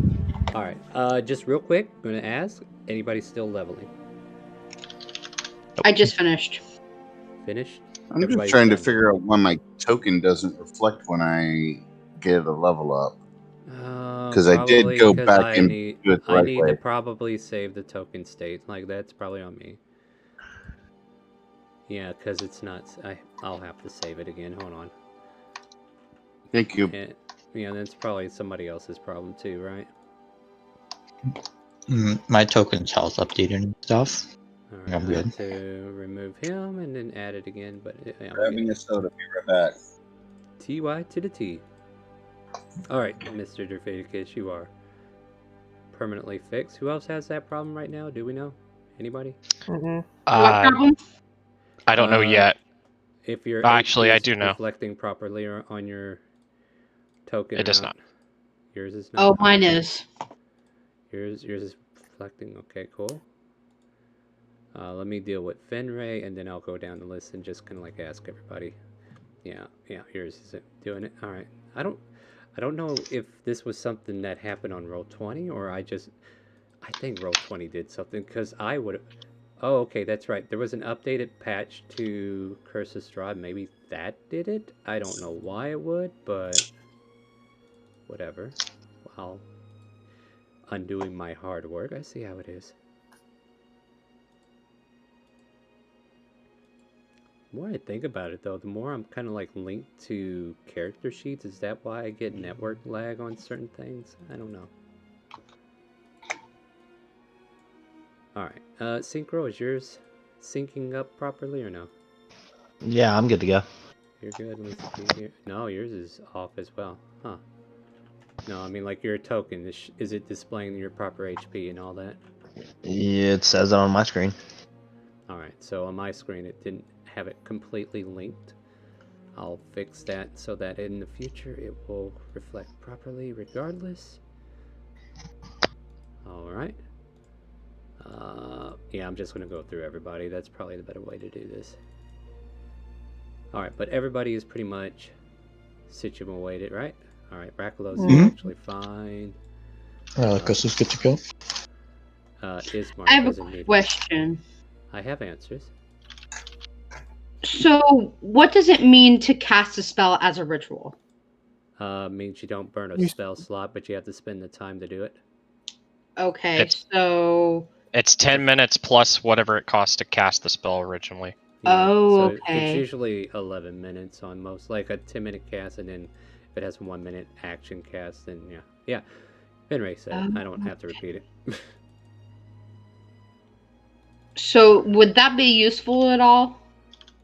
All right. Just real quick, I'm gonna ask: anybody still leveling? I just finished. Finished? I'm Everybody's just trying to done. figure out why my token doesn't reflect when I get a level up. Because I did Probably go 'cause back I and need, do it the I right need way. to probably save the token state. Like that's probably on me. Yeah, because it's not. I'll have to save it again. Hold on. Thank you. And, yeah, that's probably somebody else's problem too, right? My token's health updated and stuff. All I'm right. I good. have to remove him and then add it again, but I'm Grabbing a soda. Be right back. TY to the T. All right, Mr. Derfaticus, you are permanently fixed. Who else has that problem right now? Do we know? Anybody? What problem? I don't know yet. If your Actually, HP I is do know. reflecting properly on your token. It does not. Yours is not. Oh, mine is. Yours is reflecting. Okay, cool. Let me deal with Fenray, and then I'll go down the list and just kind of like ask everybody. Yeah, yours is doing it. All right. I don't know if this was something that happened on Roll20 or I think Roll20 did something because I would. Oh, okay, that's right. There was an updated patch to Curse of Strahd. Maybe that did it. I don't know why it would, but whatever. While undoing my hard work, I see how it is. The more I think about it, though, the more I'm kind of like linked to character sheets. Is that why I get network lag on certain things? I don't know. Alright, Synchro, is yours syncing up properly or no? Yeah, I'm good to go. you're good. Let me see here. No, yours is off as well. Huh. No, I mean, like, your token, is it displaying your proper HP and all that? Yeah, it says it on my screen. Alright, so on my screen it didn't have it completely linked. I'll fix that so that in the future it will reflect properly regardless. Alright. Yeah, I'm just going to go through everybody. That's probably the better way to do this. Alright, but everybody is pretty much situated, right? Alright, Rakulos is actually fine. Relicus is good to go. Ismark I have doesn't a need- question. I have answers. So, what does it mean to cast a spell as a ritual? Means you don't burn a You- spell slot, but you have to spend the time to do it. Okay, It's- so It's 10 minutes plus whatever it costs to cast the spell originally. Oh, so okay. It's usually 11 minutes on most, like a 10-minute cast, and then if it has a 1-minute action cast, then yeah. Henry said it. I don't have to repeat it. So would that be useful at all?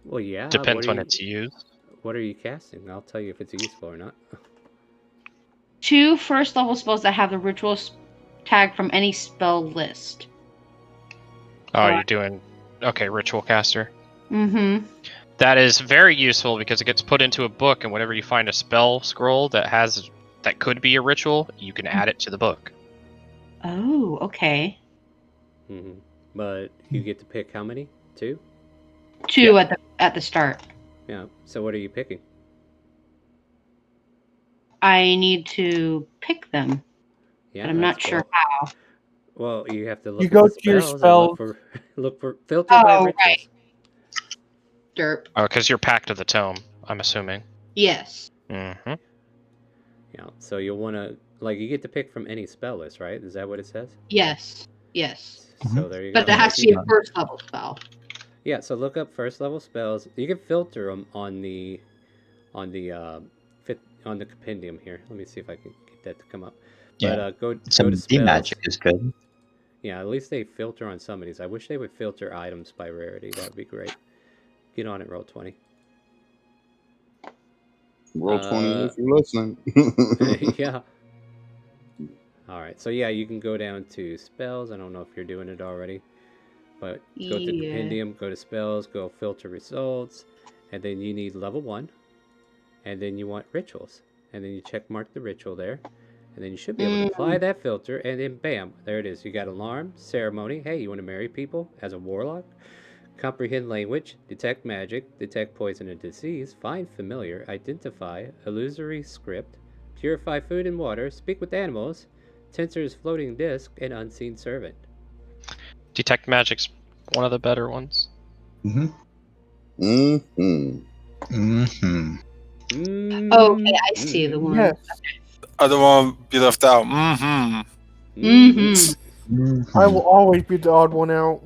Well, yeah. Depends when it's used. What are you casting? I'll tell you if it's useful or not. 2 first level spells that have the ritual tag from any spell list. Oh, you're doing... Okay, Ritual Caster. Mm-hmm. That is very useful because it gets put into a book, and whenever you find a spell scroll that could be a ritual, you can add it to the book. Oh, okay. Mm-hmm. But you get to pick how many? 2? 2 at the start. Yeah. So what are you picking? I need to pick them, Yeah, but I'm not sure how. Well, you have to look You at go the to your spells and look for filter by Oh, rituals. right. Derp. Oh, because you're Pact of the Tome, I'm assuming. Yes. Mm-hmm. Yeah. So you'll want to, like, you get to pick from any spell list, right? Is that what it says? Yes. Yes. So there you go. But that has to be a first level spell. Yeah. So look up first level spells. You can filter them on the compendium here. Let me see if I can get that to come up. Yeah. But go Some to spells. magic is good. Yeah, at least they filter on some of these. I wish they would filter items by rarity. That would be great. Get on it, roll 20. Roll 20 if you're listening. Yeah. All right. So yeah, you can go down to spells. I don't know if you're doing it already, but go to compendium, go to spells, go filter results, and then you need level 1, and then you want rituals, and then you check mark the ritual there, and then you should be able to apply that filter, and then bam, there it is. You got alarm, ceremony. Hey, you want to marry people as a warlock? Comprehend language, detect magic, detect poison and disease, find familiar, identify, illusory script, purify food and water, speak with animals, Tensor's floating disc, and unseen servant. Detect Magic's one of the better ones. Mm-hmm. Mm-hmm. Mm-hmm. Okay, I see the one. Yes. I don't want to be left out. Mm-hmm. Mm-hmm. I will always be the odd one out.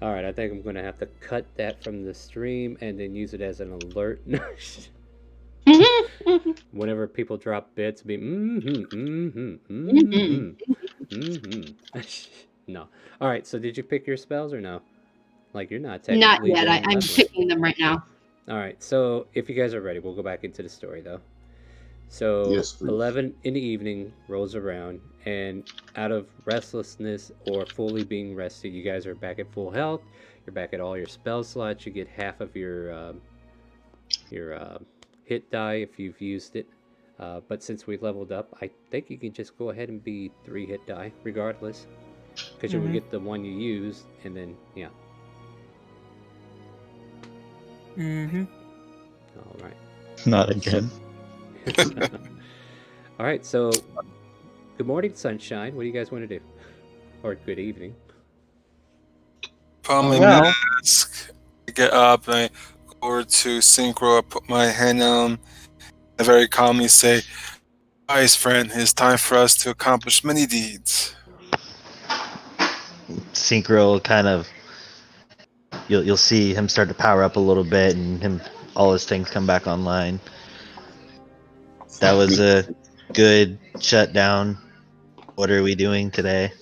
All right, I think I'm going to have to cut that from the stream and then use it as an alert. Whenever people drop bits, be No. All right, so did you pick your spells or no? Like, you're not technically Not yet. doing I'm lessons. picking them right now. All right, so if you guys are ready, we'll go back into the story, though. So, Yes, please. 11 in the evening rolls around, and out of restlessness or fully being rested, you guys are back at full health. You're back at all your spell slots. You get half of your hit die if you've used it. But since we leveled up, I think you can just go ahead and be 3 hit die, regardless. Because you will get the one you used, and then, yeah. Mm-hmm. All right. Not again. All right, so good morning, sunshine. What do you guys want to do? Or good evening. Put on my Well. mask. I get up and I go over to Synchro. I put my hand on. I very calmly say, "Guys, friend, it's time for us to accomplish many deeds." Synchro kind of, you'll see him start to power up a little bit, and all his things come back online. That was a good shutdown. What are we doing today?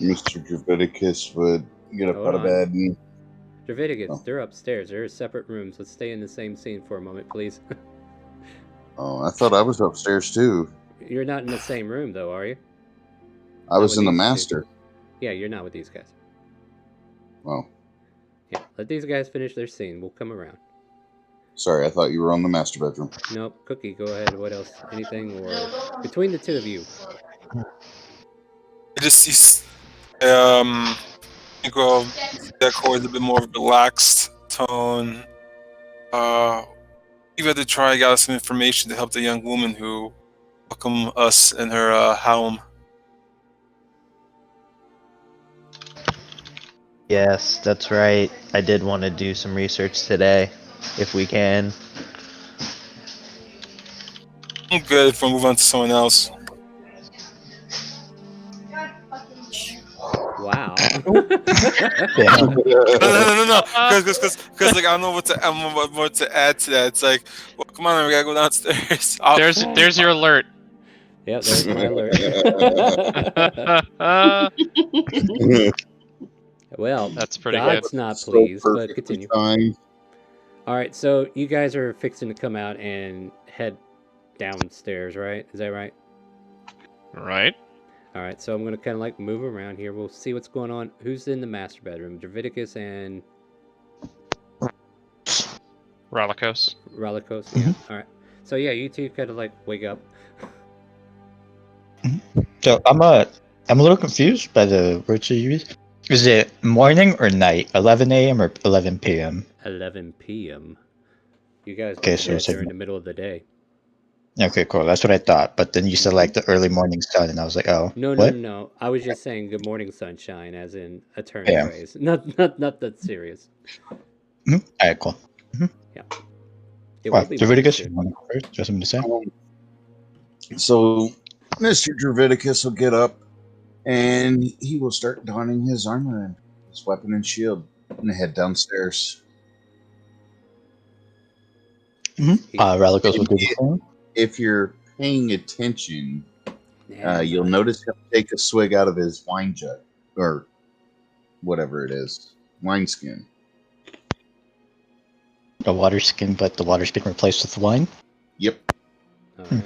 Mr. Draviticus would get up Hold out of on. bed and Dravidians, they're upstairs. There are separate rooms. Let's stay in the same scene for a moment, please. Oh, I thought I was upstairs too. You're not in the same room, though, are you? I Not was with in the these two. master. Yeah, you're not with these guys. Oh, Yeah, let these guys finish their scene. We'll come around. sorry. I thought you were on the master bedroom. Nope, Cookie, go ahead. What else? Anything? Or between the two of you? I just see Negro decor is a bit more of a relaxed tone. You had to try gather some information to help the young woman who welcomed us in her home. Yes, that's right. I did want to do some research today, if we can. I'm good if we move on to someone else. Wow. No, because like I don't know what to add to that. It's like, well, come on, we gotta go downstairs. There's your alert. Yep, there's my alert. Well, That's pretty God's good. not So pleased, but perfectly continue. timed. All right, so you guys are fixing to come out and head downstairs, right? Is that right? Right. All right, so I'm going to kind of like move around here. We'll see what's going on. Who's in the master bedroom? Dravidicus and Ralikos. Ralikos? Yeah. All right. So yeah, you two kind of like wake up. So I'm a little confused by the words you use. Is it morning or night? 11 a.m. or 11 p.m.? 11 p.m. You guys Okay, went so to bed it's like- during the middle of the day. Okay, cool. That's what I thought. But then you said like the early morning sun, and I was like, oh, No, what? no. I was just saying good morning, sunshine, as in a turn Yeah. phrase. Not that serious. All right, cool. It Wow, will be Dravidicus, monitored. you want to go first? Just something to say? So, Mr. Dravidicus will get up and he will start donning his armor and his weapon and shield and head downstairs. Relicos will do the same. If you're paying attention, Yeah, you'll notice him take a swig out of his wine jug or whatever it is, wineskin. A water skin, but the water skin replaced with wine. Yep. All right.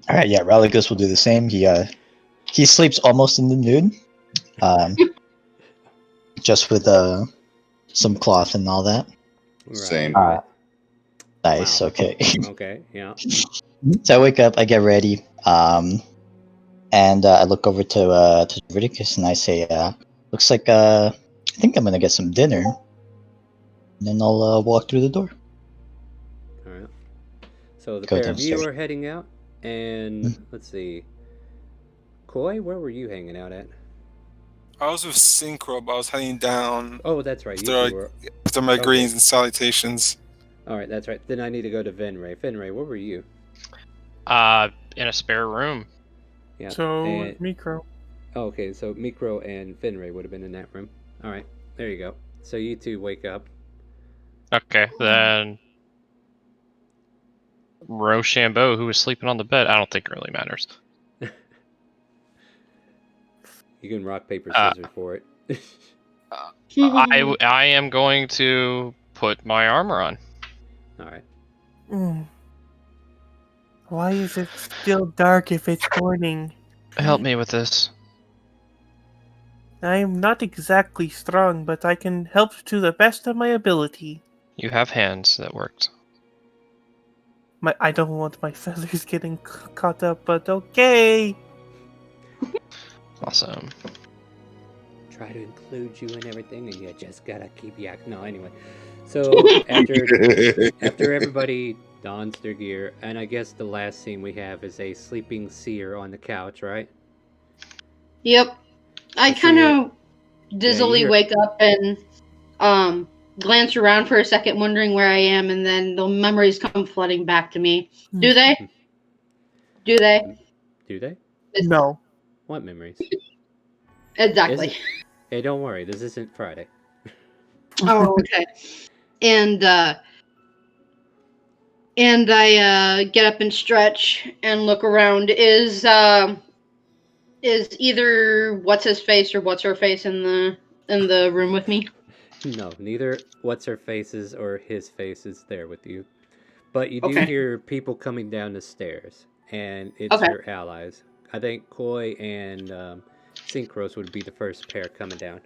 All right, yeah, Relicus will do the same. He sleeps almost in the nude, just with some cloth and all that. Same. Right. Nice. Wow. Okay. Okay. Yeah. So I wake up, I get ready, and I look over to Dravidicus and I say, "Looks like I think I'm gonna get some dinner." And then I'll walk through the door. All right. So the Go pair of you downstairs. are heading out, and let's see. Koi, where were you hanging out at? I was with Synchro, but I was heading down Oh, that's right. You after, two were. after my Okay. greetings and salutations. All right, that's right. Then I need to go to Venray. Venray, where were you? In a spare room. Yeah. So, and- Micro. oh, okay, so Mikro and Venray would have been in that room. All right, there you go. So you two wake up. Okay, then Rochambeau, who was sleeping on the bed, I don't think it really matters. You can rock paper Uh, scissors for it. I am going to put my armor on. All right. Why is it still dark if it's morning? Help me with this. I am not exactly strong, but I can help to the best of my ability. You have hands that worked. I don't want my feathers getting caught up, but okay. Awesome. Try to include you in everything, and you just gotta keep yak. No, anyway. So after everybody dons their gear, and I guess the last scene we have is a sleeping seer on the couch, right? Yep. I So kind you're- of dizzily you're- wake up and glance around for a second, wondering where I am, and then the memories come flooding back to me. Do they? Do they? Do they? No. What memories? Exactly. Hey, don't worry. This isn't Friday. Oh, okay. And I get up and stretch and look around. Is Is either what's his face or what's her face in the room with me? No, neither what's her faces or his face is there with you. But you do Okay. hear people coming down the stairs, and it's Okay. your allies. I think Koi and Synchros would be the first pair coming down.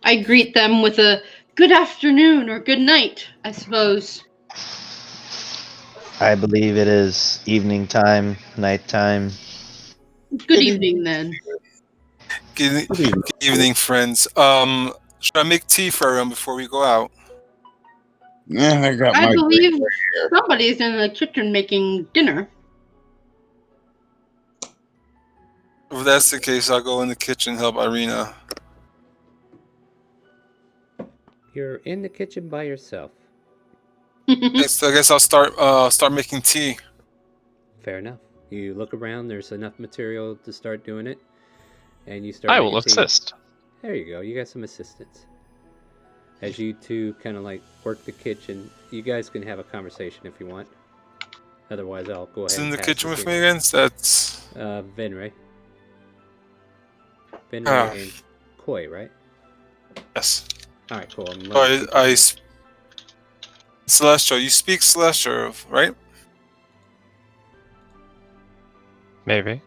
I greet them with a good afternoon or good night, I suppose. I believe it is evening time, nighttime. Good evening, then. Good evening, friends. Should I make tea for everyone before we go out? Yeah, I got I my believe drink right here. somebody's in the kitchen making dinner. If that's the case, I'll go in the kitchen and help Irina. You're in the kitchen by yourself. Okay, so I guess I'll start making tea. Fair enough. You look around, there's enough material to start doing it. And you start I making will tea. assist. There you go. You got some assistance. As you two kind of like work the kitchen, you guys can have a conversation if you want. Otherwise, I'll go ahead. Who's in and the pass kitchen this with in. me again? That's Venray. Venray Ah. and Koi, right? yes. All right, cool. Celestial. You speak Celestial, right? Maybe.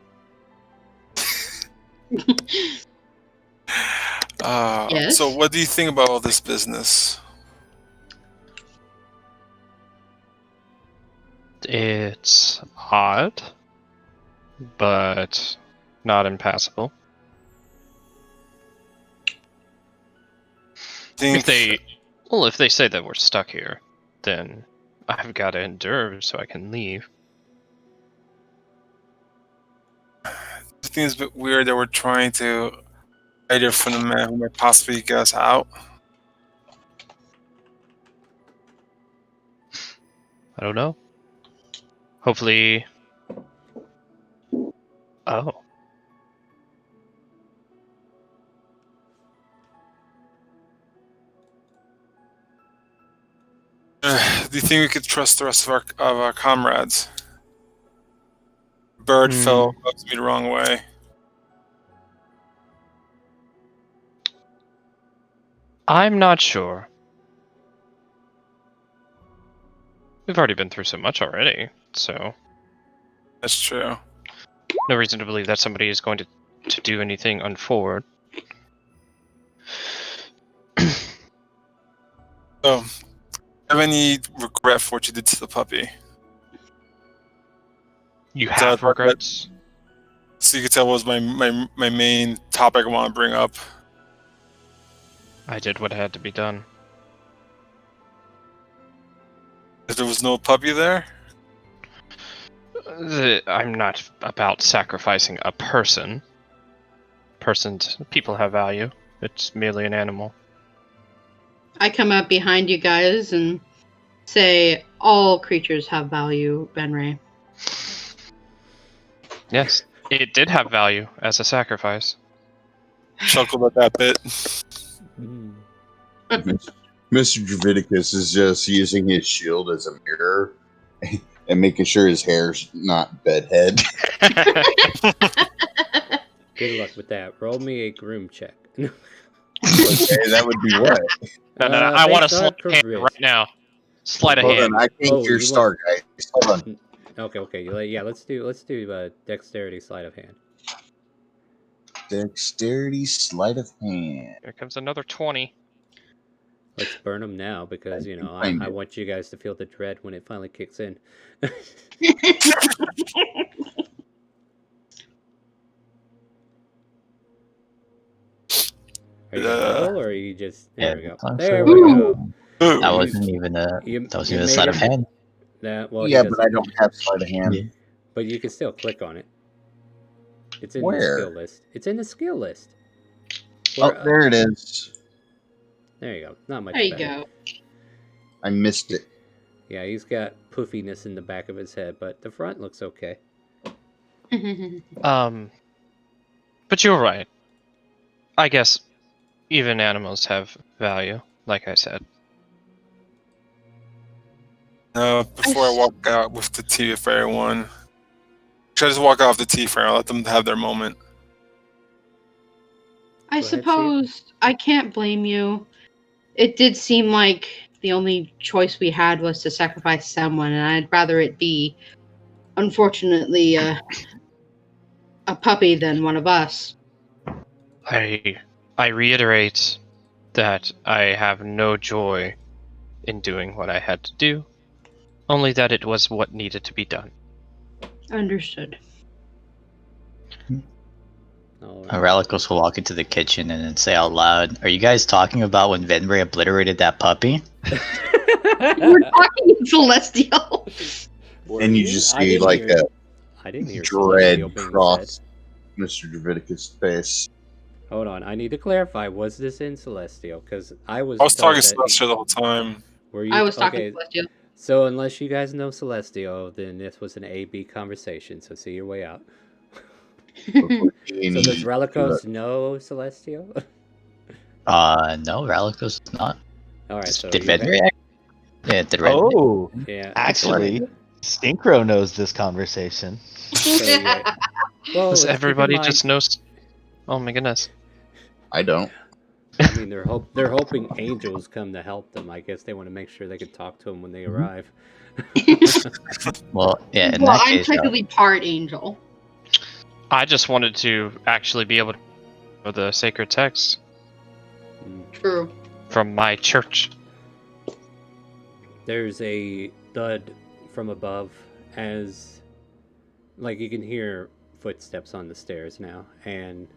Yes. So what do you think about all this business? It's odd, but not impassable. If they say that we're stuck here, then I've got to endure so I can leave. I think it's a bit weird that we're trying to hide it from the man who might possibly get us out. I don't know. Hopefully. Oh. Do you think we could trust the rest of our comrades? Bird fell rubs me the wrong way. I'm not sure. We've already been through so much already, so That's true. no reason to believe that somebody is going to do anything untoward. So, have any regret for what you did to the puppy? You have regrets? So you could tell what was my main topic I want to bring up. I did what had to be done. If there was no puppy there? I'm not about sacrificing a person. People have value. It's merely an animal. I come up behind you guys and say, all creatures have value, Benray. Yes, it did have value as a sacrifice. Chuckle at that bit. Mr. Draviticus is just using his shield as a mirror and making sure his hair's not bedhead. Good luck with that. Roll me a groom check. Okay, that would be what? No, I want a based on sleight of hand charisma. right now. Sleight of Hold hand. on, I think Oh, you're you star, guys. Hold on. Okay. Yeah, let's do dexterity sleight of hand. Dexterity sleight of hand. Here comes another 20. Let's burn them now because I want you guys to feel the dread when it finally kicks in. Are you gonna roll, or are you just there? We go. There we go. That wasn't even a sleight of hand. Well, Yeah, but I don't have sleight of hand. Yeah. But you can still click on it. It's in Where? the skill list. It's in the skill list. Oh, there it is. There you go. Not much There you better. go. I missed it. Yeah, he's got poofiness in the back of his head, but the front looks okay. But you're right. I guess even animals have value, like I said. Before I walk out with the tea for everyone, Should I just walk off the tea frame? I'll let them have their moment. I Go ahead, suppose I can't blame you. It did seem like the only choice we had was to sacrifice someone, and I'd rather it be, unfortunately, a puppy than one of us. I reiterate that I have no joy in doing what I had to do, only that it was what needed to be done. Understood. All right. Relicos will walk into the kitchen and then say out loud, "Are you guys talking about when Venbury obliterated that puppy?" We're talking in Celestial. Were And you just I see didn't like hear, a I didn't hear dread Celestial being cross said. Mr. Draviticus' face. Hold on, I need to clarify. Was this in Celestial? Because I was. I was told talking that- Celestial the whole time. Were you? I was talking okay. Celestial. So unless you guys know Celestial, then this was an A/B conversation. So see your way out. So does Relicos know Celestial? No, Relicos is not. All right. So Did you had- Venbury? Yeah, did Red? Oh, Yeah. actually, Synchro knows this conversation. So, yeah. Well, Does let's keep in everybody mind- just know? Oh my goodness. I don't. I mean, they're hoping angels come to help them. I guess they want to make sure they can talk to them when they arrive. Well, yeah. In Well, that I'm case, technically part angel. I just wanted to actually be able to know the sacred text True. from my church. There's a thud from above as, like, you can hear footsteps on the stairs now, and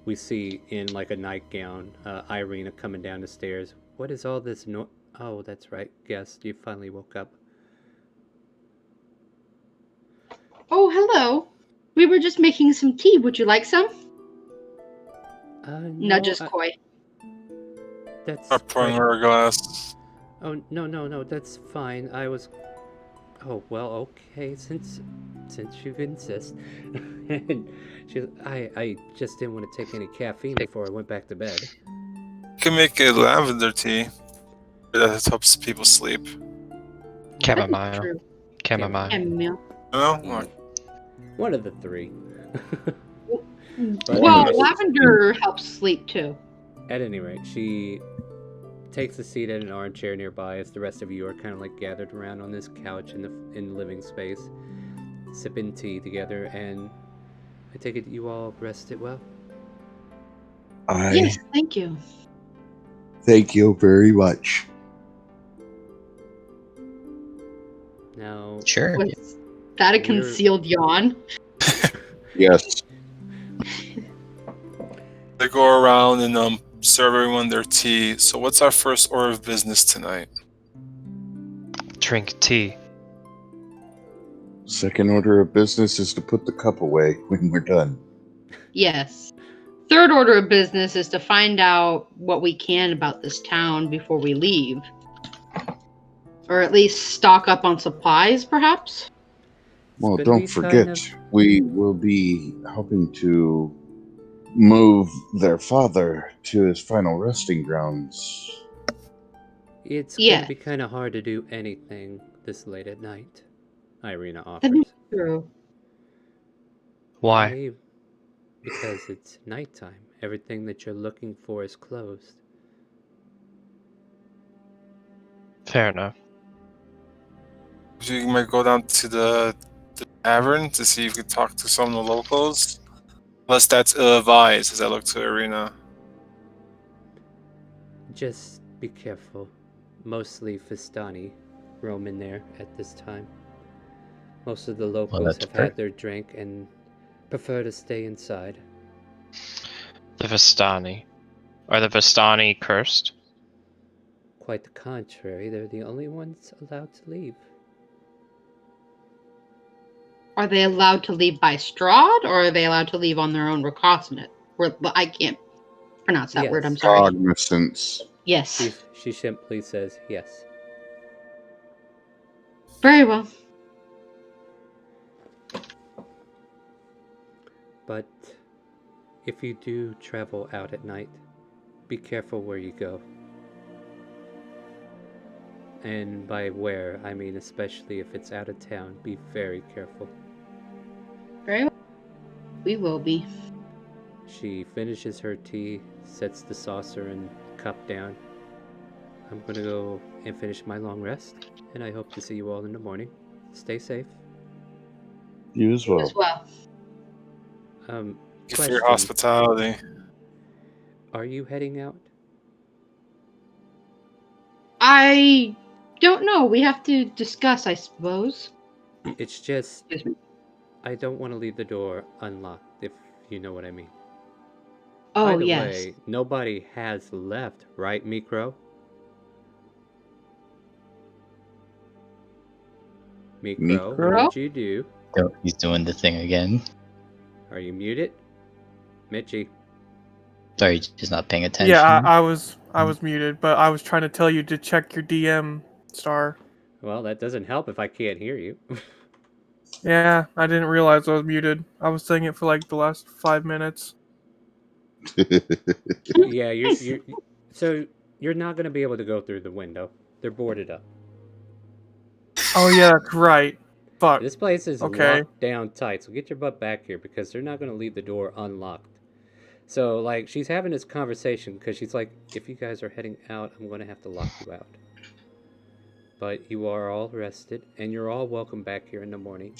we see in like a nightgown Irina coming down the stairs. What is all this Oh, that's right. Guest, you finally woke up. Oh, hello. We were just making some tea. Would you like some? No, Nudges Koi. That's I'm pouring her a glass. Oh, no, that's fine. I was... Oh, well, okay, since you insist. And I just didn't want to take any caffeine before I went back to bed. You can make a lavender tea. That helps people sleep. Chamomile. True. Chamomile. Chamomile. No? One of the three. Well, anyway, lavender helps sleep too. At any rate, she takes a seat at an armchair nearby as the rest of you are kind of like gathered around on this couch in the living space, sipping tea together, and I take it you all rested well? Yes, thank you. Thank you very much. Now, sure. Was that a concealed yawn? Yes. They go around and serve everyone their tea. So what's our first order of business tonight? Drink tea. Second order of business is to put the cup away when we're done. Yes. Third order of business is to find out what we can about this town before we leave. Or at least stock up on supplies, perhaps? Well, gonna don't be forget, kind of- we will be helping to move their father to his final resting grounds. It's Yeah. going to be kind of hard to do anything this late at night, Irina That is offers. true. Why? Because it's nighttime. Everything that you're looking for is closed. Fair enough. So you might go down to the tavern to see if you can talk to some of the locals. Unless that's ill-advised, as I look to Arena. Just be careful. Mostly Fistani roam in there at this time. Most of the locals that's have fair. had their drink and prefer to stay inside. The Vistani. Are the Vistani cursed? Quite the contrary, they're the only ones allowed to leave. Are they allowed to leave by Strahd, or are they allowed to leave on their own recognizance? I can't pronounce that word, I'm sorry. Cognizance. Yes. She simply says yes. Very well. But if you do travel out at night, be careful where you go. And by where, I mean especially if it's out of town, be very careful. We will be. She finishes her tea, sets the saucer and cup down. I'm gonna go and finish my long rest, and I hope to see you all in the morning. Stay safe. You as well. As well. For your Question. hospitality. Are you heading out? I don't know. We have to discuss, I suppose. It's just, Excuse me. I don't want to leave the door unlocked, if you know what I mean. Oh, By the yes. way, nobody has left, right, Mikro? Mikro, Mikro? what did you do? Oh, he's doing the thing again. Are you muted? Mitchie. Sorry, he's not paying attention. Yeah, I was muted, but I was trying to tell you to check your DM, Star. Well, that doesn't help if I can't hear you. Yeah, I didn't realize I was muted. I was saying it for like the last 5 minutes. Yeah, so you're not going to be able to go through the window. They're boarded up. Oh yeah, that's right. Fuck. This place is Okay. locked down tight, so get your butt back here because they're not going to leave the door unlocked. So, like, she's having this conversation because she's like, if you guys are heading out, I'm going to have to lock you out. But you are all rested, and you're all welcome back here in the morning.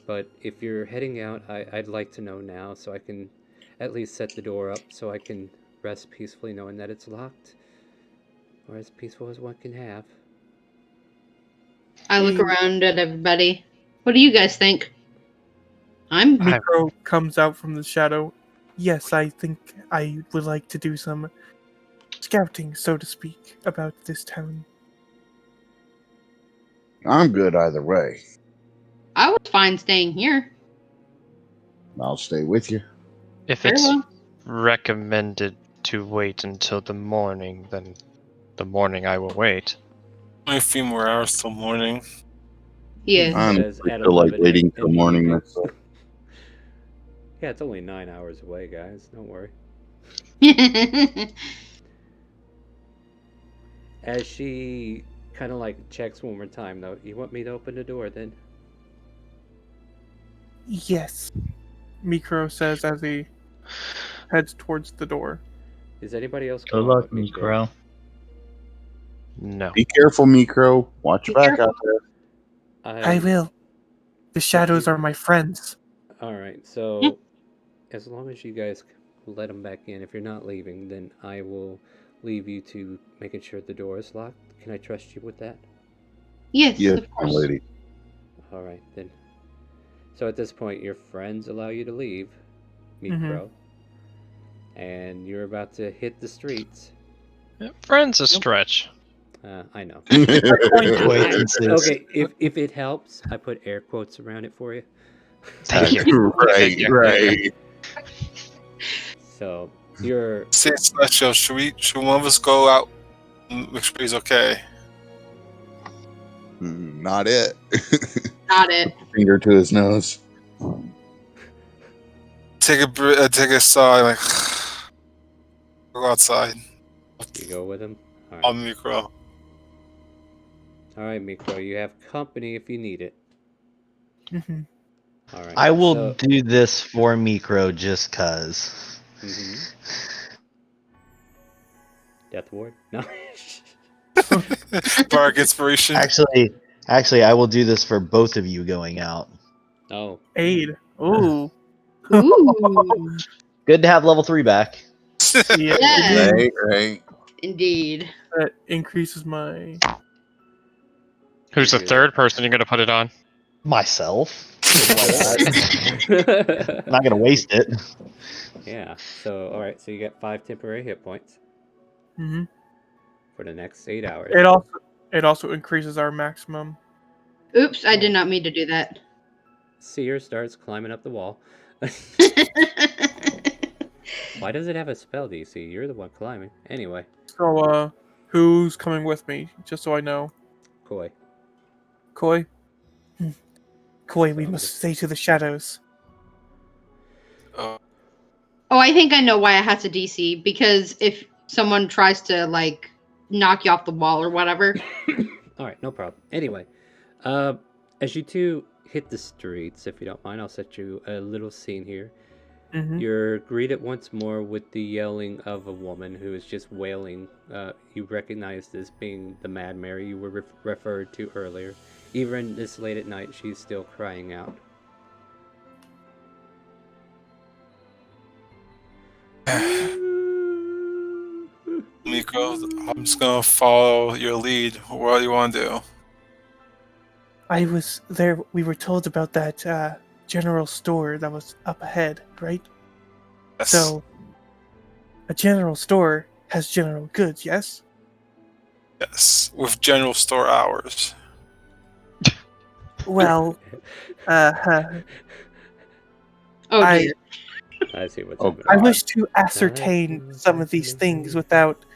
But if you're heading out, I'd like to know now so I can at least set the door up so I can rest peacefully knowing that it's locked. Or as peaceful as one can have. I look around at everybody. What do you guys think? I'm Mikro comes out from the shadow. Yes, I think I would like to do some scouting, so to speak, about this town. I'm good either way. I was fine staying here. I'll stay with you. If Very it's well. recommended to wait until the morning, then the morning I will wait. Only a few more hours till morning. Yeah. I'm Says at still like 11 waiting in till the morning evening. myself. Yeah, it's only 9 hours away, guys. Don't worry. As she kind of like checks one more time, though, you want me to open the door then? Yes, Mikro says as he heads towards the door. Is anybody else Good going luck, with me, Crow? Mikro. No. Be careful, Mikro. Watch Be your back careful. out there. I will. The shadows are my friends. Alright, so as long as you guys let them back in, if you're not leaving, then I will leave you to making sure the door is locked. Can I trust you with that? Yes, Yes, of my course. lady. Alright, then. So at this point, your friends allow you to leave, Mikro. And you're about to hit the streets. Friend's a stretch. I know. Acquaintances. Okay, if it helps, I put air quotes around it for you. Thank you. Right, right. So you're Say it's special. Should one of us go out and make sure he's okay? Not it. Not it. Finger to his nose. Take a sigh, like go outside. you go with him. All On right, Mikro. all right, Mikro. You have company if you need it. Mm-hmm. All right. I will So, do this for Mikro just cause. mhm. Death Ward. No. Bark inspiration. Actually, I will do this for both of you going out. Oh. Aid. Ooh. Ooh. Good to have level 3 back. Yeah, Yes, Right, right. indeed. that increases my. Who's the third person you're going to put it on? Myself. I'm not gonna waste it. Yeah. So, all right. So you get 5 temporary hit points Mm-hmm. for the next 8 hours. It also increases our maximum. Oops, I did not mean to do that. Seer starts climbing up the wall. Why does it have a spell DC? You're the one climbing. Anyway, So, who's coming with me? Just so I know. Koi. Koi? Koi, we must stay to the shadows. Oh, I think I know why it has a DC. Because if someone tries to, like, knock you off the wall or whatever. All right, no problem. Anyway, as you two hit the streets, if you don't mind, I'll set you a little scene here. Mm-hmm. You're greeted once more with the yelling of a woman who is just wailing. You recognize this being the Mad Mary you were referred to earlier. Even this late at night, she's still crying out. Miko, I'm just gonna follow your lead. What do you want to do? I was there. We were told about that general store that was up ahead, right? Yes. So, a general store has general goods, yes? Yes, with general store hours. Well, Oh I dear. I see what's Oh, happening. I God. wish to ascertain some of these things without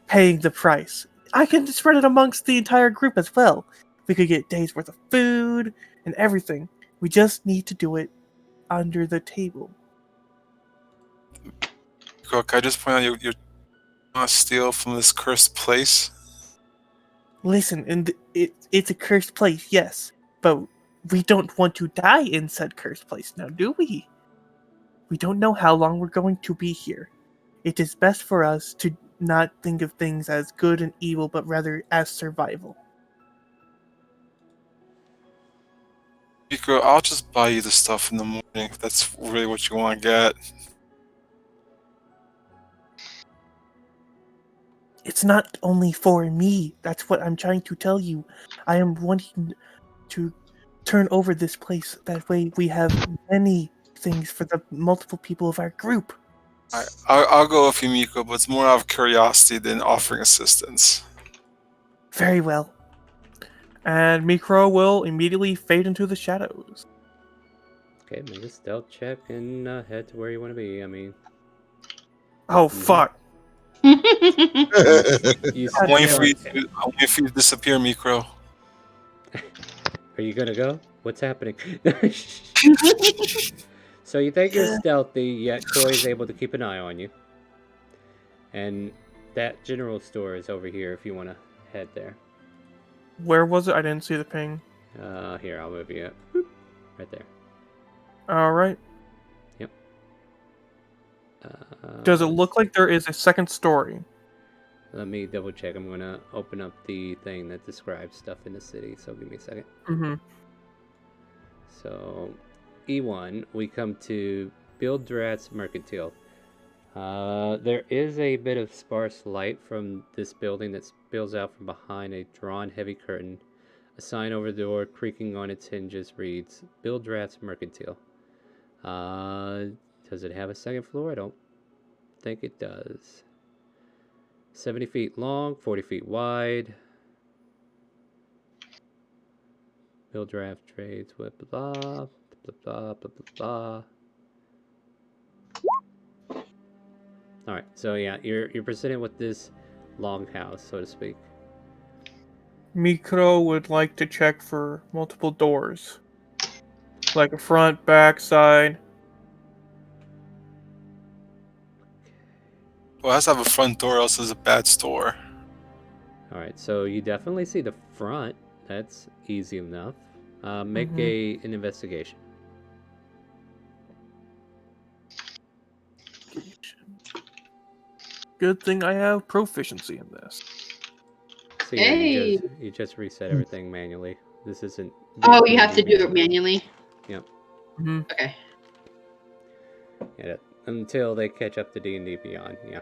paying the price. I can spread it amongst the entire group as well. We could get days worth of food and everything. We just need to do it under the table. Miko, can I just point out you're not steal from this cursed place? Listen, and it's a cursed place, yes, but we don't want to die in said cursed place, now do we? We don't know how long we're going to be here. It is best for us to not think of things as good and evil, but rather as survival. Miko, I'll just buy you the stuff in the morning if that's really what you want to get. It's not only for me. That's what I'm trying to tell you. I am wanting to turn over this place. That way we have many things for the multiple people of our group. I'll go with you, Miko, but it's more out of curiosity than offering assistance. Very well. And Mikro will immediately fade into the shadows. Okay, make a stealth check and head to where you want to be. I mean, Oh, fuck. you I'm waiting smell for you it. to disappear, Micro. Are you gonna go? What's happening? So you think you're stealthy, yet Koi is able to keep an eye on you. And that general store is over here if you want to head there. Where was it? I didn't see the ping. Here, I'll move you up. Right there. Alright. Yep. Does it look like there is a second story? Let me double check. I'm going to open up the thing that describes stuff in the city, so give me a second. Mm-hmm. So, E1, we come to Bildrat's Mercantile. There is a bit of sparse light from this building that spills out from behind a drawn heavy curtain. A sign over the door, creaking on its hinges, reads, Bildrat's Mercantile. Does it have a second floor? I don't think it does. 70 feet long, 40 feet wide. Bildrat trades with blah, blah, blah, blah, blah, blah. Alright, so yeah, you're presented with this longhouse, so to speak. Mikro would like to check for multiple doors. Like a front, back, side. Well, it has to have a front door, else it's a bad store. Alright, so you definitely see the front. That's easy enough. Make an investigation. Good thing I have proficiency in this. So yeah, Hey. you just reset everything manually. This isn't. Oh, you have to do it manually? Yep. Mm-hmm. Okay. Yeah, until they catch up to D&D Beyond, yeah.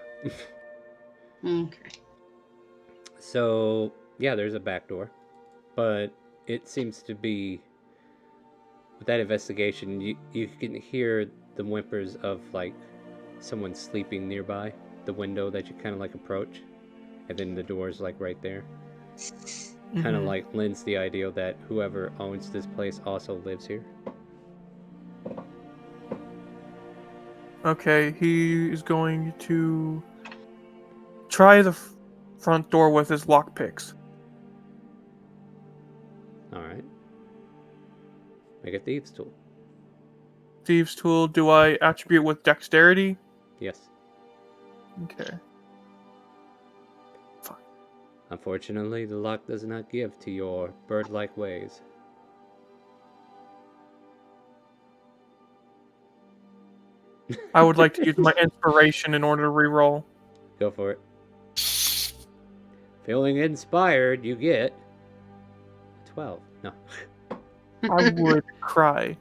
Okay. So, yeah, there's a back door. But it seems to be... With that investigation, you can hear the whimpers of, like, someone sleeping nearby. The window that you kind of, like, approach. And then the door's, like, right there. Kind of, like, lends the idea that whoever owns this place also lives here. Okay, he is going to try the front door with his lockpicks. Alright. Make a thieves tool. Thieves' tool, do I attribute with dexterity? Yes. Okay. Unfortunately, the lock does not give to your bird-like ways. I would like to use my inspiration in order to reroll. Go for it. Feeling inspired, you get 12. No. I would cry.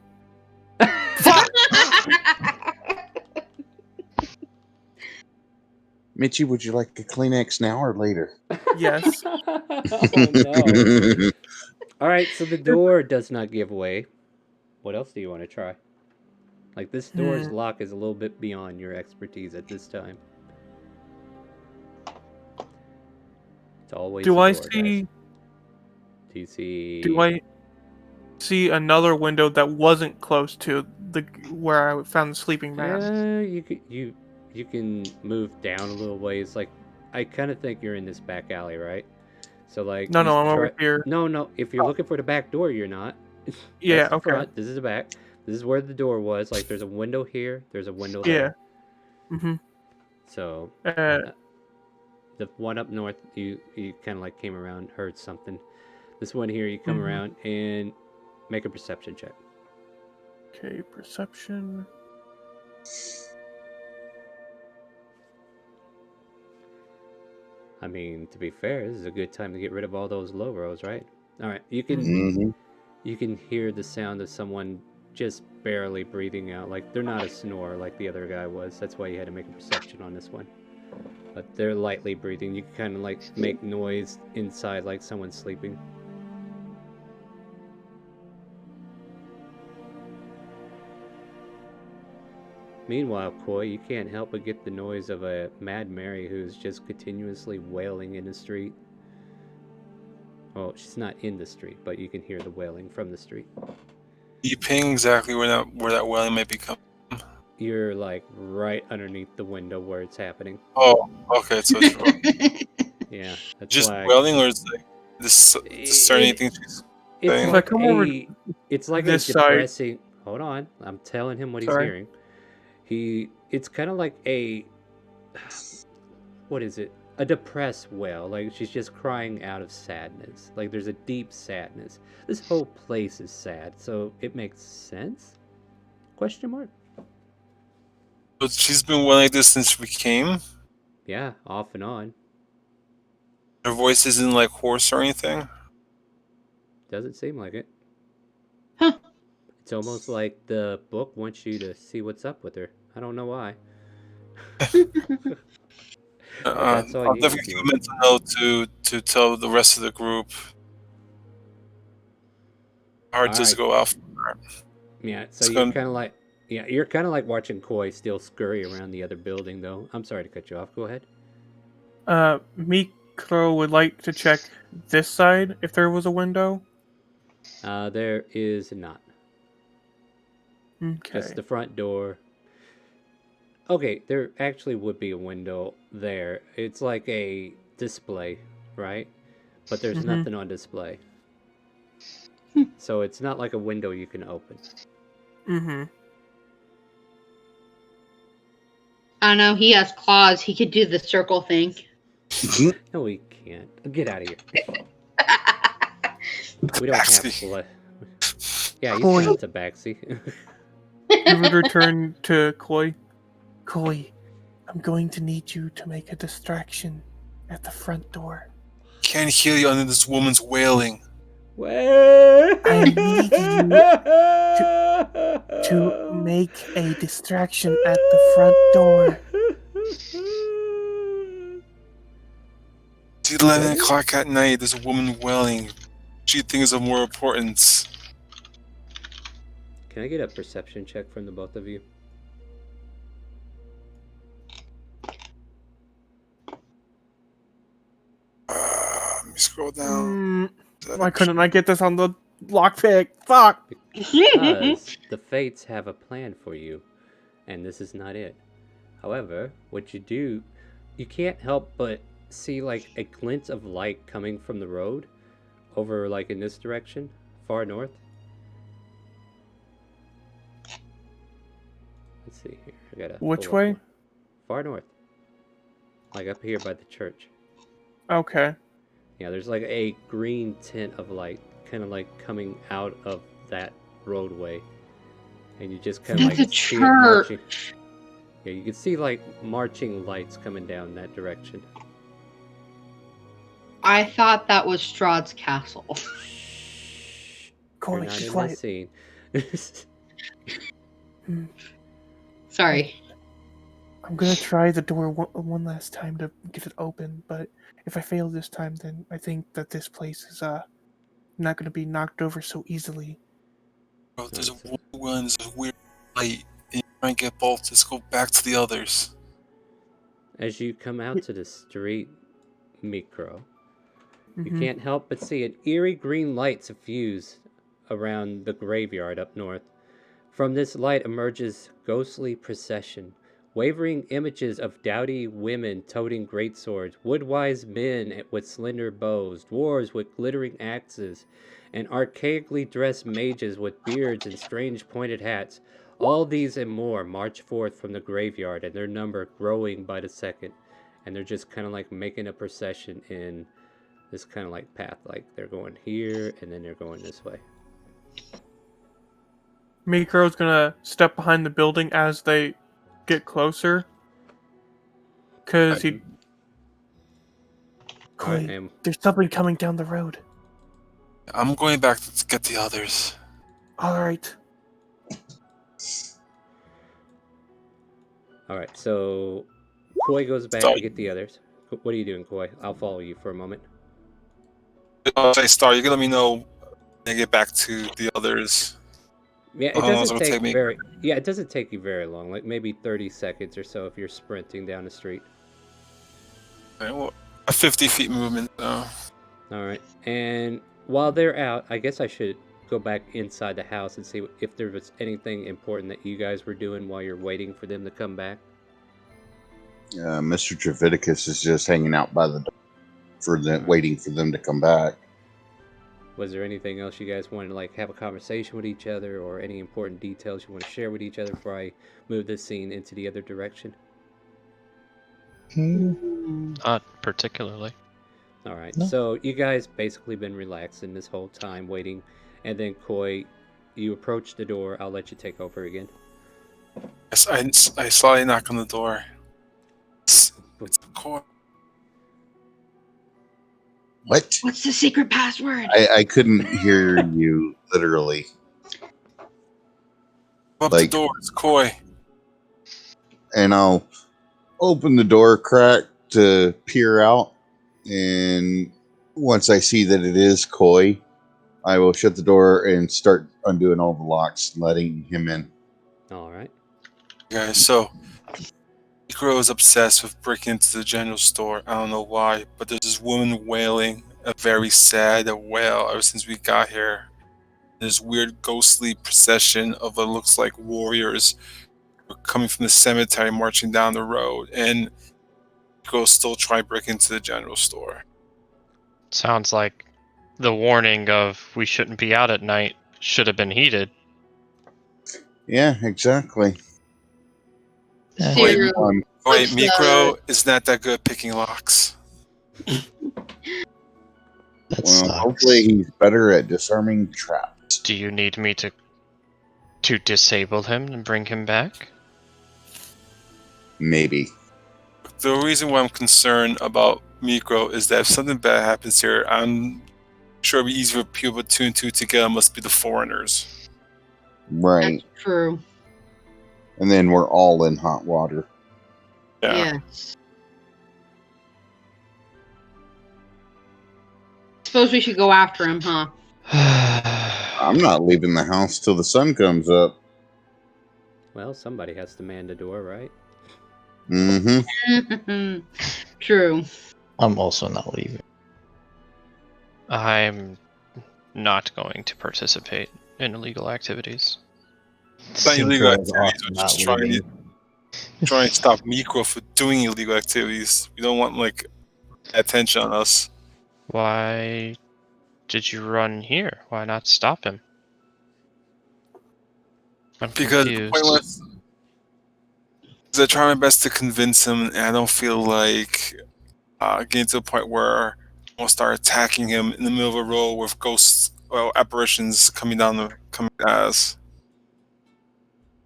Mitchie, would you like a Kleenex now or later? Yes. Oh no. All right, so the door does not give way. What else do you want to try? Like, this door's lock is a little bit beyond your expertise at this time. It's always Do the I door, see? guys. Do you see? Do I see another window that wasn't close to the where I found the sleeping man? You can move down a little ways. Like, I kind of think you're in this back alley, right? So like, No, you I'm over here. No. If you're looking for the back door, you're not. Yeah, That's the okay. front. This is the back. This is where the door was. Like, there's a window here. There's a window there. Yeah. Mm-hmm. So the one up north, you kind of like came around, heard something. This one here, you come around and make a perception check. Okay, perception. I mean, to be fair, this is a good time to get rid of all those low rolls, right? All right, you can hear the sound of someone just barely breathing out. Like, they're not a snore like the other guy was. That's why you had to make a perception on this one. But they're lightly breathing. You can kind of like make noise inside like someone's sleeping. Meanwhile, Koi, you can't help but get the noise of a Mad Mary who's just continuously wailing in the street. Well, she's not in the street, but you can hear the wailing from the street. You ping exactly where that wailing might be coming. You're like right underneath the window where it's happening. Oh, okay, so it's wrong. Yeah, that's Just why. wailing, or is like discerning anything she's saying? It's like it's like this a depressing. Hold on, I'm telling him what he's hearing. It's kind of like a, what is it? A depressed wail. Like, she's just crying out of sadness. Like, there's a deep sadness. This whole place is sad, so it makes sense? Question mark? But she's been wailing like this since we came? Yeah, off and on. Her voice isn't like hoarse or anything? Doesn't seem like it. Huh. It's almost like the book wants you to see what's up with her. I don't know why. I'll definitely give a mental note to tell the rest of the group. Hard just to go out for her. Yeah, so you're kind of like, you're kind of like watching Koi still scurry around the other building, though. I'm sorry to cut you off. Go ahead. Mikro would like to check this side if there was a window. There is not. Okay. That's the front door. Okay, there actually would be a window there. It's like a display, right? But there's nothing on display. So it's not like a window you can open. I don't know, he has claws. He could do the circle thing. No, he can't. Get out of here. We don't have blood. Yeah, you sound tabaxi. You would return to Koi. Koi, I'm going to need you to make a distraction at the front door. Can't hear you under this woman's wailing. I need you to make a distraction at the front door. It's 11 o'clock at night. There's a woman wailing. She thinks of more importance. Can I get a perception check from the both of you? Let me scroll down. Why couldn't I get this on the lockpick? Fuck! Because the fates have a plan for you, and this is not it. However, what you do, you can't help but see like a glint of light coming from the road over like in this direction, far north. Let's see here. I gotta. Which way? Far north. Like up here by the church. Okay. Yeah, there's like a green tint of light kind of like coming out of that roadway. And you just kind of like That's a see it marching. Yeah, you can see like marching lights coming down that direction. I thought that was Strahd's castle. You're Koi, not she's in quiet. this scene. Sorry. I'm gonna try the door one last time to get it open, but if I fail this time, then I think that this place is not gonna be knocked over so easily. Bro, there's a woman, there's a weird light, and you try and get both. Just go back to the others. As you come out to the street, Mikro, you Mhm. can't help but see an eerie green light suffuse around the graveyard up north. From this light emerges ghostly procession, wavering images of dowdy women toting great swords, wood-wise men with slender bows, dwarves with glittering axes, and archaically dressed mages with beards and strange pointed hats. All these and more march forth from the graveyard, and their number growing by the second. And they're just kind of like making a procession in this kind of like path, like they're going here and then they're going this way. Mikro's gonna step behind the building as they get closer. Cause he Alright, Koi, there's something coming down the road. I'm going back to get the others. Alright. Alright, so Koi goes back to get the others. What are you doing, Koi? I'll follow you for a moment. I'll say, Star, you can let me know when I get back to the others. Yeah, it How long is doesn't it gonna take take me? it doesn't take you very long, like maybe 30 seconds or so if you're sprinting down the street. Okay, well, a 50 feet movement. Alright, and while they're out, I guess I should go back inside the house and see if there was anything important that you guys were doing while you're waiting for them to come back. Mr. Draviticus is just hanging out by the door for them, waiting for them to come back. Was there anything else you guys wanted to like have a conversation with each other, or any important details you want to share with each other before I move this scene into the other direction? Not particularly. All right, No. so you guys basically been relaxing this whole time waiting, and then Koi, you approach the door. I'll let you take over again. I slightly knock on the door. It's Koi. What? What's the secret password? I couldn't hear you literally. Up Like- the door. It's Koi. And I'll open the door crack to peer out. And once I see that it is Koi, I will shut the door and start undoing all the locks, letting him in. All right. Guys, so Mikro is obsessed with breaking into the general store. I don't know why, but there's this woman wailing a very sad wail ever since we got here. There's weird ghostly procession of what looks like warriors coming from the cemetery marching down the road, and Mikro still trying to break into the general store. Sounds like the warning of we shouldn't be out at night should have been heeded. Yeah, exactly. Seriously. Wait, What's Mikro is not that good at picking locks. That Well, sucks. hopefully he's better at disarming traps. Do you need me to disable him and bring him back? Maybe. The reason why I'm concerned about Mikro is that if something bad happens here, I'm sure it'd be easier for people to two and two together. Must be the foreigners. Right. That's true. And then we're all in hot water. Yeah. Yes. Suppose we should go after him, huh? I'm not leaving the house till the sun comes up. Well, somebody has to man the door, right? Mm-hmm. True. I'm also not leaving. I'm not going to participate in illegal activities. It's not illegal Synchro is activities. also We're not just trying leaving. to try and stop Mikro from doing illegal activities. We don't want like attention on us. Why did you run here? Why not stop him? I'm Because confused. I try my best to convince him, and I don't feel like getting to the point where I'll start attacking him in the middle of a road with ghosts, well, apparitions coming at us.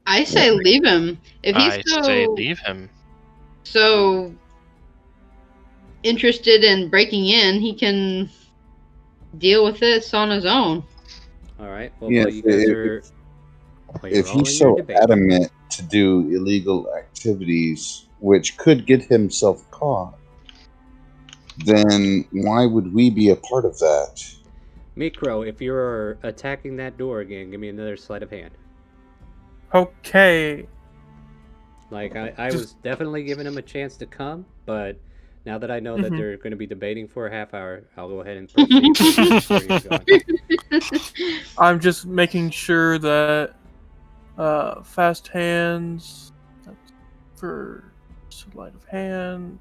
I say leave him. If he's I say leave him. so interested in breaking in, he can deal with this on his own. All right. Well, Yeah, while you guys are, while you're if all he's in your so debate, adamant to do illegal activities, which could get himself caught, then why would we be a part of that? Micro, if you're attacking that door again, give me another sleight of hand. Okay. Like, I was definitely giving him a chance to come, but now that I know that they're going to be debating for a half hour, I'll go ahead and proceed with where you're going. I'm just making sure that fast hands, that's for sleight of hand,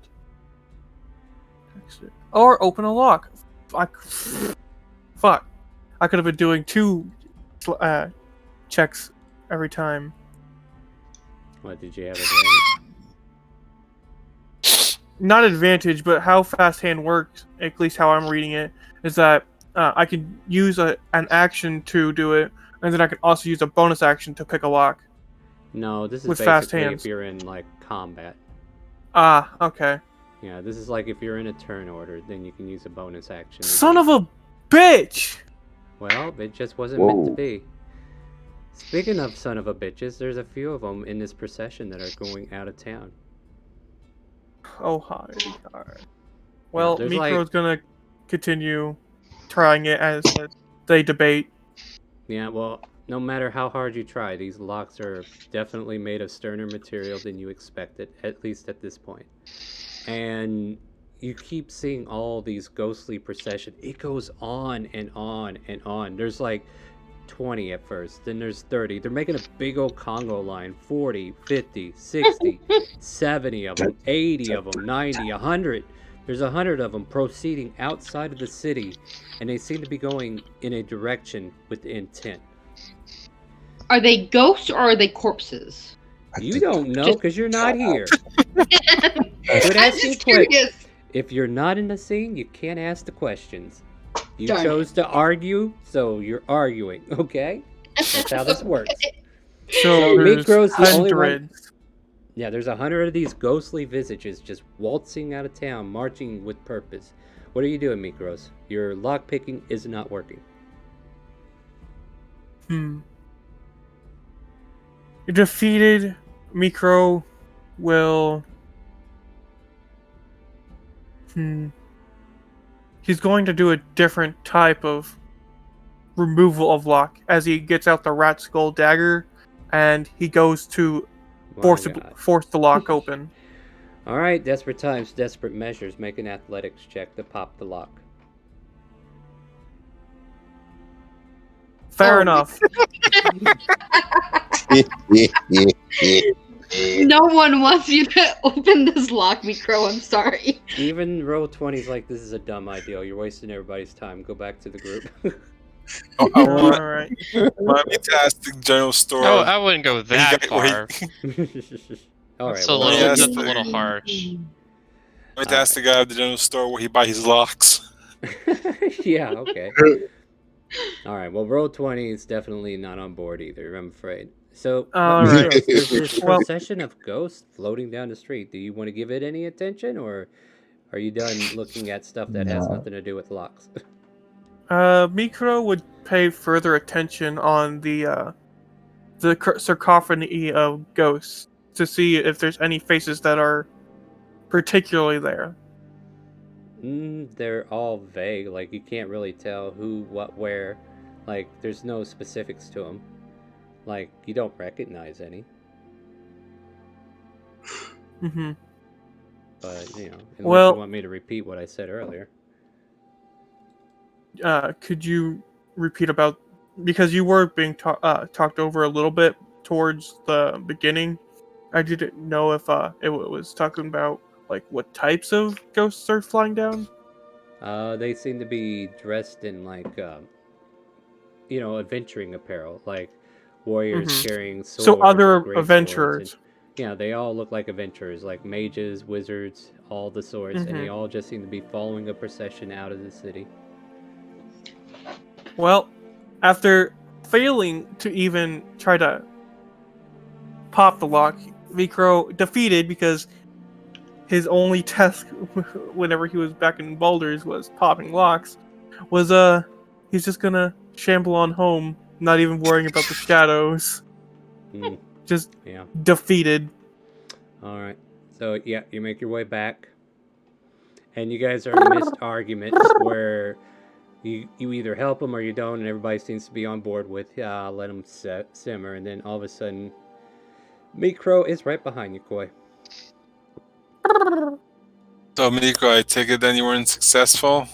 exit, or open a lock. Fuck. I could have been doing 2 checks every time. What, did you have advantage? Not advantage, but how fast hand works, at least how I'm reading it, is that I can use an action to do it, and then I can also use a bonus action to pick a lock. No, this is with basically fast hands. if you're in, like, combat. Ah, okay. Yeah, this is like if you're in a turn order, then you can use a bonus action. Son of a bitch! Well, it just wasn't meant to be. Speaking of son of a bitches, there's a few of them in this procession that are going out of town. Oh, hi. Well, there's Mikro's gonna continue trying it as they debate. Yeah, well, no matter how hard you try, these locks are definitely made of sterner material than you expected, at least at this point. And you keep seeing all these ghostly procession. It goes on and on and on. There's like 20 at first, then there's 30. They're making a big old Congo line. 40, 50, 60, 70 of them, 80 of them, 90, 100. There's 100 of them proceeding outside of the city, and they seem to be going in a direction with intent. Are they ghosts or are they corpses? You don't know because you're not here. I'm just curious. If you're not in the scene, you can't ask the questions. You Darn chose to argue, so you're arguing, okay? That's how this works. So there's Mikro's the only one. hundreds. Yeah, there's 100 of these ghostly visages just waltzing out of town, marching with purpose. What are you doing, Mikros? Your lockpicking is not working. You're defeated. Mikro will... He's going to do a different type of removal of lock as he gets out the rat skull dagger and he goes to force the lock open. All right, desperate times, desperate measures. Make an athletics check to pop the lock. Fair enough. No one wants you to open this lock, Mikro. I'm sorry. Even roll 20's like, this is a dumb idea. You're wasting everybody's time. Go back to the group. Alright. Let me to ask the general store. Oh, I wouldn't go that far. All right, That's well, that's a little harsh. Let me to ask the guy at the general store where he buys his locks. Yeah, okay. All right, well, roll 20 is definitely not on board either, I'm afraid. So, Alright. there's this procession of ghosts floating down the street. Do you want to give it any attention, or are you done looking at stuff that has nothing to do with locks? Mikro would pay further attention on the sarcophagi of ghosts to see if there's any faces that are particularly there. They're all vague. Like, you can't really tell who, what, where. Like, there's no specifics to them. Like, you don't recognize any. Mm-hmm. But, you know, unless you want me to repeat what I said earlier. Could you repeat about, because you were being talked over a little bit towards the beginning. I didn't know if it was talking about like what types of ghosts are flying down. They seem to be dressed in like adventuring apparel, like warriors carrying swords. So other great adventurers. swords, and, yeah, they all look like adventurers, like mages, wizards, all the sorts, and they all just seem to be following a procession out of the city. Well, after failing to even try to pop the lock. Mikro defeated because his only task whenever he was back in Baldur's was popping locks. Was he's just gonna shamble on home, not even worrying about the shadows. Mm, Just yeah. defeated. All right. So yeah, you make your way back, and you guys are in a missed argument where you either help him or you don't, and everybody seems to be on board with let him simmer, and then all of a sudden, Mikro is right behind you, Koi. So, Miko, I take it then you weren't successful?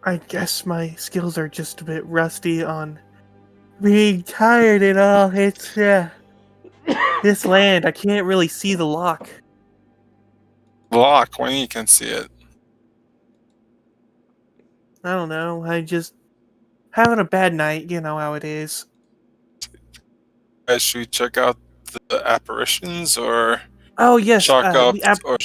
I guess my skills are just a bit rusty on being tired and all. It's this land. I can't really see the lock. Block, when you can see it. I don't know. I just having a bad night. You know how it is. Guys, should we check out the apparitions or Oh yes, chalk up or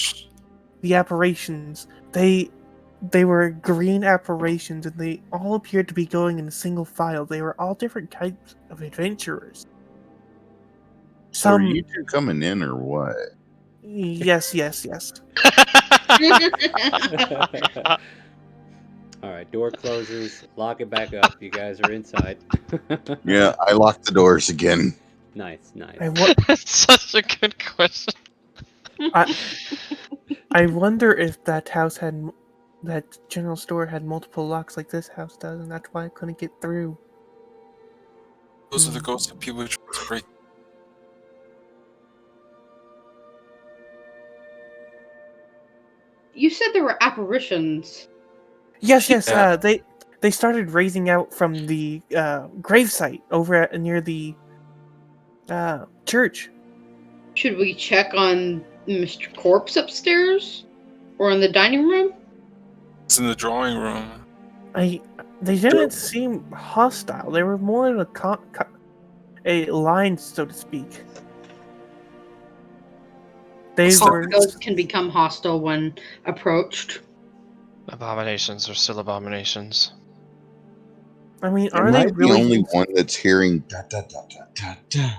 the apparitions. They were green apparitions, and they all appeared to be going in a single file. They were all different types of adventurers. So are you two coming in or what? Yes. All right, door closes. Lock it back up. You guys are inside. Yeah, I locked the doors again. Nice. That's such a good question. I wonder if that general store had multiple locks like this house does, and that's why I couldn't get through. those are the ghosts of people who try to break? You said there were apparitions. Yes. Yeah. They started raising out from the gravesite over near the church. Should we check on Mr. Corpse upstairs? Or in the dining room? It's in the drawing room. They didn't seem hostile. They were more in a line, so to speak. Those can become hostile when approached. Abominations are still abominations. I mean, Am are they I really? the only one that's hearing da da da da da da?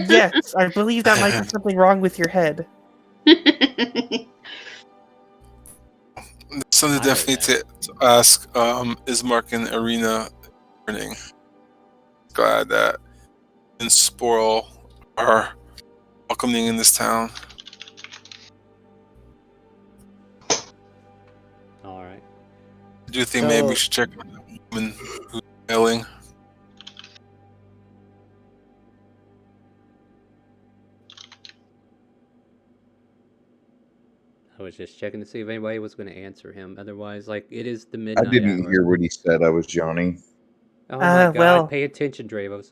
Yes, I believe that might be something wrong with your head. Something definitely to ask, is Mark and Arena learning? Glad that and Sporl are welcoming in this town. All right. Do you think maybe we should check on the woman who's yelling? I was just checking to see if anybody was going to answer him. Otherwise, like, it is the I midnight didn't hour. hear what he said. I was yawning. Oh my god, well- pay attention, Dravos.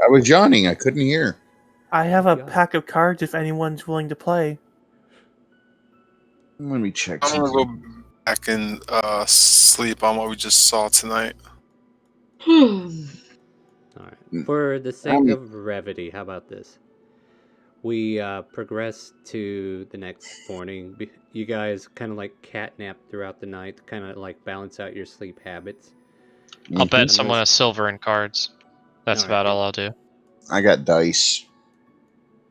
I was yawning. I couldn't hear. I have a God. pack of cards if anyone's willing to play. Let me check. I'm gonna something. go back and sleep on what we just saw tonight. All right. For the sake of brevity, how about this? We progress to the next morning. You guys kind of like catnap throughout the night to kind of like balance out your sleep habits. I'll bet Mhm. someone has silver in cards. That's Alright, about good. all I'll do. I got dice.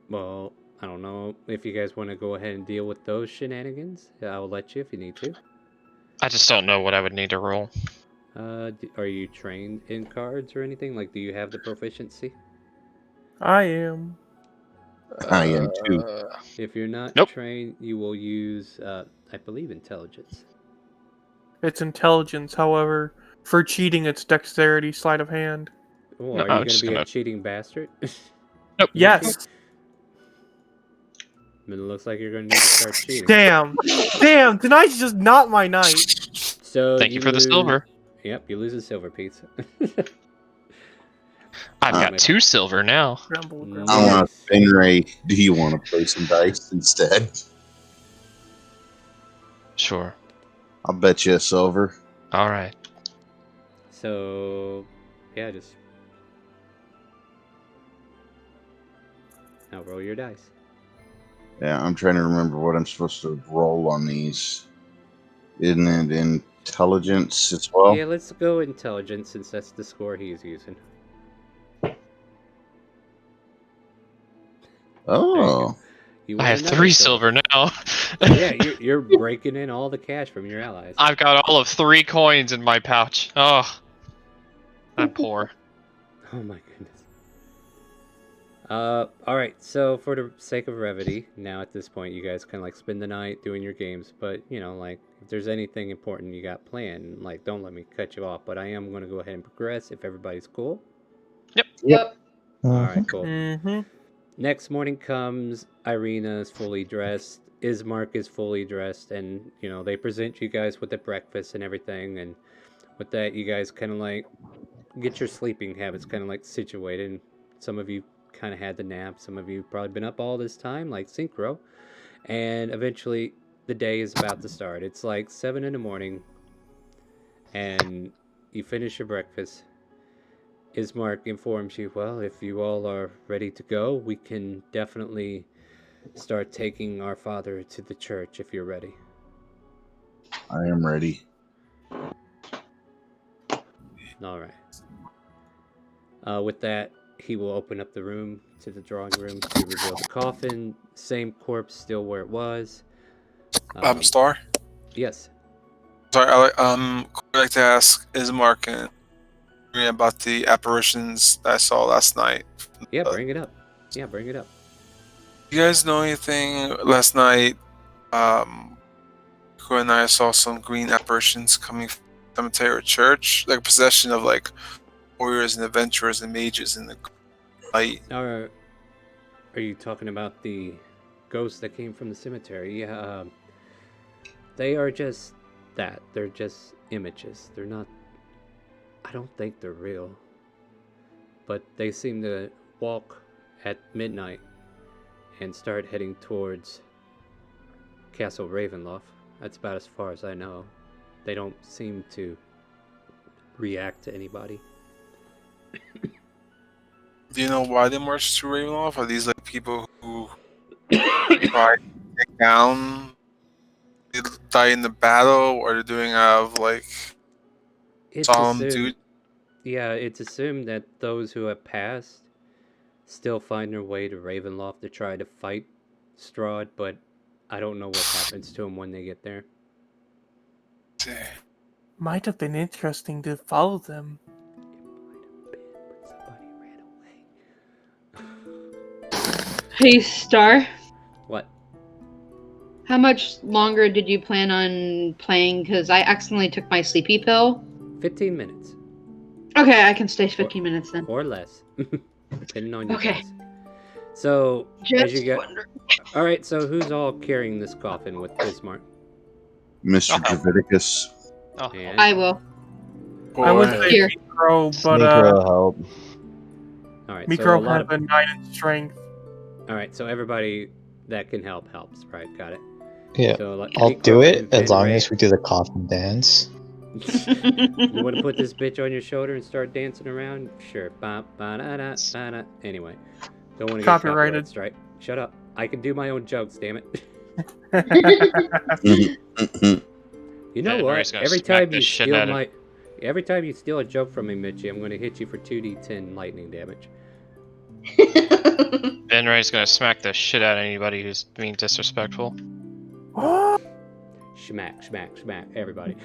Well, I don't know if you guys want to go ahead and deal with those shenanigans. I will let you if you need to. I just don't know what I would need to roll. Are you trained in cards or anything? Like, do you have the proficiency? I am. I am too. If you're not Nope. trained, you will use, I believe, intelligence. It's intelligence, however, for cheating, it's dexterity, sleight of hand. Oh, No, are you I'm going to just be a gonna- cheating bastard? Nope. Yes. It looks like you're going to need to start cheating. Damn. Tonight's just not my night. So Thank you for the silver. Yep, you lose a silver piece. I've got Nice. 2 silver now. Grumble. I want Nice. to Benray. Do you want to play some dice instead? Sure. I'll bet you a silver. All right. So, yeah, just now roll your dice. Yeah, I'm trying to remember what I'm supposed to roll on these. Isn't it intelligence as well. Yeah, let's go intelligence since that's the score he's using. Oh, You I won have another 3 silver now. Yeah, you're breaking in all the cash from your allies. I've got all of 3 coins in my pouch. Oh, I'm poor. Oh my goodness. Alright, so for the sake of brevity, now at this point you guys kind of like spend the night doing your games, but you know, like, if there's anything important you got planned, like, don't let me cut you off, but I am going to go ahead and progress if everybody's cool. Yep. Alright, cool. Mm-hmm. Next morning comes, Irina is fully dressed, Ismark is fully dressed, and, you know, they present you guys with the breakfast and everything, and with that, you guys kind of like get your sleeping habits kind of like situated, and some of you kind of had the nap, some of you probably been up all this time, like Synchro, and eventually the day is about to start. It's like 7 in the morning, and you finish your breakfast. Ismark informs you, well, if you all are ready to go, we can definitely start taking our father to the church if you're ready. I am ready. All right. With that, he will open up the room to the drawing room to reveal the coffin. Same corpse still where it was. Star. Yes. Sorry, I'd like to ask Ismark and Maria about the apparitions that I saw last night. Yeah, bring it up. Yeah, bring it up. You guys know anything? Last night, Ko and I saw some green apparitions coming from the cemetery or church, like possession of like warriors and adventurers and mages in the light. Are you talking about the ghosts that came from the cemetery? Yeah, they are just that. They're just images. They're not... I don't think they're real. But they seem to walk at midnight and start heading towards Castle Ravenloft. That's about as far as I know. They don't seem to react to anybody. Do you know why they marched to Ravenloft? Are these like people who try to take down, they die in the battle, or they're doing out of like solemn duty? Yeah, it's assumed that those who have passed still find their way to Ravenloft to try to fight Strahd, but I don't know what happens to them when they get there. Might have been interesting to follow them. Somebody ran away. Hey, Star. What? How much longer did you plan on playing? Because I accidentally took my sleepy pill. 15 minutes. Okay, I can stay 15 minutes then. Or less. Depending on you Okay. guys. So, as Just you get... wondering. Alright, so who's all carrying this coffin with Bismarck? Mr. Draviticus. Oh, And... I will. I would Or- say Here. Micro, but Micro help. Alright, Micro so a lot has of... a 9 in strength. Alright, so everybody that can helps, right? Got it. Yeah, So, like, I'll Micro do it and as long Venray- as we do the coffin dance. You want to put this bitch on your shoulder and start dancing around? Sure. Ba, ba, da, da, da, da. Anyway, don't want to get Copyrighted. copyright strike. Shut up. I can do my own jokes, damn it. You know Yeah, what? Mari's gonna Every smack time the you shit steal out of- my... Every time you steal a joke from me, Mitchie, I'm going to hit you for 2d10 lightning damage. Ben Ray's gonna smack the shit out of anybody who's being disrespectful. Schmack, schmack, schmack, everybody.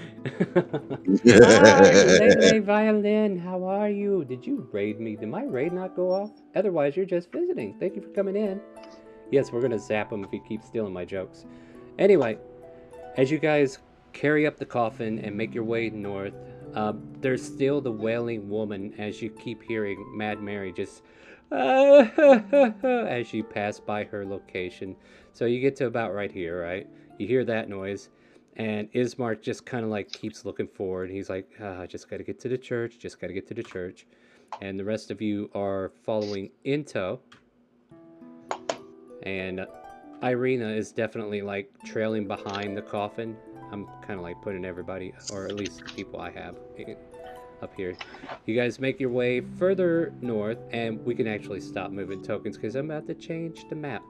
Hi, Lele Violin, how are you? Did you raid me? Did my raid not go off? Otherwise, you're just visiting. Thank you for coming in. Yes, we're gonna zap him if he keeps stealing my jokes. Anyway, as you guys carry up the coffin and make your way north, there's still the wailing woman as you keep hearing Mad Mary just as you pass by her location. So you get to about right here, right? You hear that noise, and Ismark just kind of like keeps looking forward. He's like, I just got to get to the church, just got to get to the church. And the rest of you are following in tow. And Irina is definitely like trailing behind the coffin. I'm kind of like putting everybody, or at least the people I have up here. You guys make your way further north, and we can actually stop moving tokens because I'm about to change the map.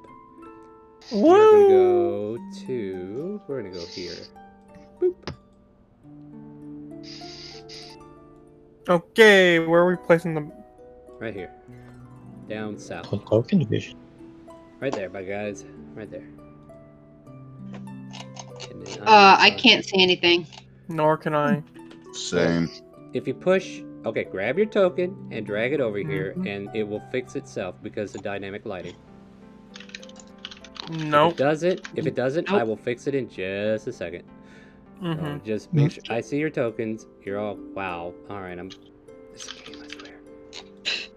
We're gonna go here. Boop. Okay, where are we placing them? Right here. Down south. Token division. Right there, my guys. Right there. And then I can't see anything. Nor can I. Same. If you push, okay, grab your token and drag it over here, Mhm. and it will fix itself because of dynamic lighting. Nope. If it doesn't, I will fix it in just a second. Mm-hmm. Just make sure I see your tokens. You're all wow. All right, this game, I swear.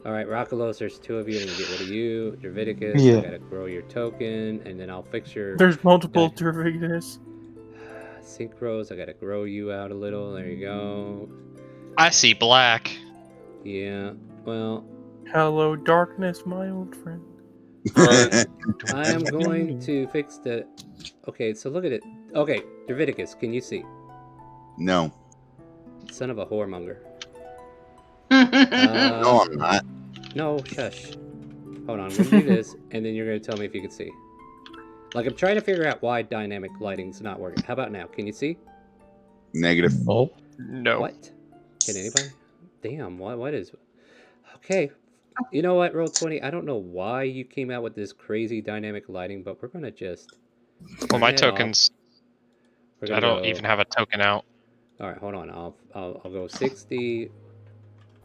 All right, Rockalos, there's 2 of you. I'm gonna get rid of you. Draviticus, Yeah. I gotta grow your token, and then I'll fix your. There's multiple Draviticus. Synchros, I gotta grow you out a little. There you go. I see black. Yeah. Well, Hello, darkness, my old friend. I am going to fix the. Okay, so look at it. Okay, Draviticus, can you see? No. Son of a whoremonger. No, I'm not. No, shush. Hold on, I'm gonna do this, and then you're gonna tell me if you can see. Like, I'm trying to figure out why dynamic lighting's not working. How about now? Can you see? Negative. Nope. No. What? Can anybody? Damn, what is... Okay. You know what, Roll20? I don't know why you came out with this crazy dynamic lighting, but we're gonna just... Well, my turn it off. tokens. We're I gonna don't go- even have a token out. Alright, hold on. I'll go 60,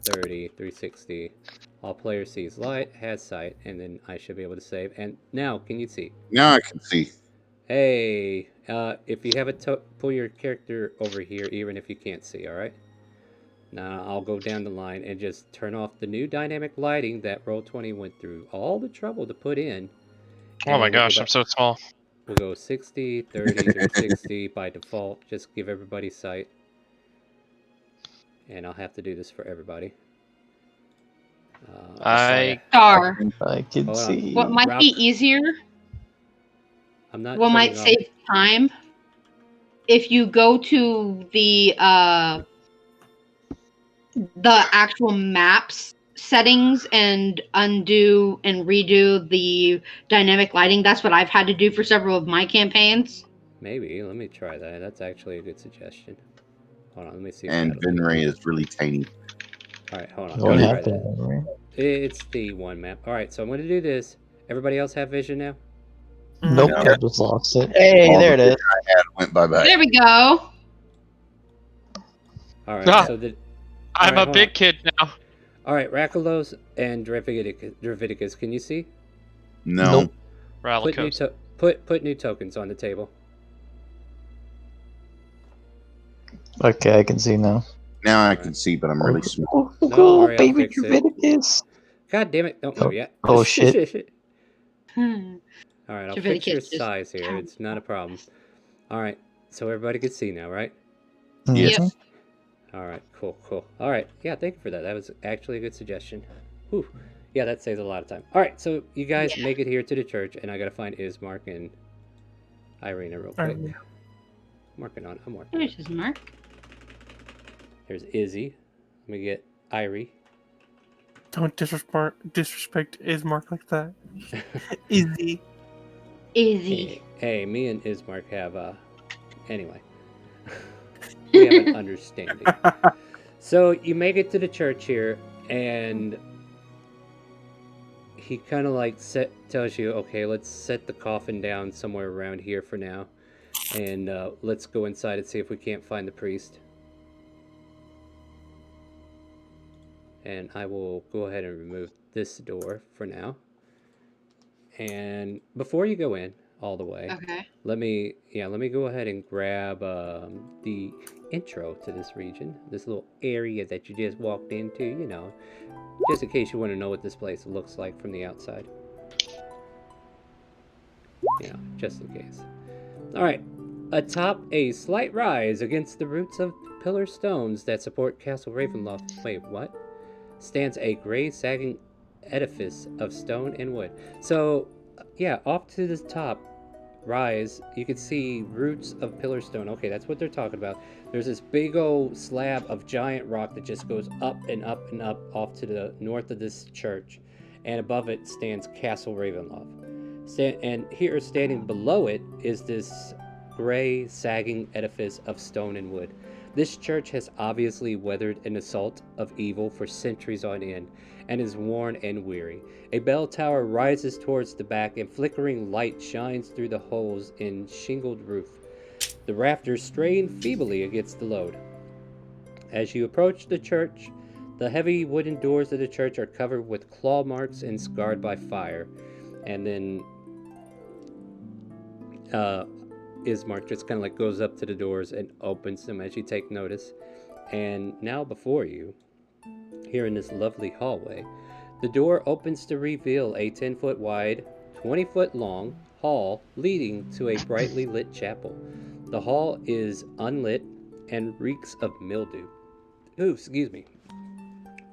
30, 360. All player sees light, has sight, and then I should be able to save. And now, can you see? Now I can see. Hey, if you have pull your character over here, even if you can't see, alright? Now, I'll go down the line and just turn off the new dynamic lighting that Roll20 went through all the trouble to put in. Oh my gosh, I'm so small. We'll go 60, 30, 360 by default. Just give everybody sight. And I'll have to do this for everybody. Star. I can Hold on. see. What might be easier, I'm not what might turning off- save time, if you go to the actual maps settings and undo and redo the dynamic lighting. That's what I've had to do for several of my campaigns. Maybe. Let me try that. That's actually a good suggestion. Hold on. Let me see. And Vinray is really tiny. All right. Hold on. What Let me try happened? that. It's the one map. All right. So I'm going to do this. Everybody else have vision now? Nope, No. I just lost it. Hey, All there it the is. vision I had went bye-bye. There we go. All right. Ah. So I'm Alright, a hold big on. kid now. All right. Rackalos and Draviticus. Can you see? No. Nope. Put new tokens on the table. Okay, I can see now. Now I can see, but I'm really small. Oh, Don't worry, I'll baby fix it. Draviticus. God damn it. Don't move yet. Oh, shit. All right. I'll fix your Draviticus just- size here. It's not a problem. All right. So everybody can see now, right? Yes. Mhm. All right, cool. All right, yeah, thank you for that. That was actually a good suggestion. Whew. Yeah, that saves a lot of time. All right, so you guys make it here to the church, and I gotta find Ismark and Irina real quick. Irina. I'm working. There's his mark. There's Izzy. Let me get Irie. Don't disrespect Ismark like that. Izzy. Izzy. Hey, me and Ismark have anyway. We have an understanding. So you make it to the church here, and he kind of like tells you, okay, let's set the coffin down somewhere around here for now, and let's go inside and see if we can't find the priest. And I will go ahead and remove this door for now. And before you go in all the way, Okay. let me go ahead and grab the intro to this region, this little area that you just walked into, you know, just in case you want to know what this place looks like from the outside. You know, just in case. All right. Atop a slight rise against the roots of pillar stones that support Castle Ravenloft. Wait, what? Stands a gray sagging edifice of stone and wood. So, yeah, off to the top rise, you can see roots of pillar stone. Okay, that's what they're talking about. There's this big old slab of giant rock that just goes up and up and up off to the north of this church, and above it stands Castle Ravenloft. And here, standing below it, is this gray sagging edifice of stone and wood. This church has obviously weathered an assault of evil for centuries on end and is worn and weary. A bell tower rises towards the back, and flickering light shines through the holes in shingled roof. The rafters strain feebly against the load. As you approach the church, the heavy wooden doors of the church are covered with claw marks and scarred by fire. And then Ismark just kind of like goes up to the doors and opens them as you take notice. And now before you, here in this lovely hallway, the door opens to reveal a 10-foot wide, 20-foot long hall leading to a brightly lit chapel. The hall is unlit and reeks of mildew. Ooh, excuse me.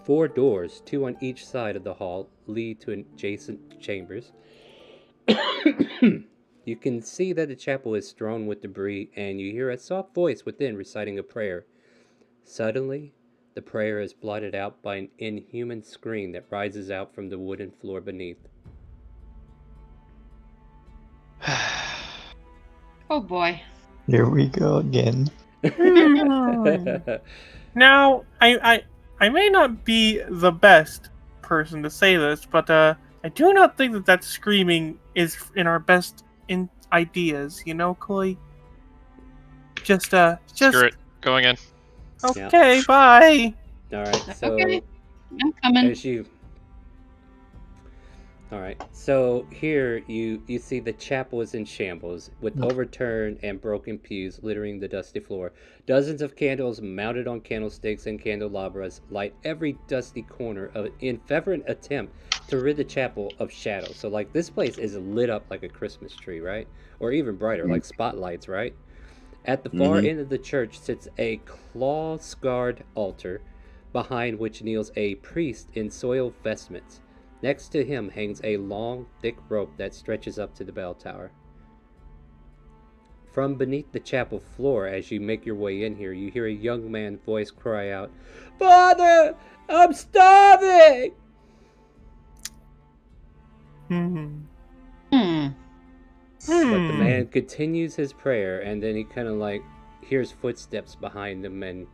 4 doors, 2 on each side of the hall, lead to adjacent chambers. You can see that the chapel is strewn with debris, and you hear a soft voice within reciting a prayer. Suddenly, the prayer is blotted out by an inhuman scream that rises out from the wooden floor beneath. Oh boy. Here we go again. Now, I may not be the best person to say this, but I do not think that screaming is in our best ideas. You know, Koi. Just Screw it. Going in. okay. Bye. All right, so Okay. I'm coming. as you All right. So here you see the chapel is in shambles with overturned and broken pews littering the dusty floor. Dozens of candles mounted on candlesticks and candelabras light every dusty corner of in fervent attempt to rid the chapel of shadow. So like this place is lit up like a Christmas tree, right? Or even brighter, like spotlights, right? At the far end of the church sits a claw-scarred altar, behind which kneels a priest in soiled vestments. Next to him hangs a long, thick rope that stretches up to the bell tower. From beneath the chapel floor, as you make your way in here, you hear a young man's voice cry out, "Father, I'm starving!" But the man continues his prayer, and then he kind of like hears footsteps behind him and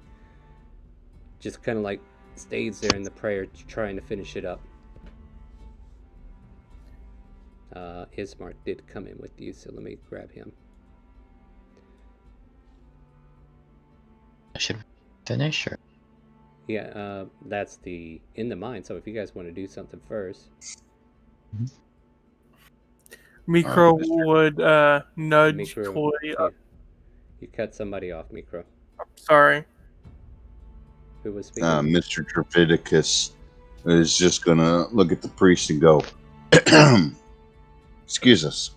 just kind of like stays there in the prayer, trying to finish it up. Ismark did come in with you, so let me grab him. I should finish her. Yeah, that's the in the mine. So if you guys want to do something first, Micro would nudge Micro, Koi up. you cut somebody off, Micro. Sorry. Who was speaking? Mr. Traviticus is just gonna look at the priest and go, "Excuse us."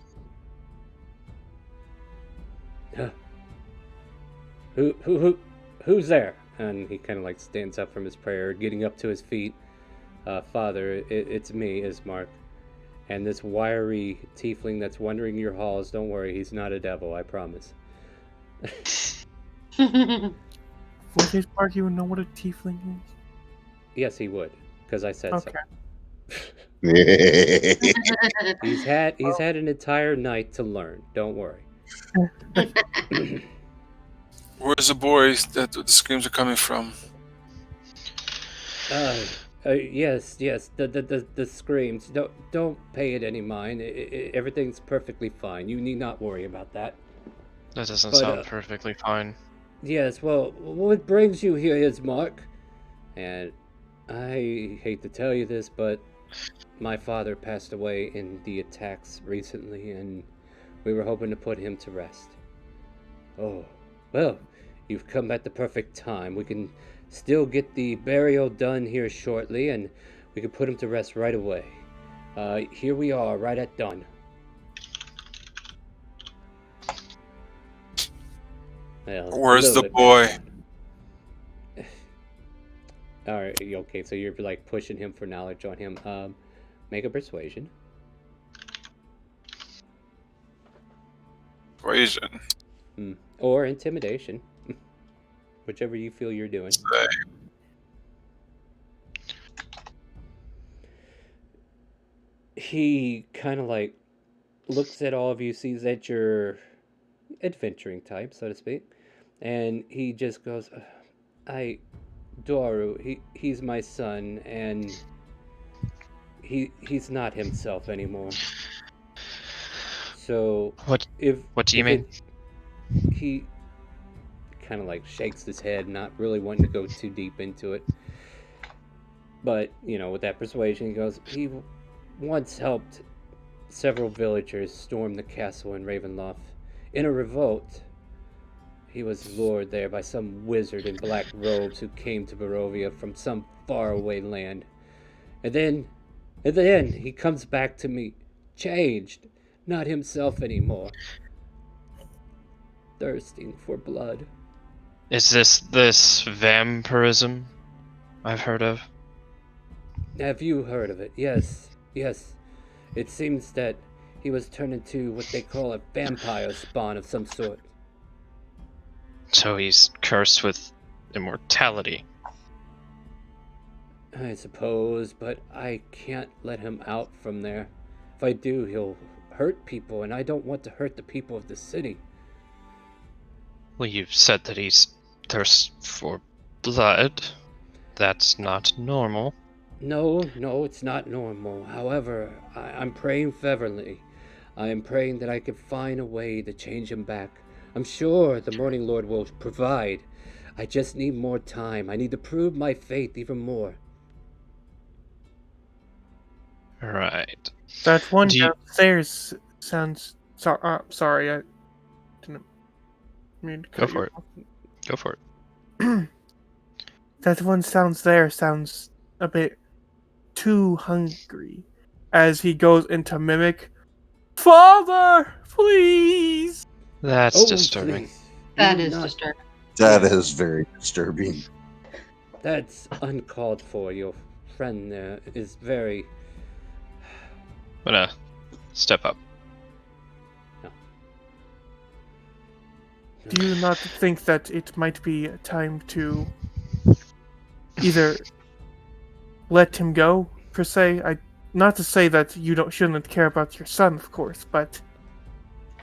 Who's there? And he kind of like stands up from his prayer, getting up to his feet. Father, it's me, Ismark. And this wiry tiefling that's wandering your halls, don't worry, he's not a devil, I promise. Would Ismark even know what a tiefling is? Yes, he would, because I said Okay. so. He's had an entire night to learn. Don't worry. Where's the boys that the screams are coming from? Yes, the screams. Don't pay it any mind. Everything's perfectly fine. You need not worry about that. That doesn't sound perfectly fine. Yes, well, what brings you here, Ismark? And I hate to tell you this, but my father passed away in the attacks recently, and we were hoping to put him to rest. Oh, well, you've come at the perfect time. We can still get the burial done here shortly, and we can put him to rest right away. Here we are, right at dawn. Well, Where's the boy? Alright, okay, so you're like pushing him for knowledge on him. Make a persuasion. Persuasion. Or intimidation. Whichever you feel you're doing. He kind of like looks at all of you, sees that you're adventuring type, so to speak, And he just goes, Doru, he's my son, and he's not himself anymore. So What do you mean? He kind of like shakes his head, not really wanting to go too deep into it. But, with that persuasion, he goes, he once helped several villagers storm the castle in Ravenloft. In a revolt, he was lured there by some wizard in black robes who came to Barovia from some faraway land. And then, at the end, he comes back to me, changed, not himself anymore, thirsting for blood. Is this vampirism I've heard of? Have you heard of it? Yes. It seems that he was turned into what they call a vampire spawn of some sort. So he's cursed with immortality. I suppose, but I can't let him out from there. If I do, he'll hurt people, and I don't want to hurt the people of the city. Well, you've said that he's thirst for blood. That's not normal. No, it's not normal. However, I'm praying fervently. I am praying that I can find a way to change him back. I'm sure the Morning Lord will provide. I just need more time. I need to prove my faith even more. Right. That one downstairs sounds. Sorry, I didn't mean to cut Go for you it. off. Go for it. That one sounds a bit too hungry. As he goes into mimic, Father, please. That's disturbing. Please. That is disturbing. That is very disturbing. That's uncalled for. Your friend there is very... I'm gonna step up. No. Do you not think that it might be time to either let him go, per se? Not to say that you shouldn't care about your son, of course, but...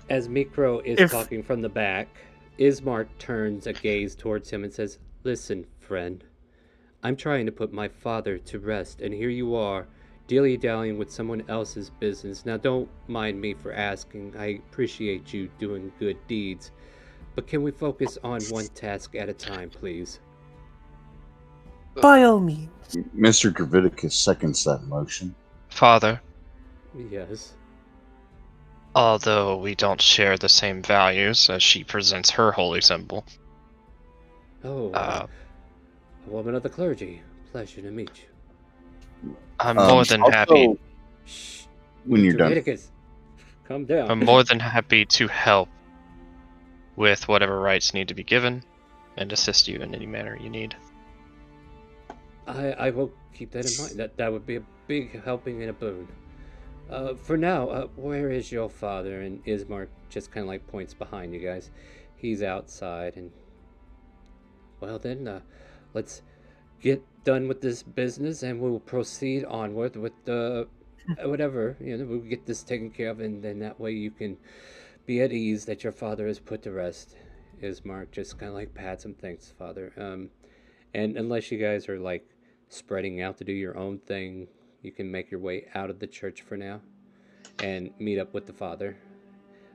As Mikro is talking from the back, Ismark turns a gaze towards him and says, "Listen, friend. I'm trying to put my father to rest, and here you are, dilly-dallying with someone else's business. Now, don't mind me for asking. I appreciate you doing good deeds. But can we focus on one task at a time, please?" By all means. Mr. Graviticus seconds that motion. Father, Yes. although we don't share the same values as she presents her holy symbol. Oh, a woman of the clergy. Pleasure to meet you. I'm more than happy. Shh. When you're done. Leviticus, calm down. I'm more than happy to help with whatever rights need to be given and assist you in any manner you need. I will keep that in mind. That would be a big helping and a boon. For now, where is your father? And Ismark just kind of like points behind you guys. He's outside, and well then, let's get done with this business, and we'll proceed onward with the whatever. We'll get this taken care of, and then that way you can be at ease that your father is put to rest. Ismark just kind of like pats him. Thanks, Father. And unless you guys are like spreading out to do your own thing, you can make your way out of the church for now and meet up with the father.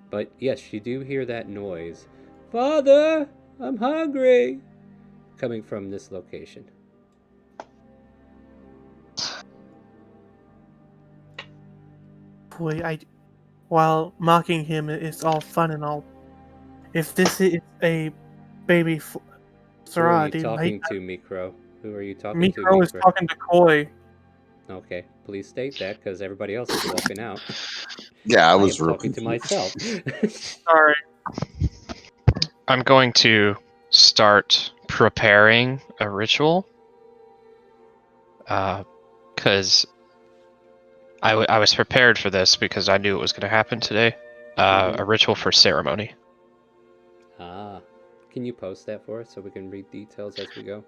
But yes, you do hear that noise. "Father, I'm hungry," coming from this location. Boy, while mocking him is all fun and all. If this is a baby Strahd, Who are you talking to, Mikro? Who are you talking to, Mikro is talking to Koi. Okay, please state that, because everybody else is walking out. Yeah, I was am talking to myself. Sorry. I'm going to start preparing a ritual. Because I was prepared for this because I knew it was going to happen today. A ritual for ceremony. Ah. Can you post that for us so we can read details as we go?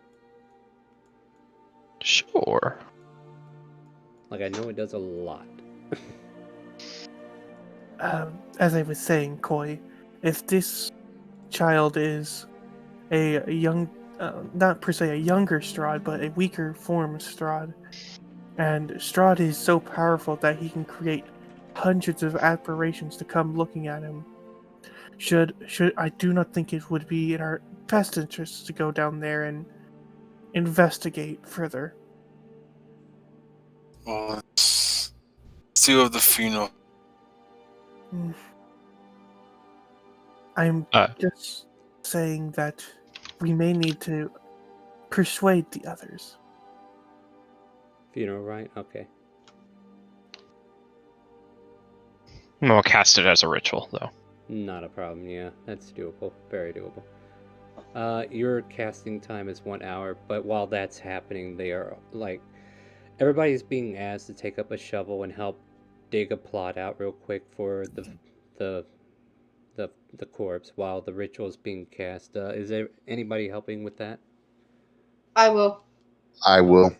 Sure. Like, I know it does a lot. As I was saying, Koi, if this child is a young, not per se a younger Strahd, but a weaker form of Strahd. And Strahd is so powerful that he can create hundreds of apparitions to come looking at him. Should I do not think it would be in our best interests to go down there and investigate further. Well, let's do of the funeral. I'm just saying that we may need to persuade the others. Funeral, right? Okay. I'm gonna cast it as a ritual, though. Not a problem, yeah. That's doable. Very doable. Your casting time is 1 hour, but while that's happening, they are, like... Everybody's being asked to take up a shovel and help dig a plot out real quick for the corpse while the ritual is being cast. Is there anybody helping with that? I will. I will.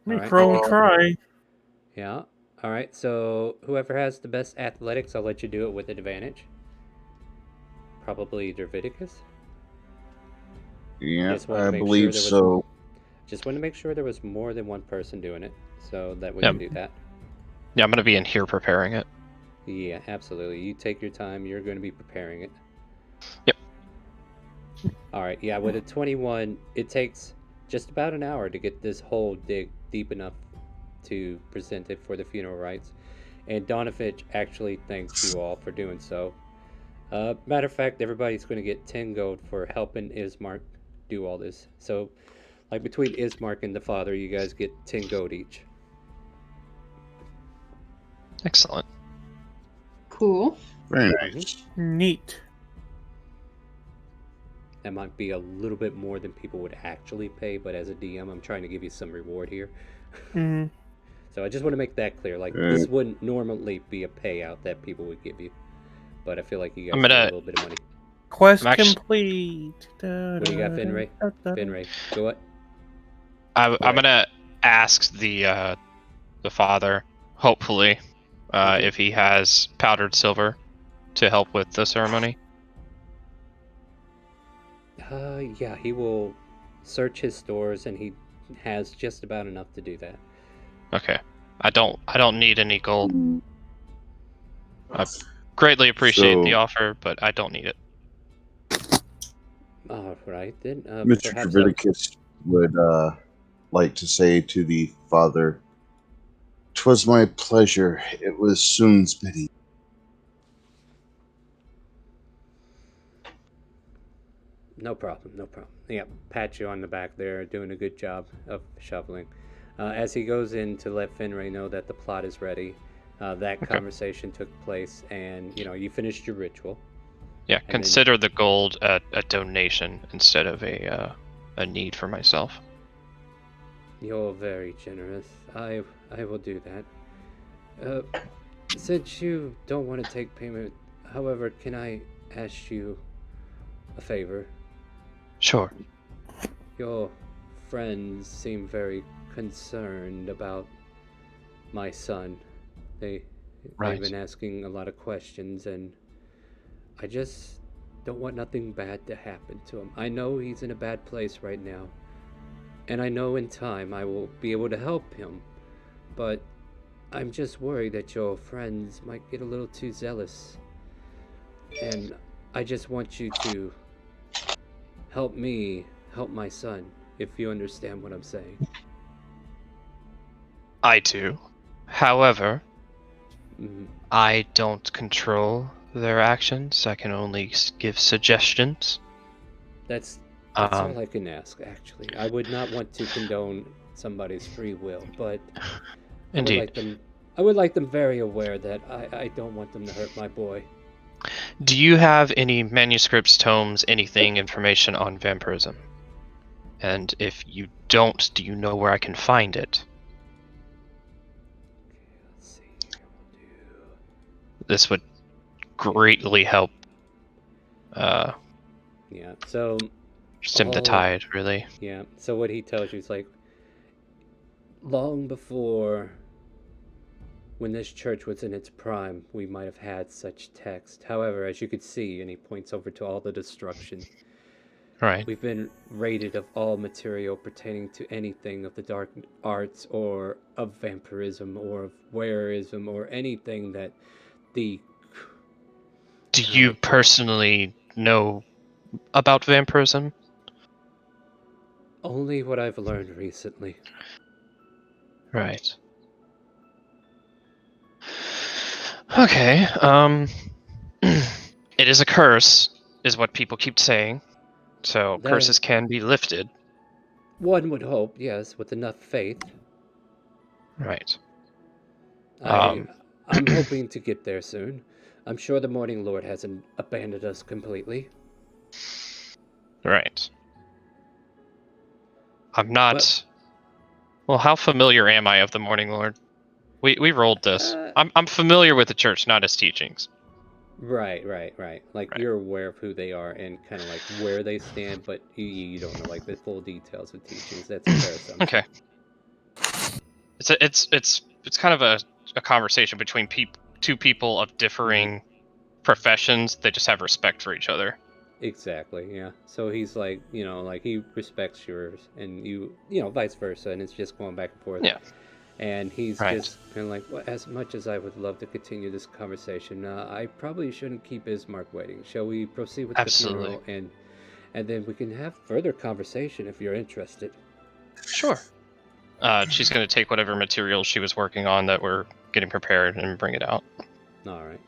Alright. Crow try. Yeah. All right. So whoever has the best athletics, I'll let you do it with advantage. Probably Derviticus. Yeah, Just wanted to I make believe sure there so. Just want to make sure there was more than one person doing it, so that we can do that. Yeah, I'm gonna be in here preparing it. Yeah, absolutely. You take your time. You're going to be preparing it. Yep. All right. Yeah, with a 21, it takes just about an hour to get this hole dig deep enough to present it for the funeral rites. And Donovich actually thanks you all for doing so. Matter of fact, everybody's going to get 10 gold for helping Ismark do all this. So, like between Ismark and the father, you guys get 10 gold each. Excellent. Cool. Very nice. Neat. That might be a little bit more than people would actually pay, but as a DM, I'm trying to give you some reward here. Mm. So I just want to make that clear. Like, this wouldn't normally be a payout that people would give you. But I feel like you guys get a little bit of money. Quest complete. What do you got, Finray? Finray, go what? I'm gonna ask the father, hopefully, if he has powdered silver to help with the ceremony. Yeah, he will search his stores, and he has just about enough to do that. Okay. I don't need any gold. I greatly appreciate the offer, but I don't need it. All right, then. Mr. Draviticus would like to say to the father, "'Twas my pleasure. It was Soon's bidding." No problem, no problem. Yeah, pat you on the back there, doing a good job of shoveling. As he goes in to let Finray know that the plot is ready, that conversation took place, and you finished your ritual. Yeah, consider the gold a donation instead of a need for myself. You're very generous. I will do that. Since you don't want to take payment, however, can I ask you a favor? Sure. Your friends seem very concerned about my son. They've been asking a lot of questions, and I just don't want nothing bad to happen to him. I know he's in a bad place right now, and I know in time I will be able to help him, but I'm just worried that your friends might get a little too zealous, and I just want you to help me help my son, if you understand what I'm saying. I do. However, I don't control their actions. I can only give suggestions. That's all I can ask, actually. I would not want to condone somebody's free will, but Indeed. I would like them very aware that I don't want them to hurt my boy. Do you have any manuscripts, tomes, anything, information on vampirism? And if you don't, do you know where I can find it? Okay, let's see here. We'll do... This would greatly help. Yeah, so... stem the tide, really. Yeah, so what he tells you is like, long before, when this church was in its prime, we might have had such text. However, as you could see, and he points over to all the destruction, Right. We've been raided of all material pertaining to anything of the dark arts or of vampirism or of wearism or anything that the... Do you personally know about vampirism? Only what I've learned recently. Right. Okay, it is a curse, is what people keep saying. So That- curses can be lifted. One would hope, yes, with enough faith. Right. I'm hoping to get there soon. I'm sure the Morning Lord hasn't abandoned us completely. Right. I'm not... Well, how familiar am I of the Morning Lord? We rolled this. I'm familiar with the church, not its teachings. Right. Like, Right. you're aware of who they are and kind of like where they stand, but you don't know like the full details of teachings. That's a fair assumption. Okay. It's kind of a conversation between two people of differing professions that just have respect for each other. Exactly, yeah. So he's like, like he respects yours and you vice versa, and it's just going back and forth. Yeah. And he's Right. just kind of like, well, as much as I would love to continue this conversation, I probably shouldn't keep Ismark waiting. Shall we proceed with Absolutely. the funeral and then we can have further conversation if you're interested. Sure. She's going to take whatever materials she was working on that were getting prepared and bring it out. All right.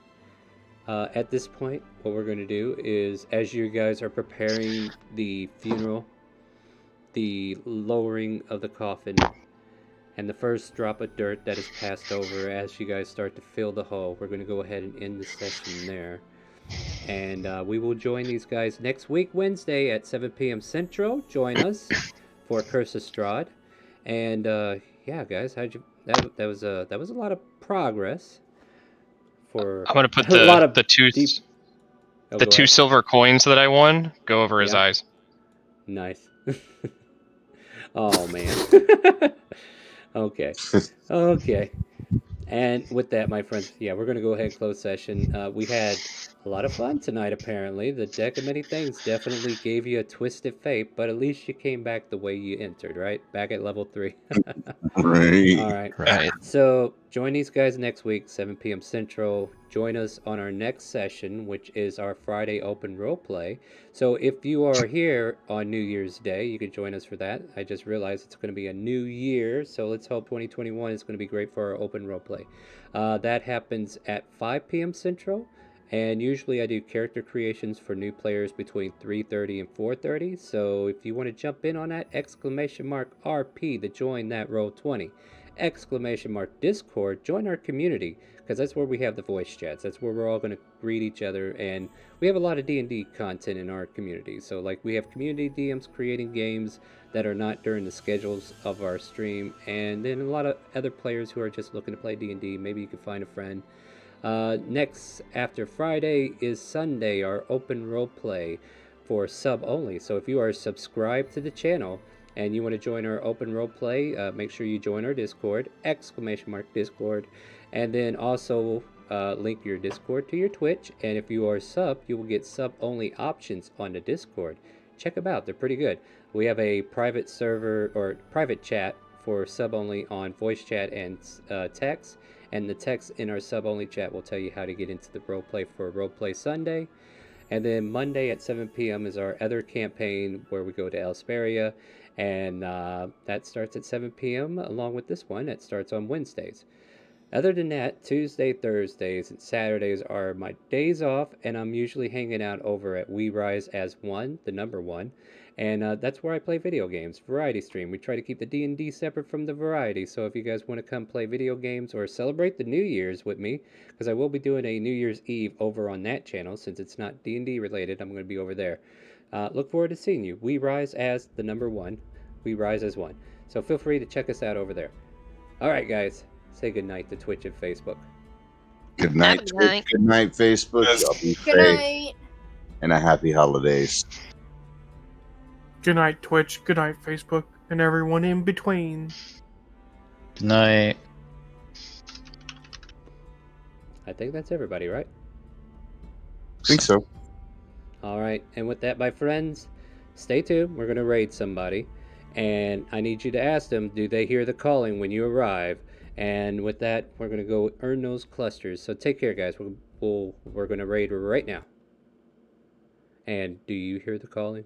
At this point, what we're going to do is, as you guys are preparing the funeral, the lowering of the coffin, and the first drop of dirt that is passed over as you guys start to fill the hole, we're going to go ahead and end the session there. And we will join these guys next week, Wednesday at 7 p.m. Central. Join us for Curse of Strahd. And yeah, guys, how'd you? That was a lot of progress. For I'm going to put a lot of the two deep... the two silver coins that I won go over his eyes. Nice. Oh man. Okay. And with that, my friends, yeah, we're gonna go ahead and close session. We had a lot of fun tonight. Apparently, the deck of many things definitely gave you a twisted fate, but at least you came back the way you entered, right? Back at level 3. Right. All right. Right. So join these guys next week, 7 p.m. Central. Join us on our next session, which is our Friday open roleplay. So if you are here on New Year's Day, you can join us for that. I just realized it's going to be a new year, so let's hope 2021 is going to be great for our open roleplay. That happens at 5 p.m. Central. And usually I do character creations for new players between 3:30 and 4:30. So if you want to jump in on that, !RP to join that Roll20. !Discord, join our community, because that's where we have the voice chats. That's where we're all going to greet each other, and we have a lot of D&D content in our community. So like we have community DMs creating games that are not during the schedules of our stream, and then a lot of other players who are just looking to play D&D. Maybe you can find a friend. Next, after Friday, is Sunday, our open roleplay for sub only. So if you are subscribed to the channel and you want to join our open roleplay, make sure you join our Discord, !Discord, and then also link your Discord to your Twitch. And if you are sub, you will get sub only options on the Discord. Check them out, they're pretty good. We have a private server or private chat for sub only on voice chat and text. And the text in our sub-only chat will tell you how to get into the roleplay for Roleplay Sunday. And then Monday at 7 p.m. is our other campaign where we go to Elsperia. And that starts at 7 p.m. along with this one. It starts on Wednesdays. Other than that, Tuesday, Thursdays, and Saturdays are my days off. And I'm usually hanging out over at We Rise as One, the number one. And that's where I play video games. Variety stream. We try to keep the D&D separate from the variety. So if you guys want to come play video games or celebrate the New Year's with me, because I will be doing a New Year's Eve over on that channel, since it's not D&D related, I'm going to be over there. Look forward to seeing you. We Rise as the number one. We Rise as one. So feel free to check us out over there. All right, guys. Say goodnight to Twitch and Facebook. Good night, Good Twitch. night. Good night, Facebook. Y'all be Good safe. night. And a happy holidays. Good night, Twitch. Good night, Facebook. And everyone in between. Good night. I think that's everybody, right? I think so. All right. And with that, my friends, stay tuned. We're gonna raid somebody, and I need you to ask them, do they hear the calling when you arrive? And with that, we're gonna go earn those clusters. So take care, guys. We're gonna raid right now. And do you hear the calling?